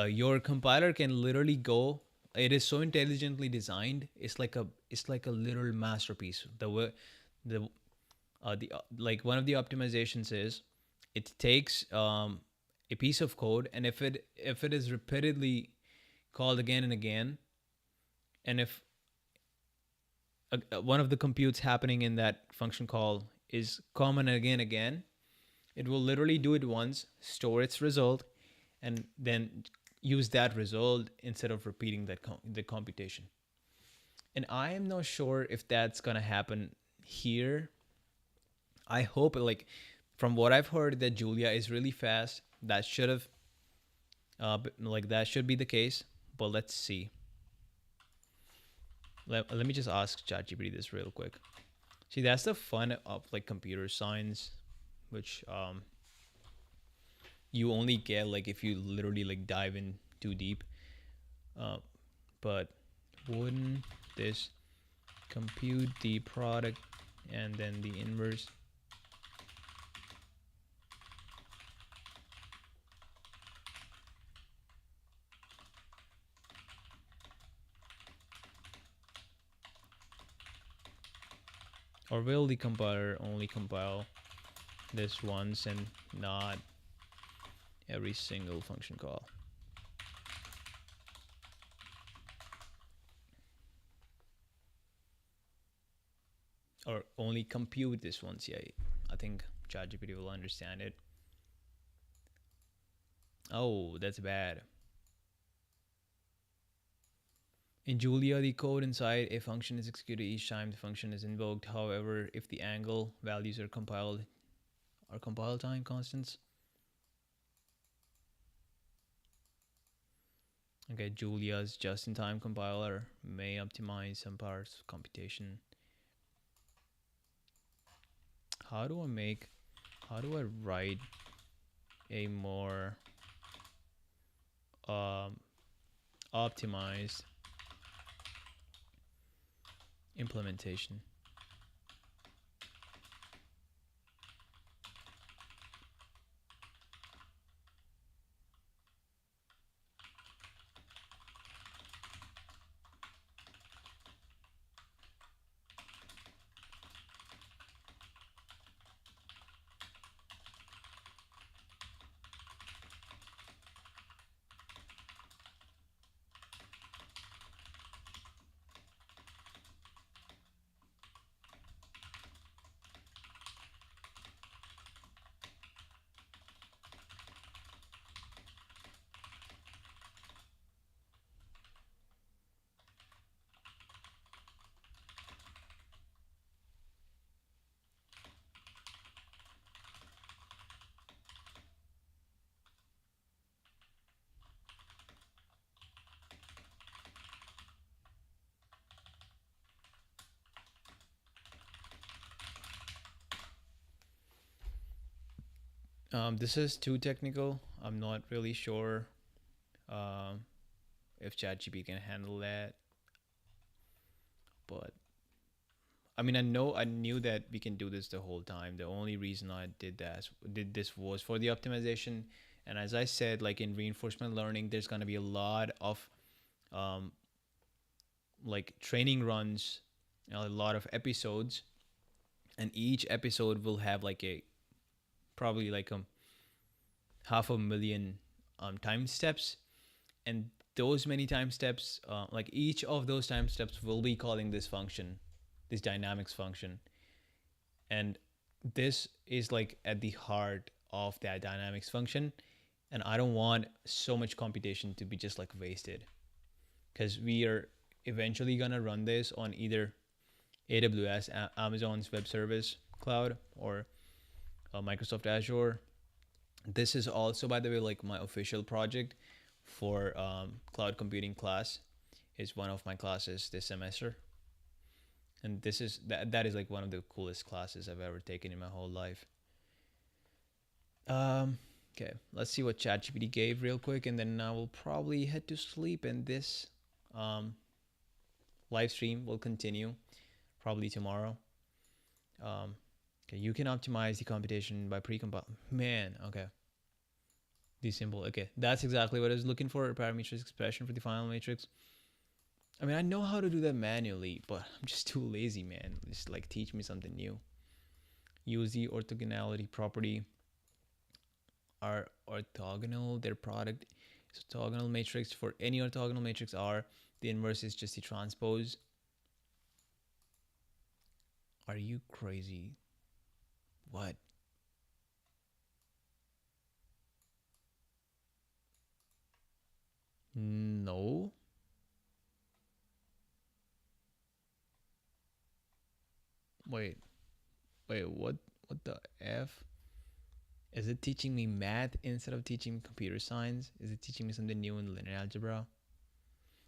Your compiler can literally go. It is so intelligently designed. It's like a literal masterpiece. Like one of the optimizations is it takes a piece of code, and if it is repeatedly called again and again, and if one of the computes happening in that function call is common again and again, it will literally do it once, store its result, and then use that result instead of repeating the computation. And I am not sure if that's gonna happen here. I hope, like, from what I've heard, that Julia is really fast. That should have, that should be the case. But let's see. Let me just ask ChatGPT this real quick. See, that's the fun of like computer science, which you only get like if you literally like dive in too deep. But wouldn't this compute the product and then the inverse? Or will the compiler only compile this once and not every single function call? Or only compute this once? Yeah, I think ChatGPT will understand it. Oh, that's bad. In Julia, the code inside a function is executed each time the function is invoked. However, if the angle values are compile time constants. Okay, Julia's just-in-time compiler may optimize some parts of computation. How do I make, how do I write a more um, optimized implementation? This is too technical. I'm not really sure um, if ChatGPT can handle that, but I mean, I knew that we can do this the whole time. The only reason I did this was for the optimization. And as I said, like in reinforcement learning, there's gonna be a lot of um, like training runs, a lot of episodes, and each episode will have like a probably like a half a million time steps, and those many time steps, like each of those time steps will be calling this function, this dynamics function, and this is like at the heart of that dynamics function. And I don't want so much computation to be just like wasted, because we are eventually going to run this on either AWS, Amazon's web service cloud, or Microsoft Azure. This is also, by the way, like my official project for cloud computing class. Is one of my classes this semester, and that is like one of the coolest classes I've ever taken in my whole life. Um, okay, let's see what ChatGPT gave real quick, and then I will probably head to sleep. And this um, live stream will continue probably tomorrow. Um, okay, you can optimize the computation by pre-compile. Man, okay. The symbol. Okay, that's exactly what I was looking for. A parametric expression for the final matrix. I mean, I know how to do that manually, but I'm just too lazy, man. Just like teach me something new. Use the orthogonality property. Are orthogonal. Their product is orthogonal matrix. For any orthogonal matrix R, the inverse is just the transpose. Are you crazy? What? No. Wait. Wait. What? What the f? Is it teaching me math instead of teaching me computer science? Is it teaching me something new in linear algebra?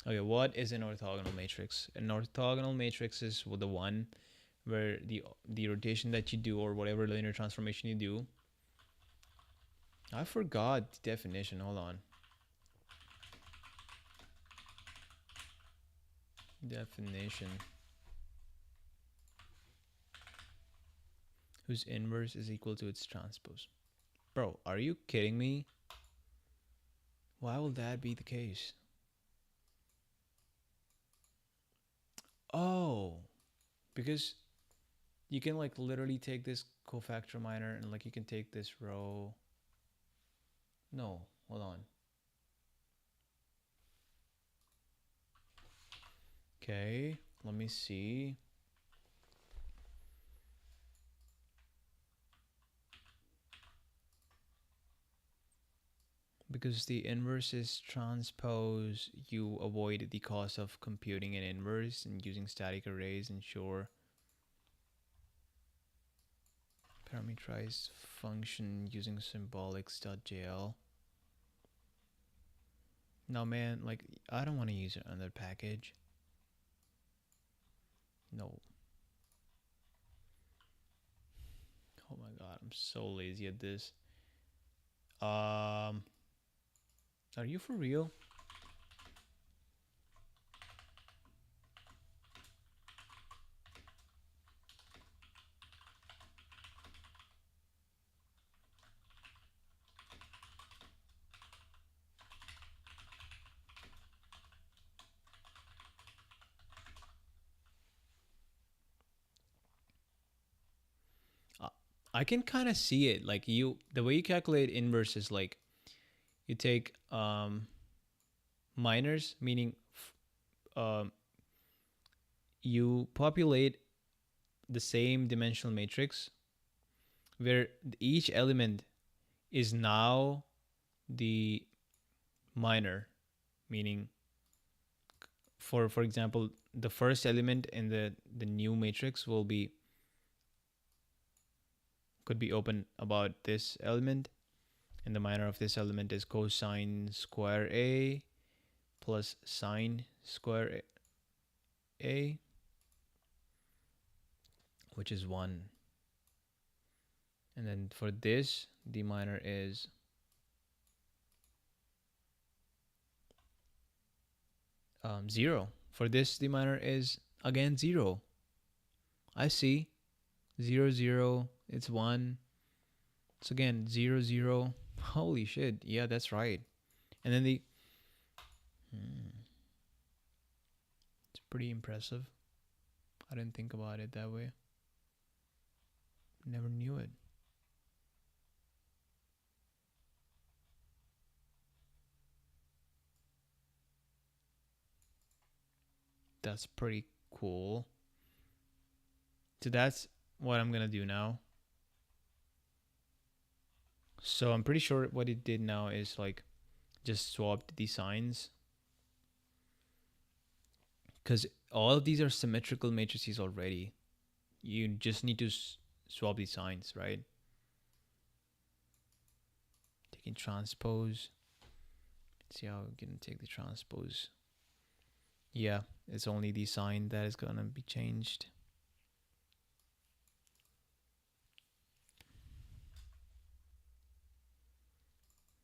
Okay, what is an orthogonal matrix? An orthogonal matrix is the one where the rotation that you do, or whatever linear transformation you do. I forgot the definition. Hold on. Definition. Whose inverse is equal to its transpose. Bro, are you kidding me? Why will that be the case? Oh, because you can like literally take this cofactor minor, and like you can take this row. No, hold on. Okay, let me see. Because the inverse is transpose, you avoid the cost of computing an inverse and using static arrays. Ensure parameterized function using symbolics.jl. No, man, like I don't want to use another package. No. Oh my god, I'm so lazy at this. Um, are you for real? Uh, I can kind of see it. Like the way you calculate inverse is like you take minors, meaning um, you populate the same dimensional matrix where each element is now the minor, meaning for example, the first element in the new matrix will be could be open about this element, and the minor of this element is cosine square a plus sine square a, which is 1. And then for this, the minor is zero. For this, the minor is again zero. I see. Zero, zero. It's 1. It's again zero, zero. Holy shit. Yeah, that's right. And then it's pretty impressive. I didn't think about it that way. Never knew it. That's pretty cool. So that's what I'm gonna do now. So I'm pretty sure what it did now is like just swapped the signs, because all of these are symmetrical matrices already. You just need to swap these signs, right? Taking transpose. Let's see how we can take the transpose. Yeah, it's only the sign that is gonna be changed.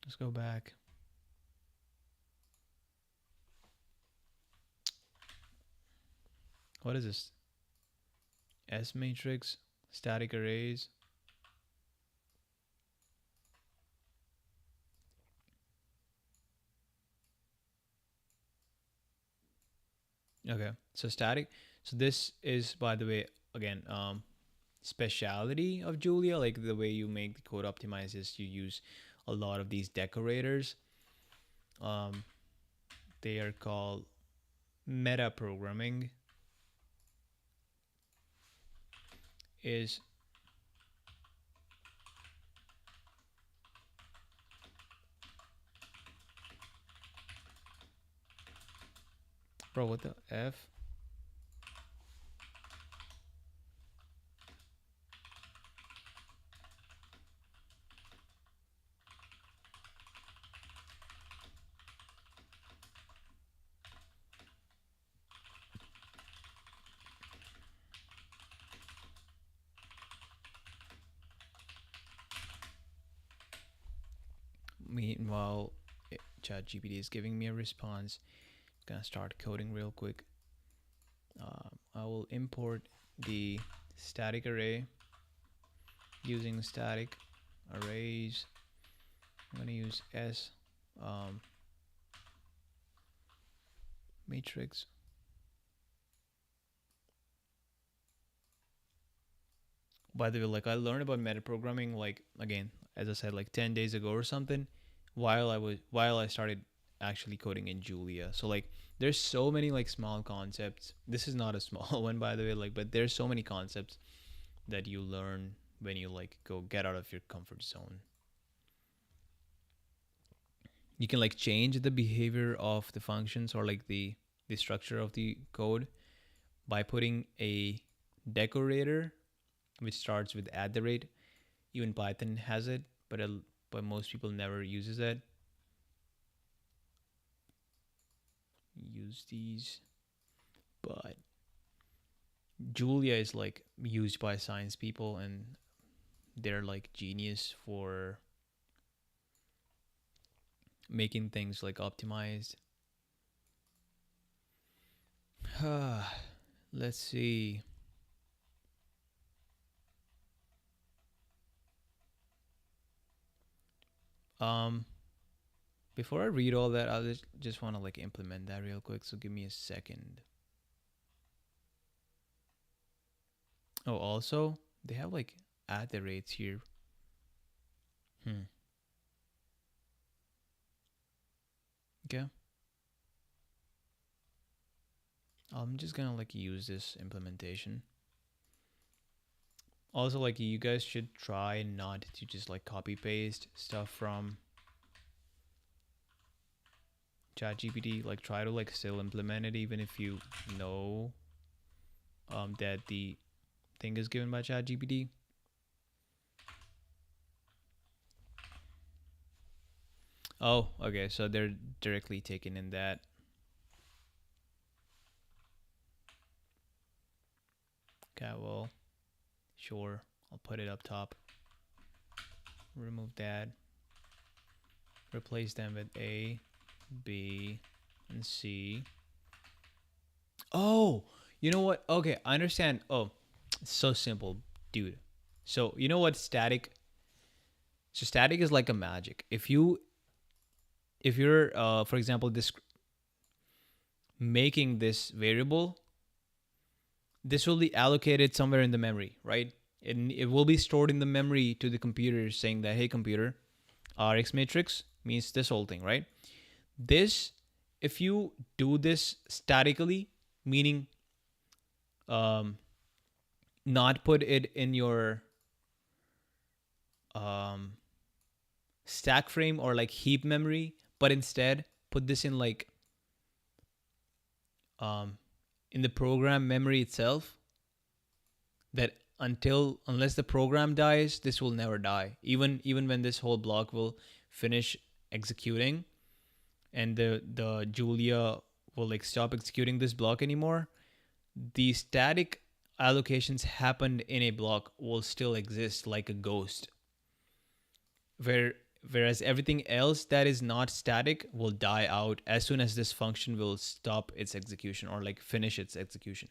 Let's go back. What is this? S matrix, static arrays. Okay, so static. So this is, by the way, again, speciality of Julia. Like the way you make the code optimized is you use a lot of these decorators. Um, they are called meta programming. Is bro, what the f? Meanwhile, ChatGPT is giving me a response. Gonna start coding real quick. I will import the static array using static arrays. I'm gonna use S matrix. By the way, like I learned about metaprogramming, like again, as I said, like 10 days ago or something, while I started actually coding in Julia. So like there's so many like small concepts. This is not a small one, by the way, like, but there's so many concepts that you learn when you like go get out of your comfort zone. You can like change the behavior of the functions or like the structure of the code by putting a decorator which starts with at the rate. Even Python has it, but most people never uses it. use these, but Julia is like used by science people, and they're like genius for making things like optimized. Let's see. Um, Before I read all that, I just want to like implement that real quick. So give me a second. Oh, also they have like add the rates here. Hmm. Okay. I'm just gonna like use this implementation. Also, like you guys should try not to just like copy paste stuff from ChatGPT. Like try to like still implement it even if you know that the thing is given by ChatGPT. Oh, okay. So they're directly taken in that. Okay, well, sure. I'll put it up top. Remove that. Replace them with A, B, and C. Oh, you know what? Okay, I understand. Oh, it's so simple, dude. So you know what static? So static is like a magic. If you're for example this making this variable, this will be allocated somewhere in the memory, right? And it will be stored in the memory to the computer saying that, hey computer, Rx matrix means this whole thing, right? This, if you do this statically, meaning um, not put it in your um, stack frame or like heap memory, but instead put this in like um, in the program memory itself, that unless the program dies, this will never die. Even when this whole block will finish executing, and the Julia will like stop executing this block anymore, the static allocations happened in a block will still exist like a ghost. Whereas everything else that is not static will die out as soon as this function will stop its execution or like finish its execution.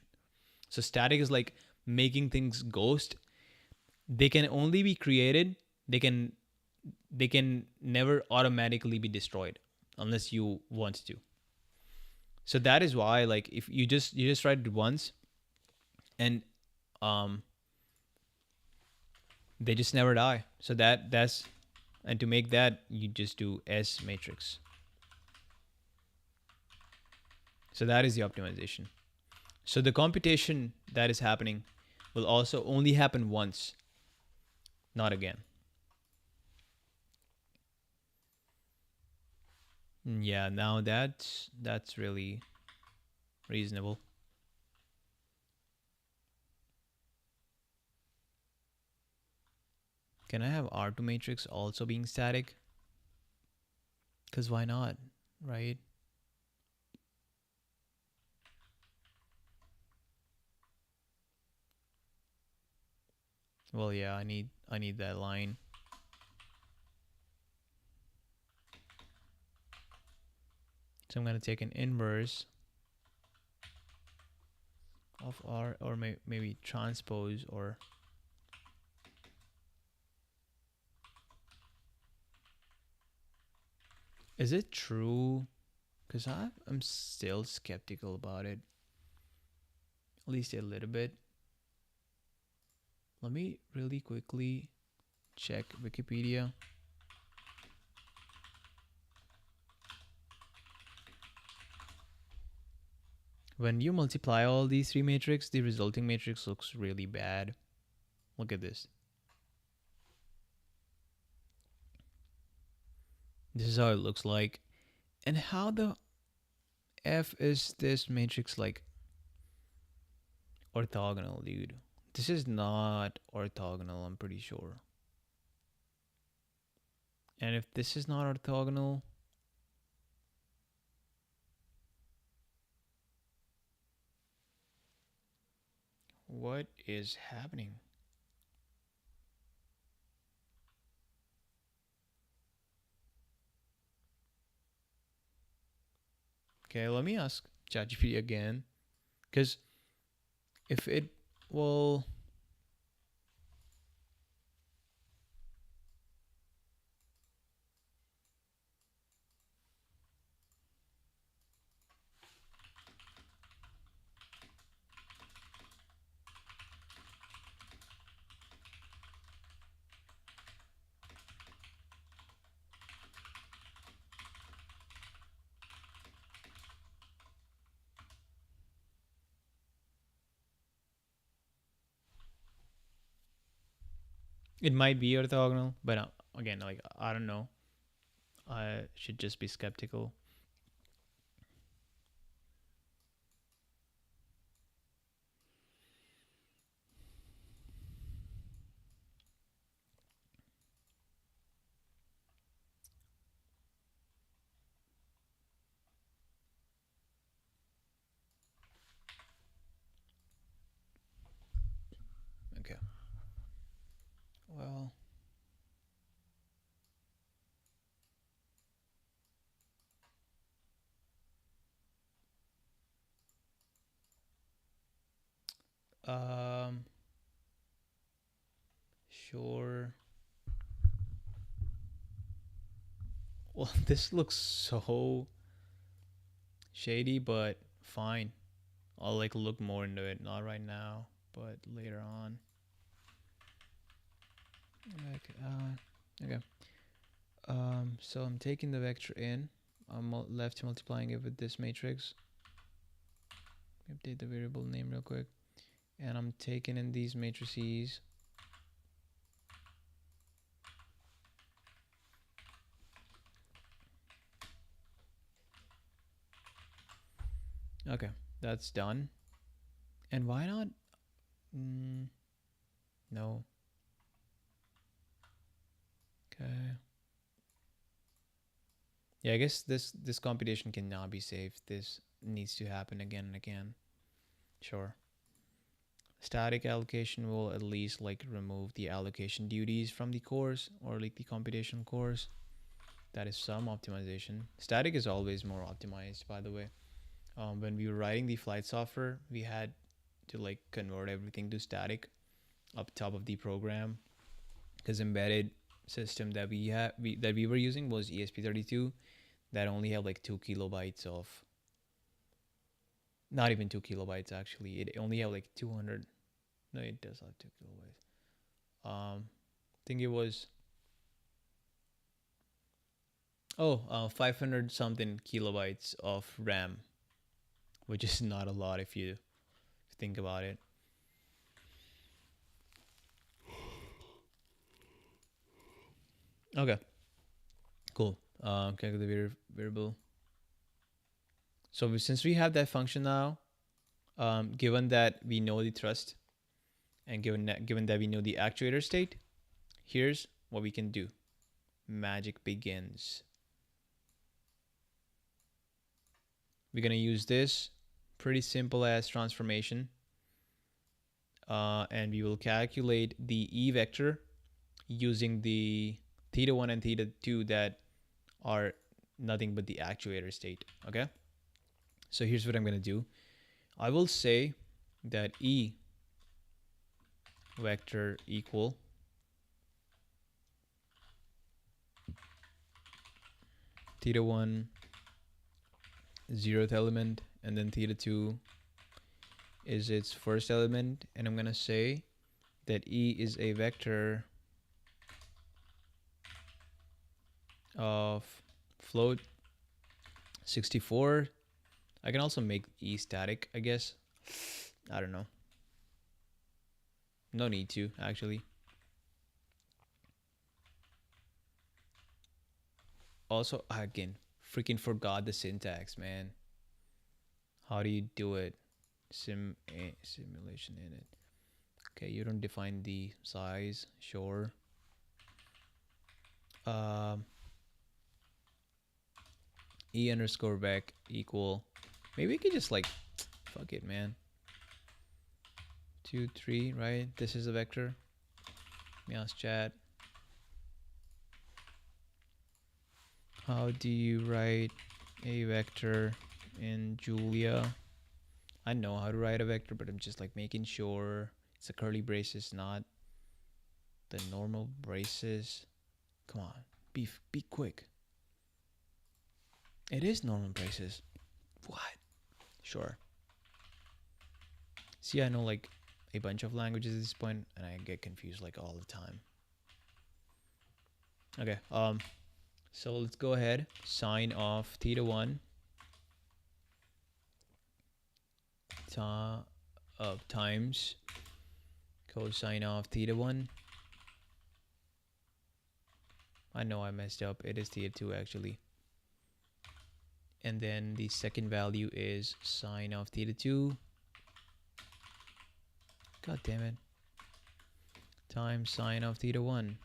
So static is like making things ghost. They can only be created. They can never automatically be destroyed unless you want to. So that is why like if you just write it once, and um they just never die. So that's and to make that you just do S matrix. So that is the optimization. So the computation that is happening will also only happen once, not again. Yeah, now that's really reasonable. Can I have R2 matrix also being static? Cuz why not, right? Well, yeah, I need that line. So I'm going to take an inverse of R, or maybe transpose, or is it true? Because I'm still skeptical about it, at least a little bit. Let me really quickly check Wikipedia. When you multiply all these three matrices, the resulting matrix looks really bad. Look at this. This is how it looks like. And how the F is this matrix like orthogonal, dude? This is not orthogonal, I'm pretty sure. And if this is not orthogonal, What is happening? Okay, let me ask ChatGPT again. Because if it will. It might be orthogonal, but again, like, I don't know. I should just be skeptical. Okay. Well, um, sure. Well, this looks so shady, but fine. I'll like look more into it. Not right now, but later on. Okay. So I'm taking the vector in. I'm left multiplying it with this matrix. Update the variable name real quick. And I'm taking in these matrices. Okay, that's done. And why not? No. Okay. Yeah, I guess this computation cannot be saved. This needs to happen again and again. Sure. Static allocation will at least like remove the allocation duties from the course or like the computation course. That is some optimization. Static is always more optimized, by the way. When we were writing the flight software, we had to like convert everything to static up top of the program because embedded system that we were using was ESP32 that only have like 2 kilobytes of, not even 2 kilobytes actually. It only have like 200. No, it does have 2 kilobytes. I think it was 500 something kilobytes of RAM, which is not a lot if you think about it. Okay, cool. Calculate the variable. So since we have that function now, given that we know the thrust and given that we know the actuator state, here's what we can do. Magic begins. We're gonna use this pretty simple as transformation, and we will calculate the E vector using the theta 1 and theta 2 that are nothing but the actuator state. Okay, so here's what I'm gonna do. I will say that E vector equal theta 1 zeroth element, and then theta 2 is its first element, and I'm gonna say that E is a vector of float 64. I can also make E static, I guess. I don't know. No need to, actually. Also, again, freaking forgot the syntax, man. How do you do it? Simulation in it. Okay, you don't define the size, sure. Um, E underscore vec equal. Maybe we could just like, fuck it, man. 2, 3, right? This is a vector. Mouse chat. How do you write a vector in Julia? I know how to write a vector, but I'm just like making sure it's a curly braces, not the normal braces. Come on, be quick. It is normal braces. What? Sure. See, I know like a bunch of languages at this point, and I get confused like all the time. Okay. So let's go ahead. Sine of theta 1 times cosine of theta 1. I know I messed up. It is theta 2 actually. And then the second value is sine of theta 2. God damn it. Times sine of theta 1.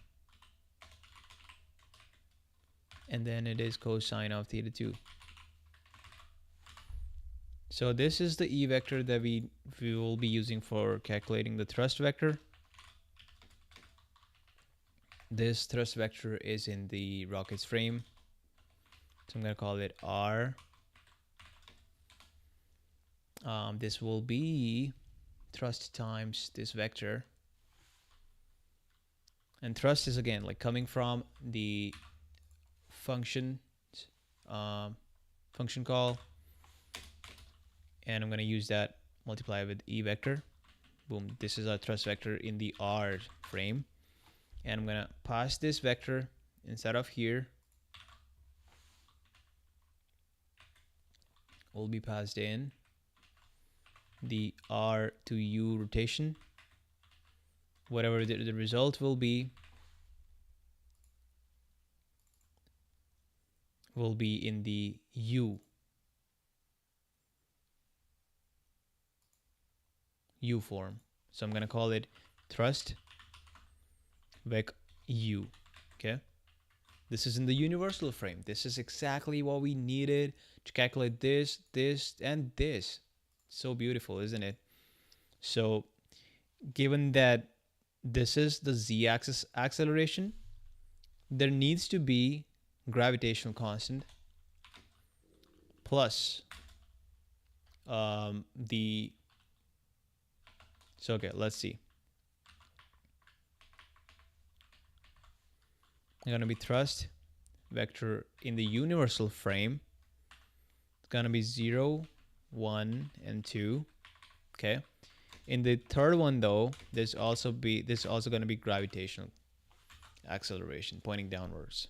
And then it is cosine of theta 2. So this is the E vector that we will be using for calculating the thrust vector. This thrust vector is in the rocket's frame. So I'm going to call it R. This will be thrust times this vector. And thrust is again like coming from the function call. And I'm going to use that multiply with E vector. Boom, this is our thrust vector in the R frame. And I'm going to pass this vector instead of here. Will be passed in the R to U rotation. Whatever the result will be in the U form. So I'm going to call it thrust vec U. Okay. This is in the universal frame. This is exactly what we needed to calculate this, this, and this. So beautiful, isn't it? So given that this is the z-axis acceleration, there needs to be gravitational constant plus so okay, let's see. It's gonna be thrust vector in the universal frame. It's gonna be 0, 1, and 2. Okay. In the third one though, there's also gonna be gravitational acceleration pointing downwards.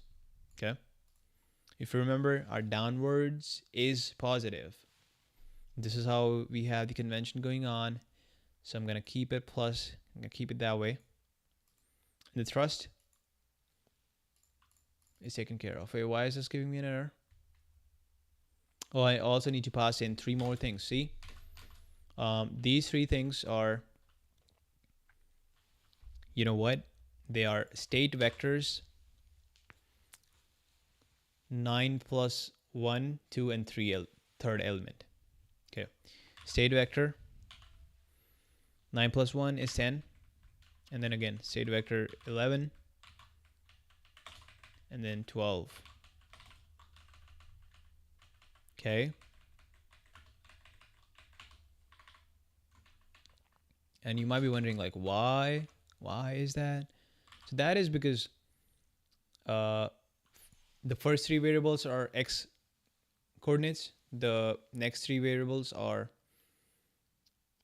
Okay. If you remember, our downwards is positive. This is how we have the convention going on. So I'm going to keep it plus. I'm going to keep it that way. The thrust is taken care of. Wait, why is this giving me an error? Oh, I also need to pass in 3 more things. See? These 3 things are, you know what? They are state vectors 9 plus 1, 2, and 3, third element. Okay. State vector 9 plus 1 is 10. And then again, state vector 11. And then 12. Okay. And you might be wondering like, why? Why is that? So that is because the first 3 variables are x coordinates. The next 3 variables are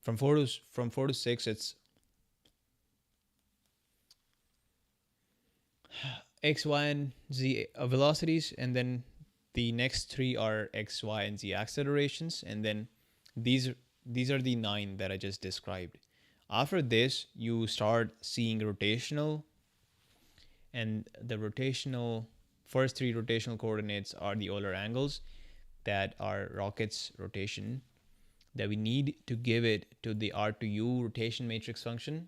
from 4 to 6. It's x, y, and z velocities, and then the next 3 are x, y, and z accelerations, and then these are the 9 that I just described. After this, you start seeing rotational, and the rotational first 3 rotational coordinates are the Euler angles that are rocket's rotation that we need to give it to the R to U rotation matrix function.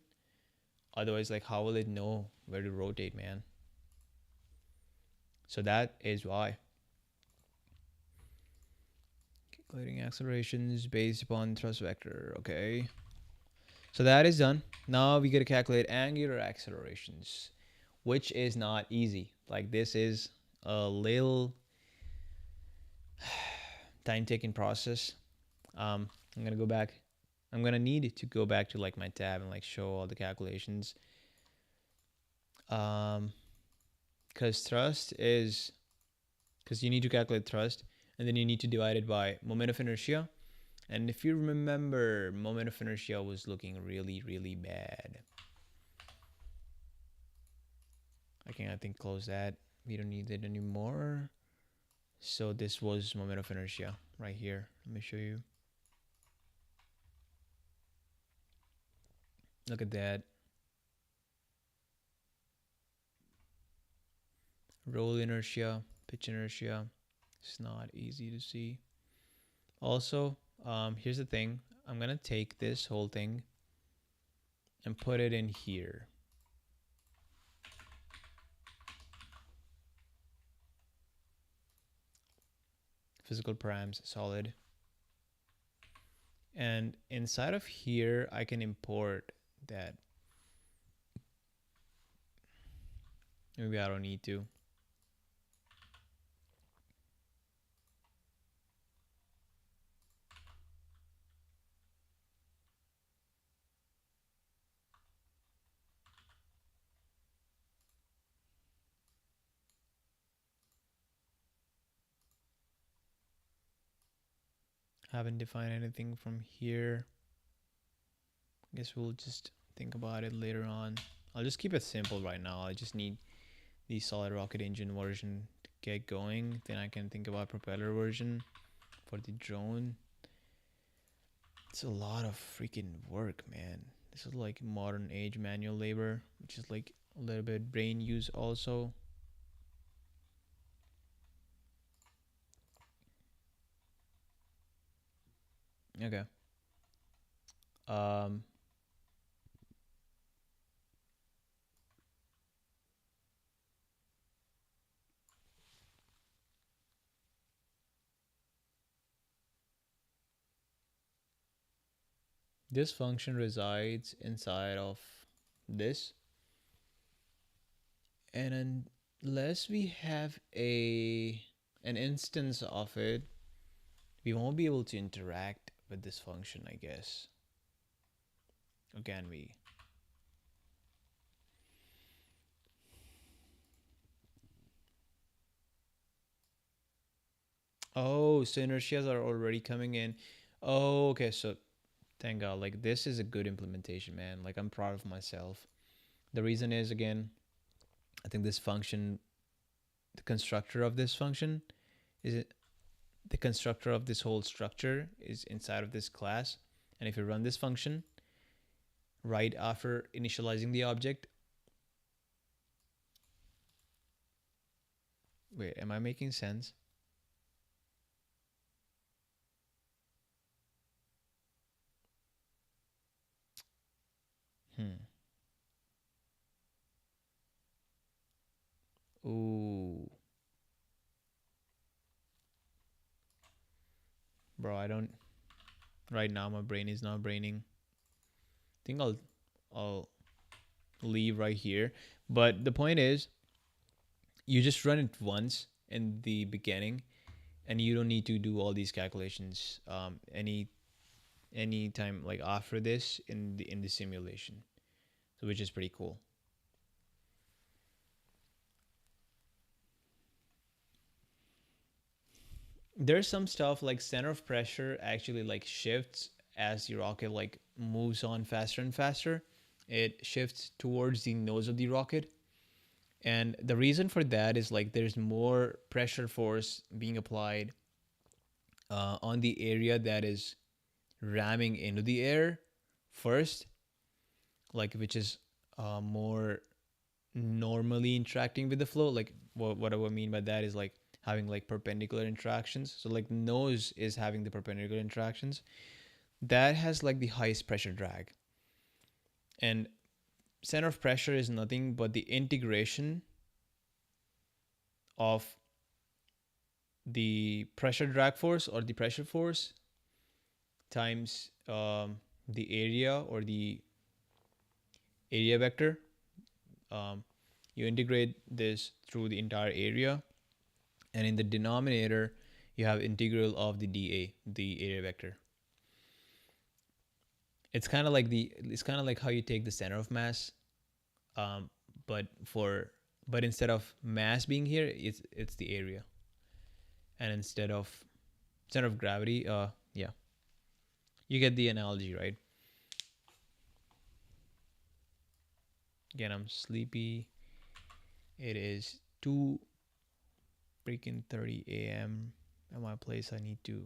Otherwise, like, how will it know where to rotate, man? So that is why. Calculating accelerations based upon thrust vector. Okay. So that is done. Now we gotta calculate angular accelerations, which is not easy. Like this is a little time taking process. I'm gonna go back. I'm gonna need to go back to like my tab and like show all the calculations. Um, because thrust is because you need to calculate thrust, and then you need to divide it by moment of inertia. And if you remember, moment of inertia was looking really, really bad. I can, I think, close that. We don't need it anymore. So this was moment of inertia right here. Let me show you. Look at that. Roll inertia, pitch inertia. It's not easy to see. Also, here's the thing. I'm gonna take this whole thing and put it in here. Physical params, solid. And inside of here, I can import that. Maybe I don't need to. Haven't defined anything from here. I guess we'll just think about it later on. I'll just keep it simple right now. I just need the solid rocket engine version to get going. Then I can think about propeller version for the drone. It's a lot of freaking work, man. This is like modern age manual labor, which is like a little bit brain use also. Okay. Um, this function resides inside of this, and unless we have an instance of it, we won't be able to interact with this function, I guess. Or can we? Oh, so inertias are already coming in. Oh, okay. So thank God. Like this is a good implementation, man. Like I'm proud of myself. The reason is again, I think this function, the constructor of this function, is it the constructor of this whole structure is inside of this class. And if you run this function right after initializing the object, wait, am I making sense? Hmm. Ooh, bro, I don't. Right now, my brain is not braining. I think I'll leave right here. But the point is, you just run it once in the beginning, and you don't need to do all these calculations any time like after this in the simulation. So which is pretty cool. There's some stuff like center of pressure actually like shifts as your rocket like moves on faster and faster. It shifts towards the nose of the rocket. And the reason for that is like there's more pressure force being applied on the area that is ramming into the air first, like which is more normally interacting with the flow. Like what I mean by that is like having like perpendicular interactions. So like nose is having the perpendicular interactions. That has like the highest pressure drag. And center of pressure is nothing but the integration of the pressure drag force or the pressure force times the area or the area vector. Um, you integrate this through the entire area, and in the denominator, you have integral of the dA, the area vector. It's kind of like how you take the center of mass, um, but for but instead of mass being here, it's the area, and instead of center of gravity, yeah, you get the analogy, right? Again, I'm sleepy. It is 2 freaking 30 a.m. at my place. I need to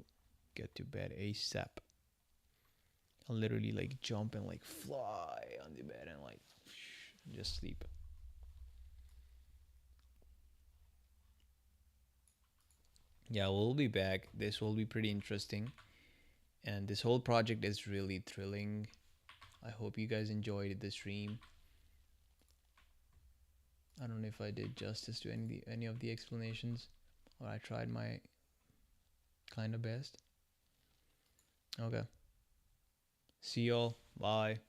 get to bed ASAP. I'll literally like jump and like fly on the bed and like just sleep. Yeah, we'll be back. This will be pretty interesting. And this whole project is really thrilling. I hope you guys enjoyed the stream. I don't know if I did justice to any of the explanations, or I tried my kind of best. Okay. See y'all. Bye.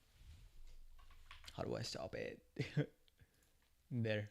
How do I stop it? There.